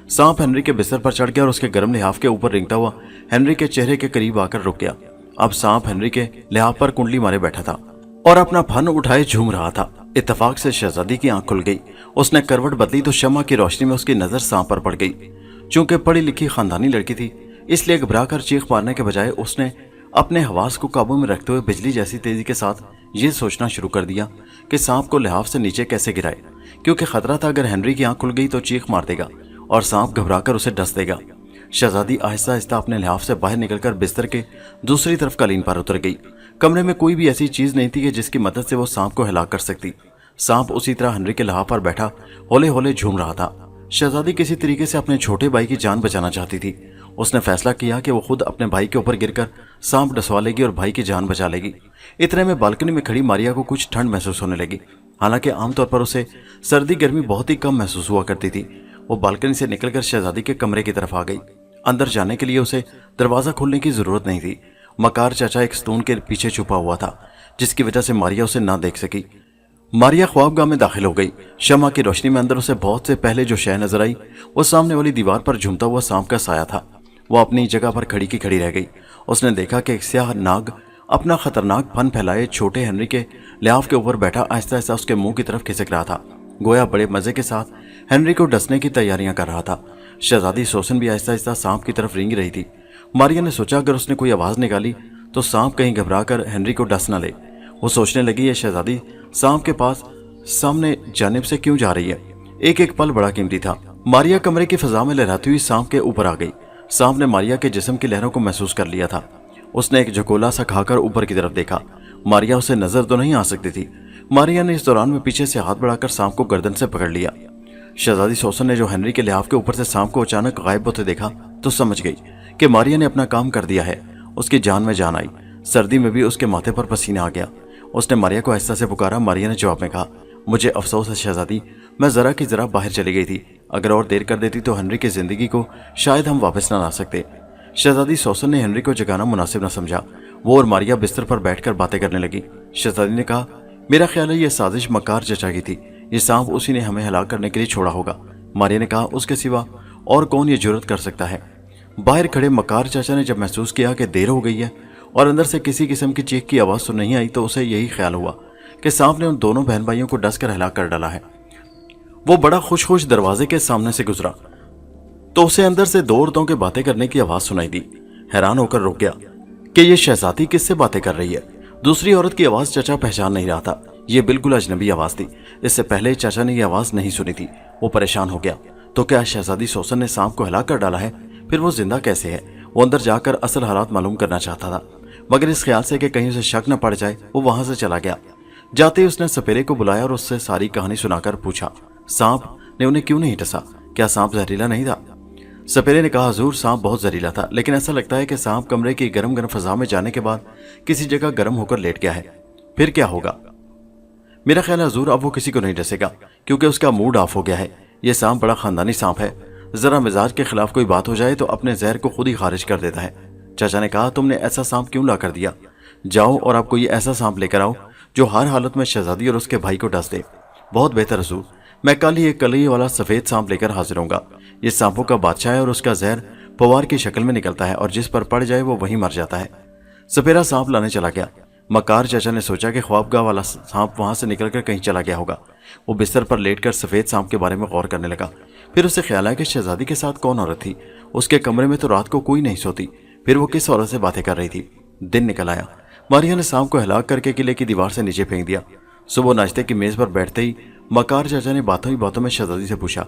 سانپ ہنری کے بستر پر چڑھ گیا اور اس کے گرم لحاف کے اوپر رینگتا ہوا ہنری کے چہرے کے قریب آ کر رک گیا۔ اب سانپ ہنری کے لحاف پر کنڈلی مارے بیٹھا تھا اور اپنا پھن اٹھائے جھوم رہا تھا۔ اتفاق سے شہزادی کی آنکھ کھل گئی۔ اس نے کروٹ بدلی تو شمع کی روشنی میں اس کی نظر سانپ پر پڑ گئی۔ چونکہ پڑھی لکھی خاندانی لڑکی تھی، اس لیے گھبرا کر چیخ مارنے کے بجائے اس نے اپنے حواس کو قابو میں رکھتے ہوئے بجلی جیسی تیزی کے ساتھ یہ سوچنا شروع کر دیا کہ سانپ کو لحاف سے نیچے کیسے گرائے، کیونکہ خطرہ تھا اگر ہنری کی آنکھ کھل گئی تو چیخ مار دے گا اور سانپ گھبرا کر اسے ڈس دے گا۔ شہزادی آہستہ آہستہ اپنے لحاف سے باہر نکل کر بستر کے دوسری طرف قالین پر اتر گئی۔ کمرے میں کوئی بھی ایسی چیز نہیں تھی کہ جس کی مدد سے وہ سانپ کو ہلاک کر سکتی۔ سانپ اسی طرح ہنری کے لحاف پر بیٹھا ہولے ہولے جھوم رہا تھا۔ شہزادی کسی طریقے سے اپنے چھوٹے بھائی کی جان بچانا چاہتی تھی۔ اس نے فیصلہ کیا کہ وہ خود اپنے بھائی کے اوپر گر کر سانپ ڈسوا لے گی اور بھائی کی جان بچا لے گی۔ اتنے میں بالکنی میں کھڑی ماریا کو کچھ ٹھنڈ محسوس ہونے لگی، حالانکہ عام طور پر اسے سردی گرمی بہت ہی کم محسوس ہوا کرتی تھی۔ وہ بالکنی سے نکل کر شہزادی کے کمرے کی طرف آ گئی۔ اندر جانے کے لیے اسے دروازہ کھولنے کی ضرورت نہیں تھی۔ مکار چچا ایک ستون کے پیچھے چھپا ہوا تھا، جس کی وجہ سے ماریا اسے نہ دیکھ سکی۔ ماریا خوابگاہ میں داخل ہو گئی۔ شمع کی روشنی میں اندر اسے بہت سے پہلے جو شے نظر آئی وہ سامنے والی دیوار پر جھومتا ہوا سانپ کا سایہ تھا۔ وہ اپنی جگہ پر کھڑی کی کھڑی رہ گئی۔ اس نے دیکھا کہ ایک سیاہ ناگ اپنا خطرناک پھن پھیلائے چھوٹے ہنری کے لحاف کے اوپر بیٹھا آہستہ آہستہ اس کے منہ کی طرف کھسک رہا تھا، گویا بڑے مزے کے ساتھ ہنری کو ڈسنے کی تیاریاں کر رہا تھا۔ شہزادی سوسن بھی آہستہ آہستہ سانپ کی طرف رینگ رہی تھی۔ ماریا نے سوچا اگر اس نے کوئی آواز نکالی تو سانپ کہیں گھبرا کر ہنری کو ڈس نہ لے۔ وہ سوچنے لگی یہ شہزادی سانپ کے پاس سامنے جانب سے کیوں جا رہی ہے؟ ایک ایک پل بڑا قیمتی تھا۔ ماریا کمرے کی فضا میں لہراتی ہوئی سانپ کے اوپر آ گئی۔ سانپ نے ماریا کے جسم کی لہروں کو محسوس کر لیا تھا۔ اس نے ایک جھکولا سا کھا کر اوپر کی طرف دیکھا۔ ماریا اسے نظر تو نہیں آ سکتی تھی۔ ماریا نے اس دوران میں پیچھے سے ہاتھ بڑھا کر سانپ کو گردن سے پکڑ لیا۔ شہزادی سوسن نے جو ہنری کے لحاف کے اوپر سے سانپ کو اچانک غائب ہوتے دیکھا تو سمجھ گئی کہ ماریا نے اپنا کام کر دیا ہے۔ اس کی جان میں جان آئی۔ سردی میں بھی اس کے ماتھے پر پسینہ آ گیا۔ اس نے ماریا کو آہستہ سے پکارا۔ ماریا نے جواب میں کہا، مجھے افسوس ہے شہزادی، میں ذرا کی ذرا باہر چلی گئی تھی۔ اگر اور دیر کر دیتی تو ہنری کی زندگی کو شاید ہم واپس نہ لا سکتے۔ شہزادی سوسن نے ہنری کو جگانا مناسب نہ سمجھا۔ وہ اور ماریا بستر پر بیٹھ کر باتیں کرنے لگی۔ شہزادی نے کہا، میرا خیال ہے یہ سازش مکار چچا کی تھی۔ یہ سانپ اسی نے ہمیں ہلاک کرنے کے لیے چھوڑا ہوگا۔ ماریا نے کہا، اس کے سوا اور کون یہ جرات کر سکتا ہے؟ باہر کھڑے مکار چچا نے جب محسوس کیا کہ دیر ہو گئی ہے اور اندر سے کسی قسم کی چیخ کی آواز تو نہیں آئی تو اسے یہی خیال ہوا کہ سانپ نے ان دونوں بہن بھائیوں کو ڈس کر ہلاک کر ڈالا ہے۔ وہ بڑا خوش خوش دروازے کے سامنے سے گزرا تو اسے اندر سے دو عورتوں کے باتیں کرنے کی آواز سنائی دی۔ حیران ہو کر رک گیا کہ یہ شہزادی کس سے باتیں کر رہی ہے۔ دوسری عورت کی آواز چچا پہچان نہیں رہا تھا۔ یہ بالکل اجنبی آواز تھی۔ اس سے پہلے چچا نے یہ آواز نہیں سنی تھی۔ وہ پریشان ہو گیا، تو کیا شہزادی سوسن نے سانپ کو ہلاک کر ڈالا ہے؟ پھر وہ زندہ کیسے ہے؟ وہ اندر جا کر اصل حالات معلوم کرنا چاہتا تھا، مگر اس خیال سے کہ کہیں اسے شک نہ پڑ جائے وہ وہاں سے چلا گیا۔ جاتے ہی اس نے سپیرے کو بلایا اور اس سے ساری کہانی سنا کر پوچھا، سانپ نے انہیں کیوں نہیں ڈسا؟ کیا سانپ زہریلا نہیں تھا؟ سپیرے نے کہا، حضور سانپ بہت زہریلا تھا، لیکن ایسا لگتا ہے کہ سانپ کمرے کی گرم گرم فضا میں جانے کے بعد کسی جگہ گرم ہو کر لیٹ گیا ہے۔ پھر کیا ہوگا؟ میرا خیال ہے حضور اب وہ کسی کو نہیں ڈسے گا، کیونکہ اس کا موڈ آف ہو گیا ہے۔ یہ سانپ بڑا خاندانی سانپ ہے، ذرا مزاج کے خلاف کوئی بات ہو جائے تو اپنے زہر کو خود ہی خارج کر دیتا ہے۔ چچا نے کہا، تم نے ایسا سانپ کیوں لا کر دیا؟ جاؤ اور آپ کو یہ ایسا سانپ لے کر آؤ जो हर हालत में शहजादी और उसके भाई को डस दे। बहुत बेहतर हजूर, मैं कल ही एक कली वाला सफेद सांप लेकर हाजिर होऊंगा। ये सांपों का बादशाह है और उसका जहर पवार की शक्ल में निकलता है और जिस पर पड़ जाए वो वहीं मर जाता है। सपेरा सांप लाने चला गया। मकार चाचा ने सोचा कि ख्वाबगाह वाला सांप वहां से निकलकर कहीं चला गया होगा। वो बिस्तर पर लेटकर सफेद सांप के बारे में गौर करने लगा। फिर उसे ख्याल आया कि शहजादी के साथ कौन औरत थी। उसके कमरे में तो रात को कोई नहीं सोती, फिर वो किस औरत से बातें कर रही थी। दिन निकल आया। मारिया ने सांप को हिलाक करके किले की दीवार से नीचे फेंक दिया। सुबह नाश्ते की मेज पर बैठते ही मकार चाचा ने बातों ही बातों में शहजादी से पूछा,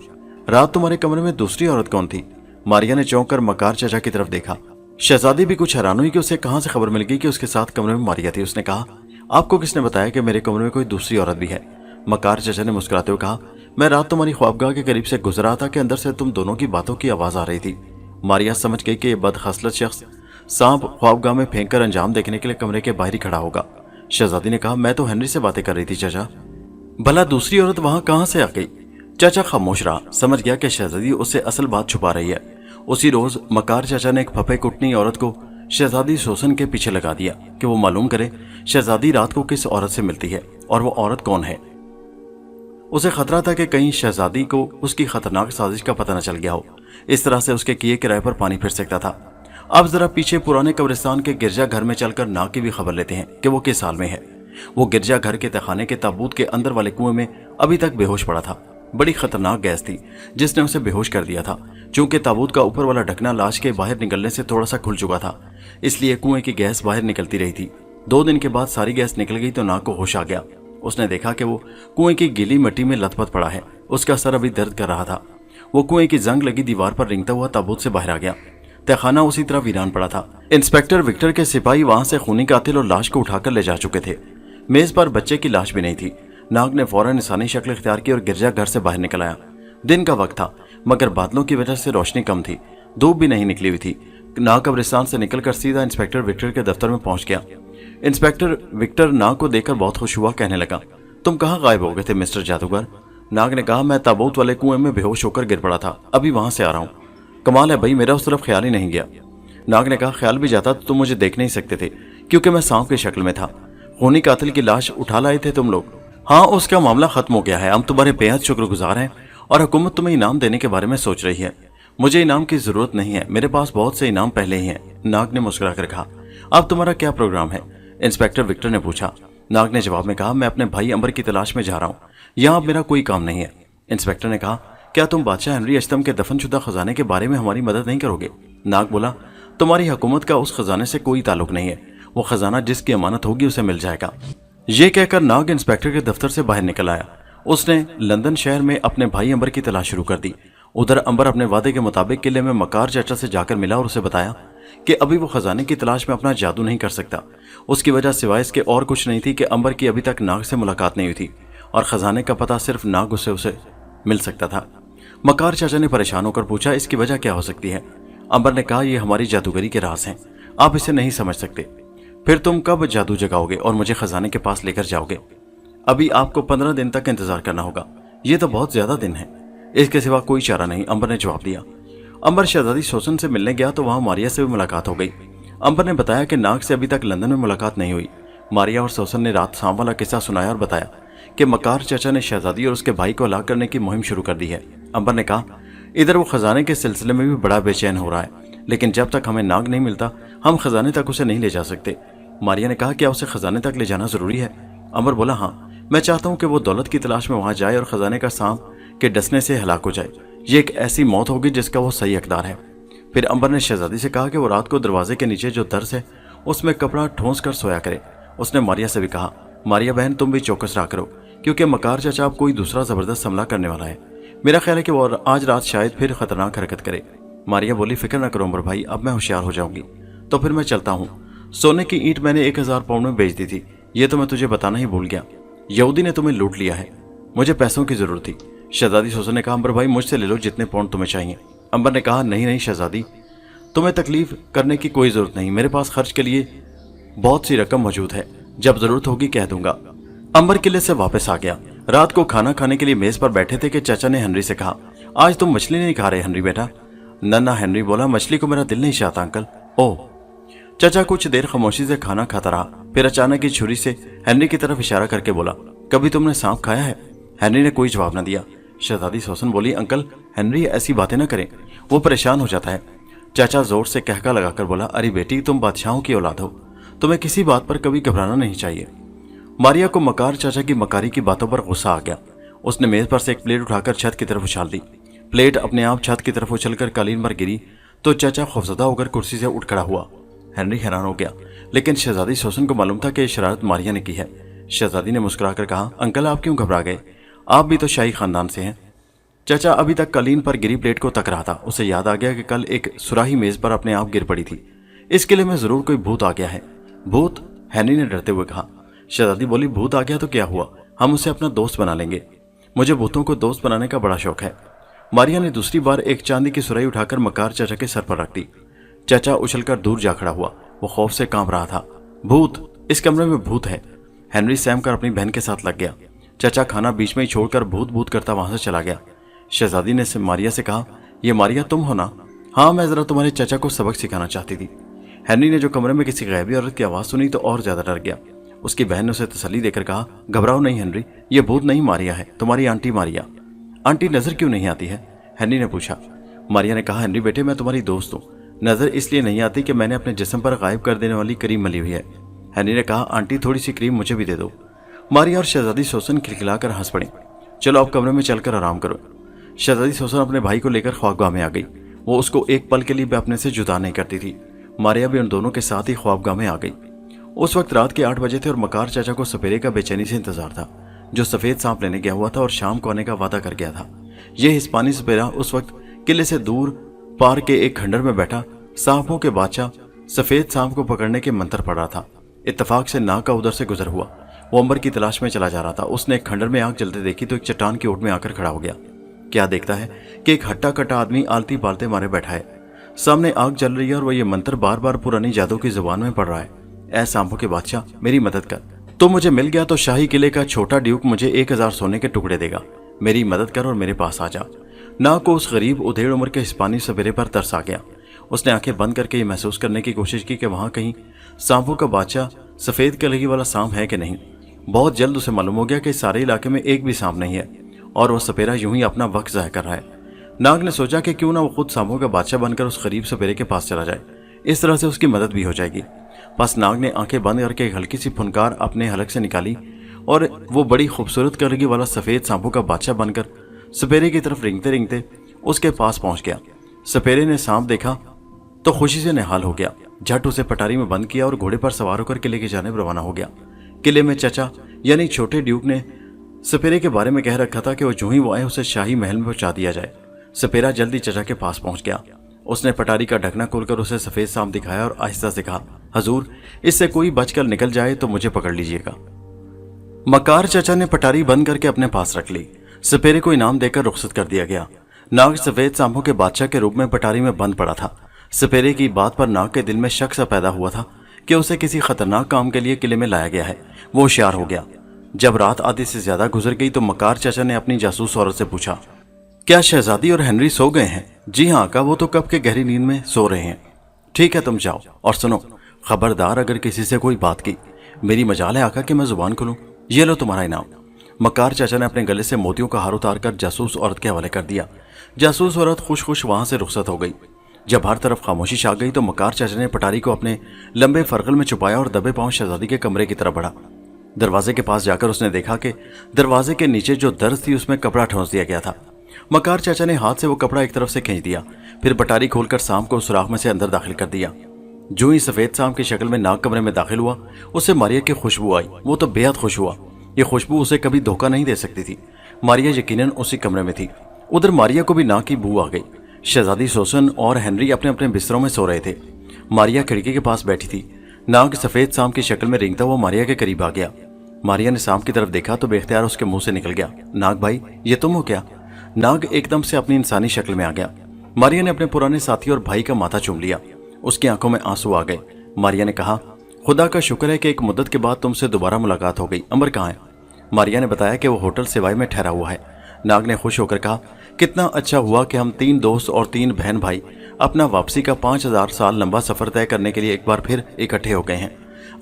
रात तुम्हारे कमरे में दूसरी औरत कौन थी? मारिया ने चौंक कर मकार चाचा की तरफ देखा। शहजादी भी कुछ हैरान हुई कि उसे कहां से खबर मिल गई कि उसके साथ कमरे में मारिया थी। उसने कहा, आपको किसने बताया कि मेरे कमरे में कोई दूसरी औरत भी है? मकार चाचा ने मुस्कुराते हुए कहा, मैं रात तुम्हारी ख्वाबगाह के करीब से गुजर रहा था कि अंदर से तुम दोनों की बातों की आवाज आ रही थी। मारिया समझ गई कि यह बदखसलत शख्स सांप ख्वाबगाह में फेंक कर अंजाम देखने के लिए कमरे के बाहर ही खड़ा होगा। शहजादी ने कहा, मैं तो हेनरी से बातें कर रही थी चाचा। भला दूसरी औरत वहां कहां से आ गई? चाचा खामोश रहा। समझ गया कि शहजादी उससे असल बात छुपा रही है। उसी रोज मकार चाचा ने एक फफे कुटनी औरत को शहजादी सोसन के पीछे लगा दिया कि वो मालूम करे शहजादी रात को किस औरत से मिलती है और वो औरत कौन है। उसे खतरा था कि कहीं शहजादी को उसकी खतरनाक साजिश का पता न चल गया हो। इस तरह से उसके किए किराए पर पानी फिर सकता था। अब जरा पीछे पुराने कब्रिस्तान के गिरजा घर में चलकर नाग की भी खबर लेते हैं कि वो किस हाल में है। वो गिरजा घर के तहखाने के ताबूत के अंदर वाले कुएं में अभी तक बेहोश पड़ा था। बड़ी खतरनाक गैस थी जिसने उसे बेहोश कर दिया था। चूंकि ताबूत का ऊपर वाला ढकना लाश के बाहर निकलने से थोड़ा सा खुल चुका था, इसलिए कुएं की गैस बाहर निकलती रही थी। 2 दिन के बाद सारी गैस निकल गई तो नाग को होश आ गया। उसने देखा कि वो कुएं की गीली मिट्टी में लथपथ पड़ा है। उसका सर अभी दर्द कर रहा था। वो कुएं की जंग लगी दीवार पर रेंगता हुआ ताबूत से बाहर आ गया। तहखाना उसी तरह वीरान पड़ा था। इंस्पेक्टर विक्टर के सिपाही वहां से खूनी कातिल और लाश को उठाकर ले जा चुके थे। मेज पर बच्चे की लाश भी नहीं थी। नाग ने फौरन इंसानी शक्ल इख्तियार की और गिरजा घर से बाहर निकल आया। दिन का वक्त था मगर बादलों की वजह से रोशनी कम थी। धूप भी नहीं निकली हुई थी। नाग कब्रिस्तान से निकलकर सीधा इंस्पेक्टर विक्टर के दफ्तर में पहुंच गया। इंस्पेक्टर विक्टर नाग को देखकर बहुत खुश हुआ। कहने लगा, तुम कहाँ गायब हो गए थे मिस्टर जादूगर? नाग ने कहा, मैं ताबूत वाले कुएं में बेहोश होकर गिर पड़ा था, अभी वहां से आ रहा हूँ। कमाल है भाई, मेरा उस तरफ ख्याल ही नहीं गया। नाग ने कहा, ख्याल भी जाता तो तुम मुझे देख नहीं सकते थे क्योंकि मैं सांप की शक्ल में था। खूनी कातिल की लाश उठा लाए थे तुम लोग? हाँ, उसका मामला खत्म हो गया है। हम तुम्हारे बेहद शुक्रगुजार हैं और हुकूमत तुम्हें इनाम देने के बारे में सोच रही है। मुझे इनाम की जरूरत नहीं है, मेरे पास बहुत से इनाम पहले ही हैं। नाग ने मुस्कुरा कर कहा, अब तुम्हारा क्या प्रोग्राम है? इंस्पेक्टर विक्टर ने पूछा। नाग ने जवाब में कहा, मैं अपने भाई अंबर की तलाश में जा रहा हूँ, यहाँ अब मेरा कोई काम नहीं है। इंस्पेक्टर ने कहा, क्या तुम बादशाह हेनरी अष्टम के दफनशुदा खजाने के बारे में हमारी मदद नहीं करोगे? नाग बोला, तुम्हारी हुकूमत का उस खजाने से कोई ताल्लुक नहीं है। वो खजाना जिसकी अमानत होगी उसे मिल जाएगा। ये कहकर नाग इंस्पेक्टर के दफ्तर से बाहर निकल आया। उसने लंदन शहर में अपने भाई अंबर की तलाश शुरू कर दी। उधर अंबर अपने वादे के मुताबिक किले में मकार चाचा से जाकर मिला और उसे बताया कि अभी वो खजाने की तलाश में अपना जादू नहीं कर सकता। उसकी वजह सिवाय इसके और कुछ नहीं थी कि अंबर की अभी तक नाग से मुलाकात नहीं हुई थी और खजाने का पता सिर्फ नाग उसे मिल सकता था। मकार चाचा ने परेशान होकर पूछा, इसकी वजह क्या हो सकती है? अंबर ने कहा, यह हमारी जादूगरी के राज हैं, आप इसे नहीं समझ सकते। फिर तुम कब जादू जगाओगे और मुझे खजाने के पास लेकर जाओगे? अभी आपको 15 दिन तक इंतजार करना होगा। ये तो बहुत ज्यादा दिन है, इसके सिवा कोई चारा नहीं, अंबर ने जवाब दिया। अंबर शहजादी सोसन से मिलने गया तो वहां मारिया से भी मुलाकात हो गई। अंबर ने बताया कि नाग से अभी तक लंदन में मुलाकात नहीं हुई। मारिया और सोसन ने रात सांप वाला किस्सा सुनाया और बताया कि मकार चाचा ने शहजादी और उसके भाई को हलाक करने की मुहिम शुरू कर दी है। अंबर ने कहा, इधर वो खजाने के सिलसिले में भी बड़ा बेचैन हो रहा है, लेकिन जब तक हमें नाग नहीं मिलता हम खजाने तक उसे नहीं ले जा सकते। मारिया ने कहा, क्या उसे खजाने तक ले जाना जरूरी है? अंबर बोला, हाँ, मैं चाहता हूँ कि वो दौलत की तलाश में वहां जाए और खजाने का सांप के डसने से हलाक हो जाए। ये एक ऐसी मौत होगी जिसका वो सही हकदार है। फिर अंबर ने शहजादी से कहा कि वो रात को दरवाजे के नीचे जो दर्स है उसमें कपड़ा ठोंस कर सोया करे। उसने मारिया से भी कहा, मारिया बहन तुम भी चौकस रहा करो क्योंकि मकार चाचा अब कोई दूसरा जबरदस्त हमला करने वाला है। मेरा ख्याल है कि वो आज रात शायद फिर खतरनाक हरकत करे। मारिया बोली, फिक्र न करो अंबर भाई, अब मैं होशियार हो जाऊंगी। तो फिर मैं चलता हूँ। सोने की ईंट मैंने 1000 पाउंड में बेच दी थी, ये तो मैं तुझे बताना ही भूल गया। यहूदी ने तुम्हें लूट लिया है, मुझे पैसों की जरूरत थी। शहजादी सोसन ने कहा, अंबर भाई मुझसे ले लो जितने पाउंड तुम्हें चाहिए। अंबर ने कहा, नहीं नहीं शहजादी, तुम्हें तकलीफ करने की कोई जरूरत नहीं, मेरे पास खर्च के लिए बहुत सी रकम मौजूद है, जब जरूरत होगी कह दूंगा। अंबर किले से वापस आ गया। रात को खाना खाने के लिए मेज पर बैठे थे कि चाचा ने हेनरी से कहा, आज तुम मछली नहीं खा रहे हेनरी बेटा? नन्ना हेनरी बोला, मछली को मेरा दिल नहीं चाहता अंकल। ओह। चाचा कुछ देर खामोशी से खाना खाता रहा। फिर अचानक ही छुरी से हेनरी की तरफ इशारा करके बोला, कभी तुमने सांप खाया है? हेनरी ने कोई जवाब न दिया। शहजादी सोसन बोली, अंकल हेनरी ऐसी बातें न करें, वो परेशान हो जाता है। चाचा जोर से कहका लगाकर बोला, अरे बेटी तुम बादशाहों की औलाद हो, तुम्हें किसी बात पर कभी घबराना नहीं चाहिए। मारिया को मकार चाचा की मकारी की बातों पर गुस्सा आ गया। उसने मेज पर से एक प्लेट उठाकर छत की तरफ उछाल दी। प्लेट अपने आप छत की तरफ उछलकर कालीन पर गिरी तो चाचा खौफजदा होकर कुर्सी से उठ खड़ा हुआ। हेनरी हैरान हो गया, लेकिन शहजादी सोसन को मालूम था कि शरारत मारिया ने की है। शहजादी ने मुस्कुराकर कहा, अंकल आप क्यों घबरा गए? आप भी तो शाही खानदान से हैं। चाचा अभी तक कालीन पर गिरी प्लेट को तक रहा था। उसे याद आ गया कि कल एक सुराही मेज पर अपने आप गिर पड़ी थी। इस किले में जरूर कोई भूत आ गया है। भूत? हेनरी ने डरते हुए कहा। शहजादी बोली, भूत आ गया तो क्या हुआ, हम उसे अपना दोस्त बना लेंगे। मुझे भूतों को दोस्त बनाने का बड़ा शौक है। मारिया ने दूसरी बार एक चांदी की सुराही उठाकर मकार चाचा के सर पर रख दी। चाचा उछलकर दूर जा खड़ा हुआ। वो खौफ से कांप रहा था। भूत, इस कमरे में भूत है। हेनरी सहम कर अपनी बहन के साथ लग गया। चाचा खाना बीच में ही छोड़कर भूत भूत करता वहां से चला गया। शहजादी ने मारिया से कहा, ये मारिया तुम हो ना? हाँ, मैं जरा तुम्हारे चाचा को सबक सिखाना चाहती थी। हेनरी ने जो कमरे में किसी गैबी औरत की आवाज सुनी तो और ज्यादा डर गया। उसकी बहन ने उसे तसल्ली देकर कहा, घबराओ नहीं हेनरी, ये भूत नहीं मारिया है, तुम्हारी आंटी मारिया। आंटी नजर क्यों नहीं आती है? हेनरी ने पूछा। मारिया ने कहा, हेनरी बेटे मैं तुम्हारी दोस्त हूँ, नजर इसलिए नहीं आती कि मैंने अपने जिस्म पर गायब कर देने वाली क्रीम मली हुई है। हेनरी ने कहा, आंटी थोड़ी सी क्रीम मुझे भी दे दो। मारिया और शहजादी सोसन खिलखिलाकर हंस पड़ी। चलो अब कमरे में चलकर आराम करो। शहजादी सोसन अपने भाई को लेकर ख्वाबगाह में आ गई। वो उसको एक पल के लिए भी अपने से जुदा नहीं करती थी। मारिया भी उन दोनों के साथ ही ख्वाबगाह में आ गई। उस वक्त रात के 8 बजे थे और मकार चाचा को सपेरे का बेचैनी से इंतजार था, जो सफेद सांप लेने गया हुआ था और शाम को आने का वादा कर गया था। यह हिस्पानी सपेरा उस वक्त किले से दूर पार के एक खंडर में बैठा सांपों के बादशाह सफेद सांप को पकड़ने के मंत्र पढ़ रहा था। इत्तेफाक से नाग का उधर से गुजर हुआ। वो अंबर की तलाश में चला जा रहा था। उसने एक खंडर में आग जलते देखी तो एक चट्टान की ओट में आकर खड़ा हो गया। क्या देखता है कि एक हट्टा कट्टा आदमी आलती पालते मारे बैठा है। सामने आग जल रही है और वह ये मंत्र बार बार पुरानी जादू की जुबान में पढ़ रहा है। ऐ सांपों के बादशाह मेरी मदद कर, तो मुझे मिल गया तो शाही किले का छोटा ड्यूक मुझे 1000 सोने के टुकड़े देगा। मेरी मदद कर और मेरे पास आ जा। नाग को उस गरीब उधेड़ उम्र के हिस्पानी सवेरे पर तरस आ गया। उसने आंखें बंद करके ये महसूस करने की कोशिश की कि वहां कहीं सांपों का बादशाह सफेद कलगी वाला सांप है कि नहीं। बहुत जल्द उसे मालूम हो गया कि सारे इलाके में एक भी सांप नहीं है और वह सपेरा यूं ही अपना वक्त ज़ाया कर रहा है। नाग ने सोचा कि क्यों ना वो खुद सांपों का बादशाह बनकर उस गरीब सपेरे के पास चला जाए, इस तरह से उसकी मदद भी हो जाएगी। बस नाग ने आंखें बंद करके एक हल्की सी फुनकार अपने हलक से निकाली और वो बड़ी खूबसूरत कलगी वाला सफेद सांपों का बादशाह बनकर सपेरे की तरफ रेंगते रेंगते उसके पास पहुंच गया। सपेरे ने सांप देखा तो खुशी से निहाल हो गया। झट उसे पटारी में बंद किया और घोड़े पर सवार होकर किले की जानिब रवाना हो गया। किले में चचा यानी छोटे ड्यूक ने सपेरे के बारे में कह रखा था कि वो जो ही वो आए उसे शाही महल में पहुंचा दिया जाए। सपेरा जल्दी चचा के पास पहुंच गया। उसने पटारी का ढकना खोलकर उसे सफेद सांप दिखाया और आहिस्ता से कहा, हजूर इससे कोई बचकर निकल जाए तो मुझे पकड़ लीजिएगा। मकार चचा ने पटारी बंद करके अपने पास रख ली। सपेरे को इनाम देकर रुखसत कर दिया गया। नाग सफेद सांपों के बादशाह के रूप में पटारी में बंद पड़ा था। सपेरे की बात पर नाग के दिल में शक सा पैदा हुआ था कि उसे किसी खतरनाक काम के लिए किले में लाया गया है। वो होशियार हो गया। जब रात आधी से ज्यादा गुजर गई तो मकार चाचा ने अपनी जासूस औरत से पूछा, क्या शहजादी और हेनरी सो गए हैं? जी हाँ आका, वो तो कब के गहरी नींद में सो रहे हैं। ठीक है तुम जाओ और सुनो, खबरदार अगर किसी से कोई बात की, मेरी मजाल है आका कि मैं जुबान खोलूं। ये लो तुम्हारा इनाम। मकार चाचा ने अपने गले से मोतियों का हार उतार कर जासूस औरत के हवाले कर दिया। जासूस औरत खुश खुश वहां से रुखसत हो गई। जब हर तरफ खामोशी छा गई तो मकार चाचा ने पटारी को अपने लंबे फरगल में छुपाया और दबे पांव शहजादी के कमरे की तरफ बढ़ा। दरवाजे के पास जाकर उसने देखा कि दरवाजे के नीचे जो दर्ज थी उसमें कपड़ा ठोंस दिया गया था। मकार चाचा ने हाथ से वो कपड़ा एक तरफ से खींच दिया, फिर पटारी खोलकर सांप को सुराख में से अंदर दाखिल कर दिया। जो ही सफेद सांप की शक्ल में नाग कमरे में दाखिल हुआ, उससे मारिया की खुशबू आई। वो तो बेहद खुश हुआ। ये खुशबू उसे कभी धोखा नहीं दे सकती थी। मारिया यकीनन उसी कमरे में थी। उधर मारिया को भी नाग की बू आ गई। शहजादी सोसन और हेनरी अपने अपने बिस्तरों में सो रहे थे। मारिया खिड़की के पास बैठी थी। नाग सफेद सांप की शक्ल में रेंगता हुआ मारिया के करीब आ गया। मारिया ने सांप की तरफ देखा तो बेख्तियार उसके मुंह से निकल गया, नाग भाई ये तुम हो क्या? नाग एकदम से अपनी इंसानी शक्ल में आ गया। मारिया ने अपने पुराने साथी और भाई का माथा चूम लिया। उसकी आंखों में आंसू आ गए। मारिया ने कहा, खुदा का शुक्र है कि एक मुद्दत के बाद तुमसे दोबारा मुलाकात हो गई। अंबर कहाँ है? मारिया ने बताया कि वो होटल सेवाई में ठहरा हुआ है। नाग ने खुश होकर कहा, कितना अच्छा हुआ कि हम 3 दोस्त और 3 बहन भाई अपना वापसी का 5000 साल लंबा सफर तय करने के लिए एक बार फिर इकट्ठे हो गए हैं।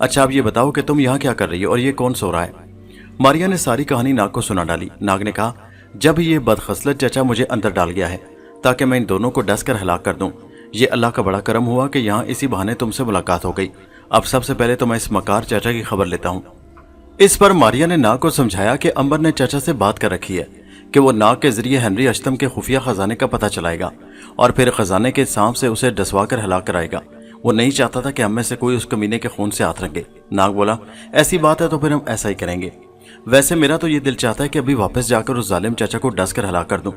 अच्छा अब ये बताओ कि तुम यहाँ क्या कर रही हो और ये कौन सो रहा है? मारिया ने सारी कहानी नाग को सुना डाली। नाग ने कहा, जब ये बदखसलत चचा मुझे अंदर डाल गया है ताकि मैं इन दोनों को डस कर हलाक कर दूं। ये अल्लाह का बड़ा करम हुआ कि यहाँ इसी बहाने तुमसे मुलाकात हो गई। अब सबसे पहले तो मैं इस मकार चाचा की खबर लेता हूँ। इस पर मारिया ने नाग को समझाया कि अंबर ने चाचा से बात कर रखी है कि वो नाग के जरिए हेनरी अश्तम के खुफिया खजाने का पता चलाएगा और फिर खजाने के सांप से उसे डसवा कर हलाक कराएगा। वो नहीं चाहता था कि हम में से कोई उस कमीने के खून से हाथ रंगे। नाग बोला, ऐसी बात है तो फिर हम ऐसा ही करेंगे। वैसे मेरा तो ये दिल चाहता है कि अभी वापस जाकर उस जालिम चाचा को डस कर हलाक कर दूं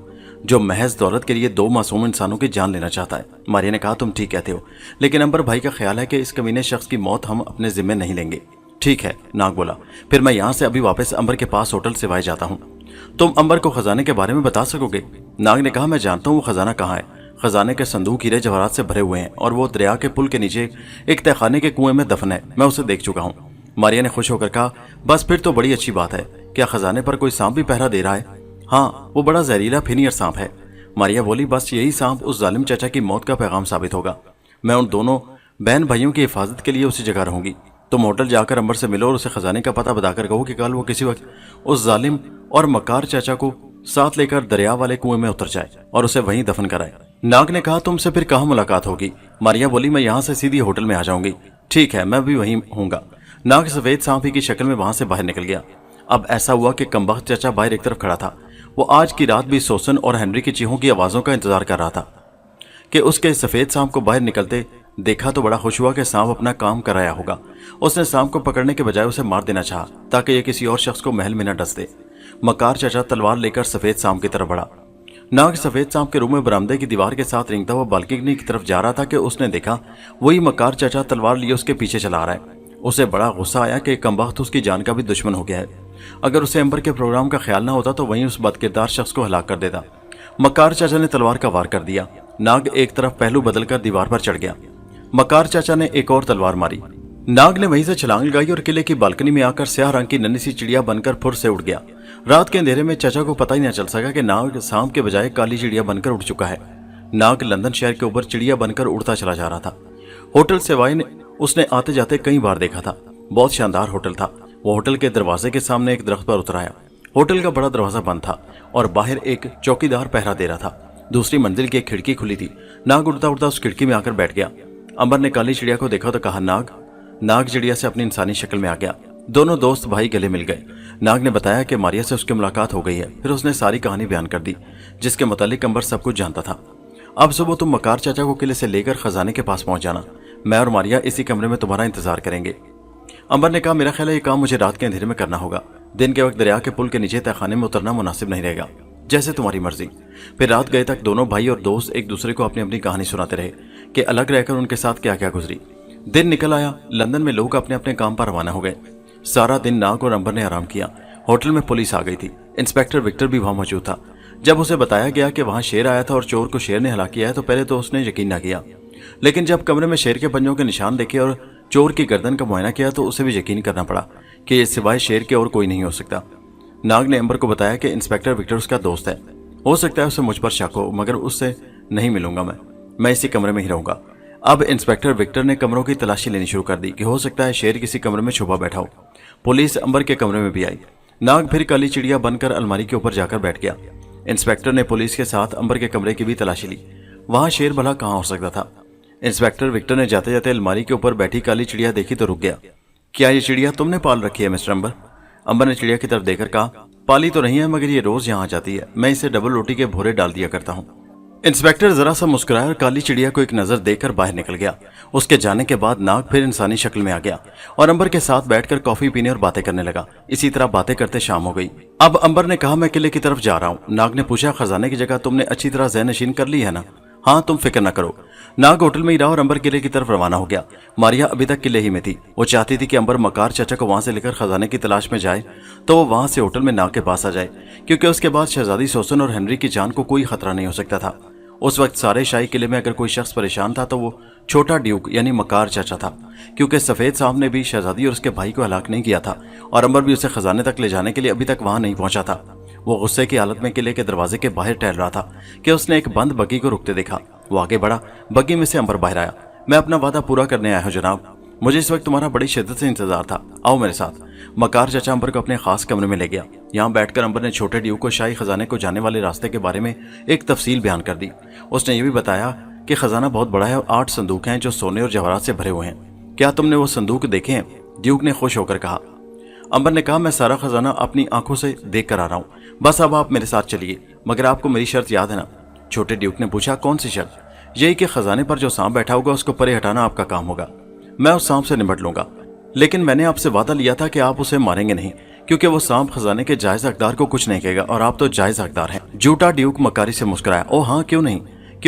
जो महज दौलत के लिए 2 मासूम इंसानों की जान लेना चाहता है। मारिया ने कहा, तुम ठीक कहते हो, लेकिन अंबर भाई का ख्याल है कि इस कमीने शख्स की मौत हम अपने जिम्मे नहीं लेंगे। ठीक है, नाग बोला, फिर मैं यहाँ से अभी वापस अंबर के पास होटल सिवाय जाता हूँ। तुम अंबर को खजाने के बारे में बता सकोगे? नाग ने कहा, मैं जानता हूँ वो खजाना कहाँ है। खजाने के संदूक हीरे जवाहरात से भरे हुए हैं और वो दरिया के पुल के नीचे एक तहखाने के कुएं में दफन है। मैं उसे देख चुका हूँ। मारिया ने खुश होकर कहा, बस फिर तो बड़ी अच्छी बात है। क्या खजाने पर कोई सांप भी पहरा दे रहा है? हाँ, वो बड़ा जहरीला फिनियर सांप है। मारिया बोली, बस यही सांप उस जालिम चाचा की मौत का पैगाम साबित होगा। मैं उन दोनों बहन भाइयों की हिफाजत के लिए उसी जगह रहूंगी। तुम होटल जाकर अंबर से मिलो और उसे खजाने का पता बताकर कहो कि कल वो किसी वक्त उस जालिम और मकार चाचा को साथ लेकर दरिया वाले कुएं में उतर जाए और उसे वहीं दफन कराए। नाग ने कहा, तुमसे फिर कहाँ मुलाकात होगी? मारिया बोली, मैं यहाँ से सीधी होटल में आ जाऊंगी। ठीक है, मैं भी वहीं हूँगा। नाग सफेद सांप की शक्ल में वहां से बाहर निकल गया। अब ऐसा हुआ कि कमबख्त चाचा बाहर एक तरफ खड़ा था। वो आज की रात भी सोसन और हेनरी की चीखों की आवाजों का इंतजार कर रहा था कि उसके सफेद सांप को बाहर निकलते देखा तो बड़ा खुश हुआ कि सांप अपना काम कराया होगा। उसने सांप को पकड़ने के बजाय उसे मार देना चाहा ताकि ये किसी और शख्स को महल में न डस दे। मकार चाचा तलवार लेकर सफेद सांप की तरफ बढ़ा। नाग सफेद सांप के रूम में बरामदे की दीवार के साथ रेंगता हुआ बालकनी की तरफ जा रहा था कि उसने देखा वही मकार चाचा तलवार लिए उसके पीछे चला आ रहा है। उसे बड़ा गुस्सा आया कि कमबख्त उसकी जान का भी दुश्मन हो गया है। अगर उसे अंबर के प्रोग्राम का ख्याल ना होता तो वहीं उस बदकिरदार शख्स को हलाक कर देता। मकार चाचा ने तलवार का वार कर दिया। नाग एक तरफ पहलू बदलकर दीवार पर चढ़ गया। मकार चाचा ने एक और तलवार मारी। नाग ने वहीं से छलांग लगाई और किले की बालकनी में आकर स्याह रंग की नन्ही सी चिड़िया बनकर फुर से उड़ गया। रात के अंधेरे में चाचा को पता ही न चल सका कि नाग सांप के बजाय काली चिड़िया बनकर उड़ चुका है। नाग लंदन शहर के ऊपर चिड़िया बनकर उड़ता चला जा रहा था। होटल सेवाई ने उसने आते जाते कई बार देखा था। बहुत शानदार होटल था। वो होटल के दरवाजे के सामने एक दरख्त पर उतर आया। होटल का बड़ा दरवाजा बंद था और बाहर एक चौकीदार पहरा दे रहा था। दूसरी मंजिल की एक खिड़की खुली थी। नाग उड़ता उड़ता उस खिड़की में आकर बैठ गया। अंबर ने काली चिड़िया को देखा तो कहा, नाग। नाग चिड़िया से अपनी इंसानी शक्ल में आ गया। दोनों दोस्त भाई गले मिल गए। नाग ने बताया कि मारिया से उसकी मुलाकात हो गई है। फिर उसने सारी कहानी बयान कर दी जिसके मुतालिक अंबर सब कुछ जानता था। अब सुबह तुम मकार चाचा को किले से लेकर खजाने के पास पहुंच जाना। मैं और मारिया इसी कमरे में तुम्हारा इंतजार करेंगे। अंबर ने कहा, मेरा ख्याल है ये काम मुझे रात के अंधेरे में करना होगा। दिन के वक्त दरिया के पुल के नीचे तहखाने में उतरना मुनासिब नहीं रहेगा। जैसे तुम्हारी मर्जी। फिर रात गए तक दोनों भाई और दोस्त एक दूसरे को अपनी अपनी कहानी सुनाते रहे कि अलग रहकर उनके साथ क्या क्या गुजरी। दिन निकल आया। लंदन में लोग अपने अपने काम पर रवाना हो गए। सारा दिन नाग और अंबर ने आराम किया। होटल में पुलिस आ गई थी। इंस्पेक्टर विक्टर भी वहां मौजूद था। जब उसे बताया गया कि वहां शेर आया था और चोर को शेर ने हलाक किया है तो पहले तो उसने यकीन न किया, लेकिन जब कमरे में शेर के पंजों के निशान देखे और चोर की गर्दन का मुआयना किया तो उसे भी यकीन करना पड़ा कि ये सिवाय शेर के और कोई नहीं हो सकता। नाग ने अंबर को बताया कि इंस्पेक्टर विक्टर उसका दोस्त है। हो सकता है उसे मुझ पर शक हो, मगर उससे नहीं मिलूंगा। मैं इसी कमरे में ही रहूंगा। अब इंस्पेक्टर विक्टर ने कमरों की तलाशी लेनी शुरू कर दी कि हो सकता है शेर किसी कमरे में छुपा बैठा हो। पुलिस अंबर के कमरे में भी आई। नाग फिर काली चिड़िया बनकर अलमारी के ऊपर जाकर बैठ गया। इंस्पेक्टर ने पुलिस के साथ अंबर के कमरे की भी तलाशी ली। वहां शेर भला कहाँ हो सकता था। इंस्पेक्टर विक्टर ने जाते जाते अलमारी के ऊपर बैठी काली चिड़िया देखी तो रुक गया। क्या ये चिड़िया तुमने पाल रखी है मिस्टर अंबर? अंबर ने चिड़िया की तरफ देखकर कहा, पाली तो नहीं है, मगर ये रोज यहाँ जाती है। मैं इसे डबल रोटी के भोरे डाल दिया करता हूँ। इंस्पेक्टर जरा सा मुस्कुराया और काली चिड़िया को एक नजर देकर बाहर निकल गया। उसके जाने के बाद नाग फिर इंसानी शक्ल में आ गया और अंबर के साथ बैठकर कॉफी पीने और बातें करने लगा। इसी तरह बातें करते शाम हो गई। अब अंबर ने कहा, मैं किले की तरफ जा रहा हूँ। नाग ने पूछा, खजाने की जगह तुमने अच्छी तरह ज़हन-नशीन कर ली है ना? हाँ, तुम फिक्र न करो। नाग होटल में ही रहा और अंबर किले की तरफ रवाना हो गया। मारिया अभी तक किले ही में थी। वो चाहती थी कि अंबर मकार चाचा को वहां से लेकर खजाने की तलाश में जाए तो वो वहां से होटल में नाग के पास आ जाए, क्योंकि उसके बाद शहजादी सोसन और हेनरी की जान को कोई खतरा नहीं हो सकता था। उस वक्त सारे शाही किले में अगर कोई शख्स परेशान था तो वो छोटा ड्यूक यानी मकार चाचा था, क्योंकि सफेद सांप ने भी शहजादी और उसके भाई को हलाक नहीं किया था और अंबर भी उसे खजाने तक ले जाने के लिए अभी तक वहां नहीं पहुंचा था। वो गुस्से की हालत में किले के दरवाजे के बाहर टहल रहा था कि उसने एक बंद बग्गी को रुकते देखा। वो आगे बढ़ा। बग्गी में से अंबर बाहर आया। मैं अपना वादा पूरा करने आया हूं जनाब। मुझे इस वक्त तुम्हारा बड़ी शिद्दत से इंतजार था, आओ मेरे साथ। मकार चाचा अंबर को अपने खास कमरे में ले गया। यहाँ बैठकर अंबर ने छोटे ड्यूक को शाही खजाने को जाने वाले रास्ते के बारे में एक तफसील बयान कर दी। उसने ये भी बताया कि खजाना बहुत बड़ा है और 8 संदूक हैं जो सोने और जवाहरात से भरे हुए हैं। क्या तुमने वो संदूक देखे हैं? ड्यूक ने खुश होकर कहा। अंबर ने कहा, मैं सारा खजाना अपनी आंखों से देख कर आ रहा हूँ, बस अब आप मेरे साथ चलिए, मगर आपको मेरी शर्त याद है ना? छोटे ड्यूक ने पूछा, कौन सी शर्त? यही कि खजाने पर जो सांप बैठा होगा उसको परे हटाना आपका काम होगा। मैं उस सांप से निपट लूंगा, लेकिन मैंने आपसे वादा लिया था कि आप उसे मारेंगे नहीं, क्योंकि वो सांप खजाने के जायज हकदार को कुछ नहीं कहेगा और आप तो जायज हकदार हैं। झूठा ड्यूक मकारी से मुस्कुराया। ओ हाँ, क्यों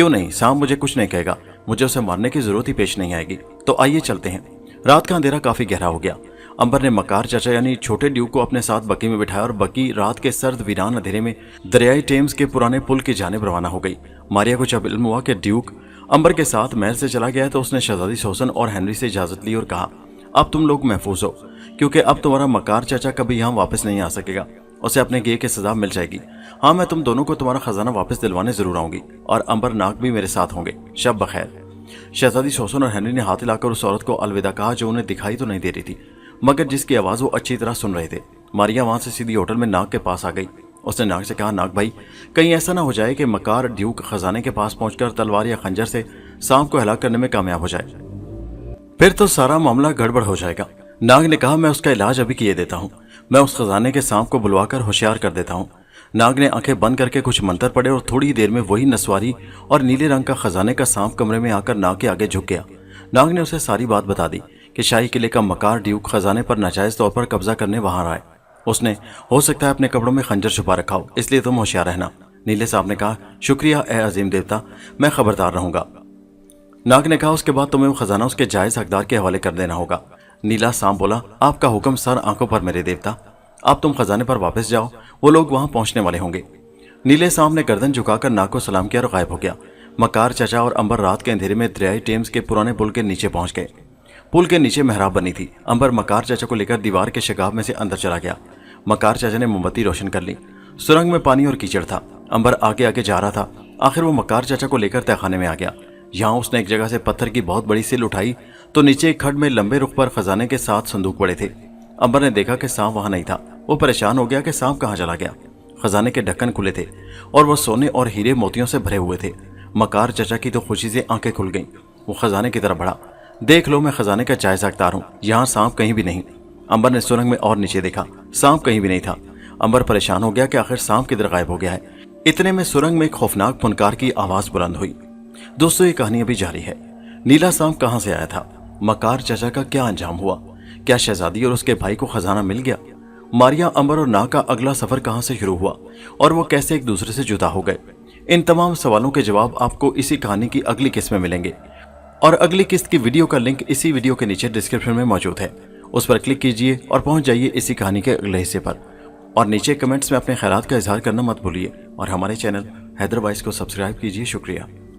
नहीं, सांप मुझे कुछ नहीं कहेगा, मुझे उसे मारने की जरूरत ही पेश नहीं आएगी। तो आइए चलते हैं। रात का अंधेरा काफी गहरा हो गया। अंबर ने मकार चाचा यानी छोटे ड्यूक को अपने साथ बग्गी में बिठाया और बग्गी रात के सर्द वीरान अंधेरे में दरियाई टेम्स के पुराने पुल की जानिब रवाना हो गई। मारिया को जब इल्म हुआ कि ड्यूक अंबर के साथ महल से चला गया तो उसने शहजादी सोसन और हेनरी से इजाजत ली और कहा, अब तुम लोग महफूज हो, क्योंकि अब तुम्हारा मकार चाचा कभी यहाँ वापस नहीं आ सकेगा, उसे अपने गे की सजा मिल जाएगी। हाँ, मैं तुम दोनों को तुम्हारा खजाना वापस दिलवाने जरूर आऊंगी और अंबर नाग भी मेरे साथ होंगे। शब बखैर। शहजादी सोसन और हेनरी ने हाथ हिलाकर उस औरत को अलविदा कहा जो उन्हें दिखाई तो नहीं दे रही थी, मगर जिसकी आवाज वो अच्छी तरह सुन रहे थे। मारिया वहां से सीधी होटल में नाग के पास आ गई। उसने नाग से कहा, नाग भाई, कहीं ऐसा ना हो जाए कि मकार ड्यूक खजाने के पास पहुंचकर तलवार या खंजर से सांप को हलाक करने में कामयाब हो जाए, फिर तो सारा मामला गड़बड़ हो जाएगा। नाग ने कहा, मैं उसका इलाज अभी किए देता हूँ, मैं उस खजाने के सांप को बुलवाकर होशियार कर देता हूँ। नाग ने आंखें बंद करके कुछ मंत्र पढ़े और थोड़ी ही देर में वही नस्वारी और नीले रंग का खजाने का सांप कमरे में आकर नाग के आगे झुक गया। नाग ने उसे सारी बात बता दी कि शाही किले का मकार ड्यूक खजाने पर नाजायज तौर पर कब्जा करने वहां आए। उसने हो सकता है अपने कपड़ों में खंजर छुपा रखा हो, इसलिए तुम होशियार रहना। नीले साहब ने कहा, शुक्रिया ए अजीम देवता, मैं खबरदार रहूंगा। नाग ने कहा, उसके बाद तुम्हें वो खजाना उसके जायज हकदार के हवाले कर देना होगा। नीला सांप बोला, आपका हुक्म सर आंखों पर मेरे देवता, अब तुम खजाने पर वापस जाओ, वो लोग वहां पहुंचने वाले होंगे। नीले सांप ने गर्दन झुकाकर नाग को सलाम किया और गायब हो गया। मकार चाचा और अंबर रात के अंधेरे में दरियाई टेम्स के पुराने पुल के नीचे पहुंच गए। पुल के नीचे मेहराब बनी थी। अंबर मकार चाचा को लेकर दीवार के शिगाब में से अंदर चला गया। मकार चाचा ने मोमबत्ती रोशन कर ली। सुरंग में पानी और कीचड़ था। अंबर आगे आगे जा रहा था। आखिर वो मकार चाचा को लेकर तहखाने में आ गया। यहाँ उसने एक जगह से पत्थर की बहुत बड़ी सिल उठाई तो नीचे एक खड्ड में लंबे रुख पर खजाने के 7 संदूक पड़े थे। अंबर ने देखा कि सांप वहां नहीं था। वो परेशान हो गया कि सांप कहाँ चला गया। खजाने के ढक्कन खुले थे और वो सोने और हीरे मोतियों से भरे हुए थे। मकार चाचा की तो खुशी से आंखें खुल गईं। वो खजाने की तरफ बढ़ा। देख लो, मैं खजाने का जायज हकदार हूँ, यहाँ सांप कहीं भी नहीं। अंबर ने सुरंग में और नीचे देखा, सांप कहीं भी नहीं था। अंबर परेशान हो गया कि आखिर सांप किधर गायब हो गया है। इतने में सुरंग में एक खौफनाक फुनकार की आवाज बुलंद हुई। दोस्तों, ये कहानी अभी जारी है। नीला सांप कहाँ से आया था? मकार चाचा का क्या अंजाम हुआ? क्या शहजादी और उसके भाई को खजाना मिल गया? मारिया, अंबर और नाग का अगला सफर कहाँ से शुरू हुआ और वो कैसे एक दूसरे से जुदा हो गए? इन तमाम सवालों के जवाब आपको इसी कहानी की अगली किस्त में मिलेंगे और अगली किस्त की वीडियो का लिंक इसी वीडियो के नीचे डिस्क्रिप्शन में मौजूद है। उस पर क्लिक कीजिए और पहुंच जाइए इसी कहानी के अगले हिस्से पर। और नीचे कमेंट्स में अपने ख्यालात का इजहार करना मत भूलिए और हमारे चैनल हैदर वाइस को सब्सक्राइब कीजिए। शुक्रिया।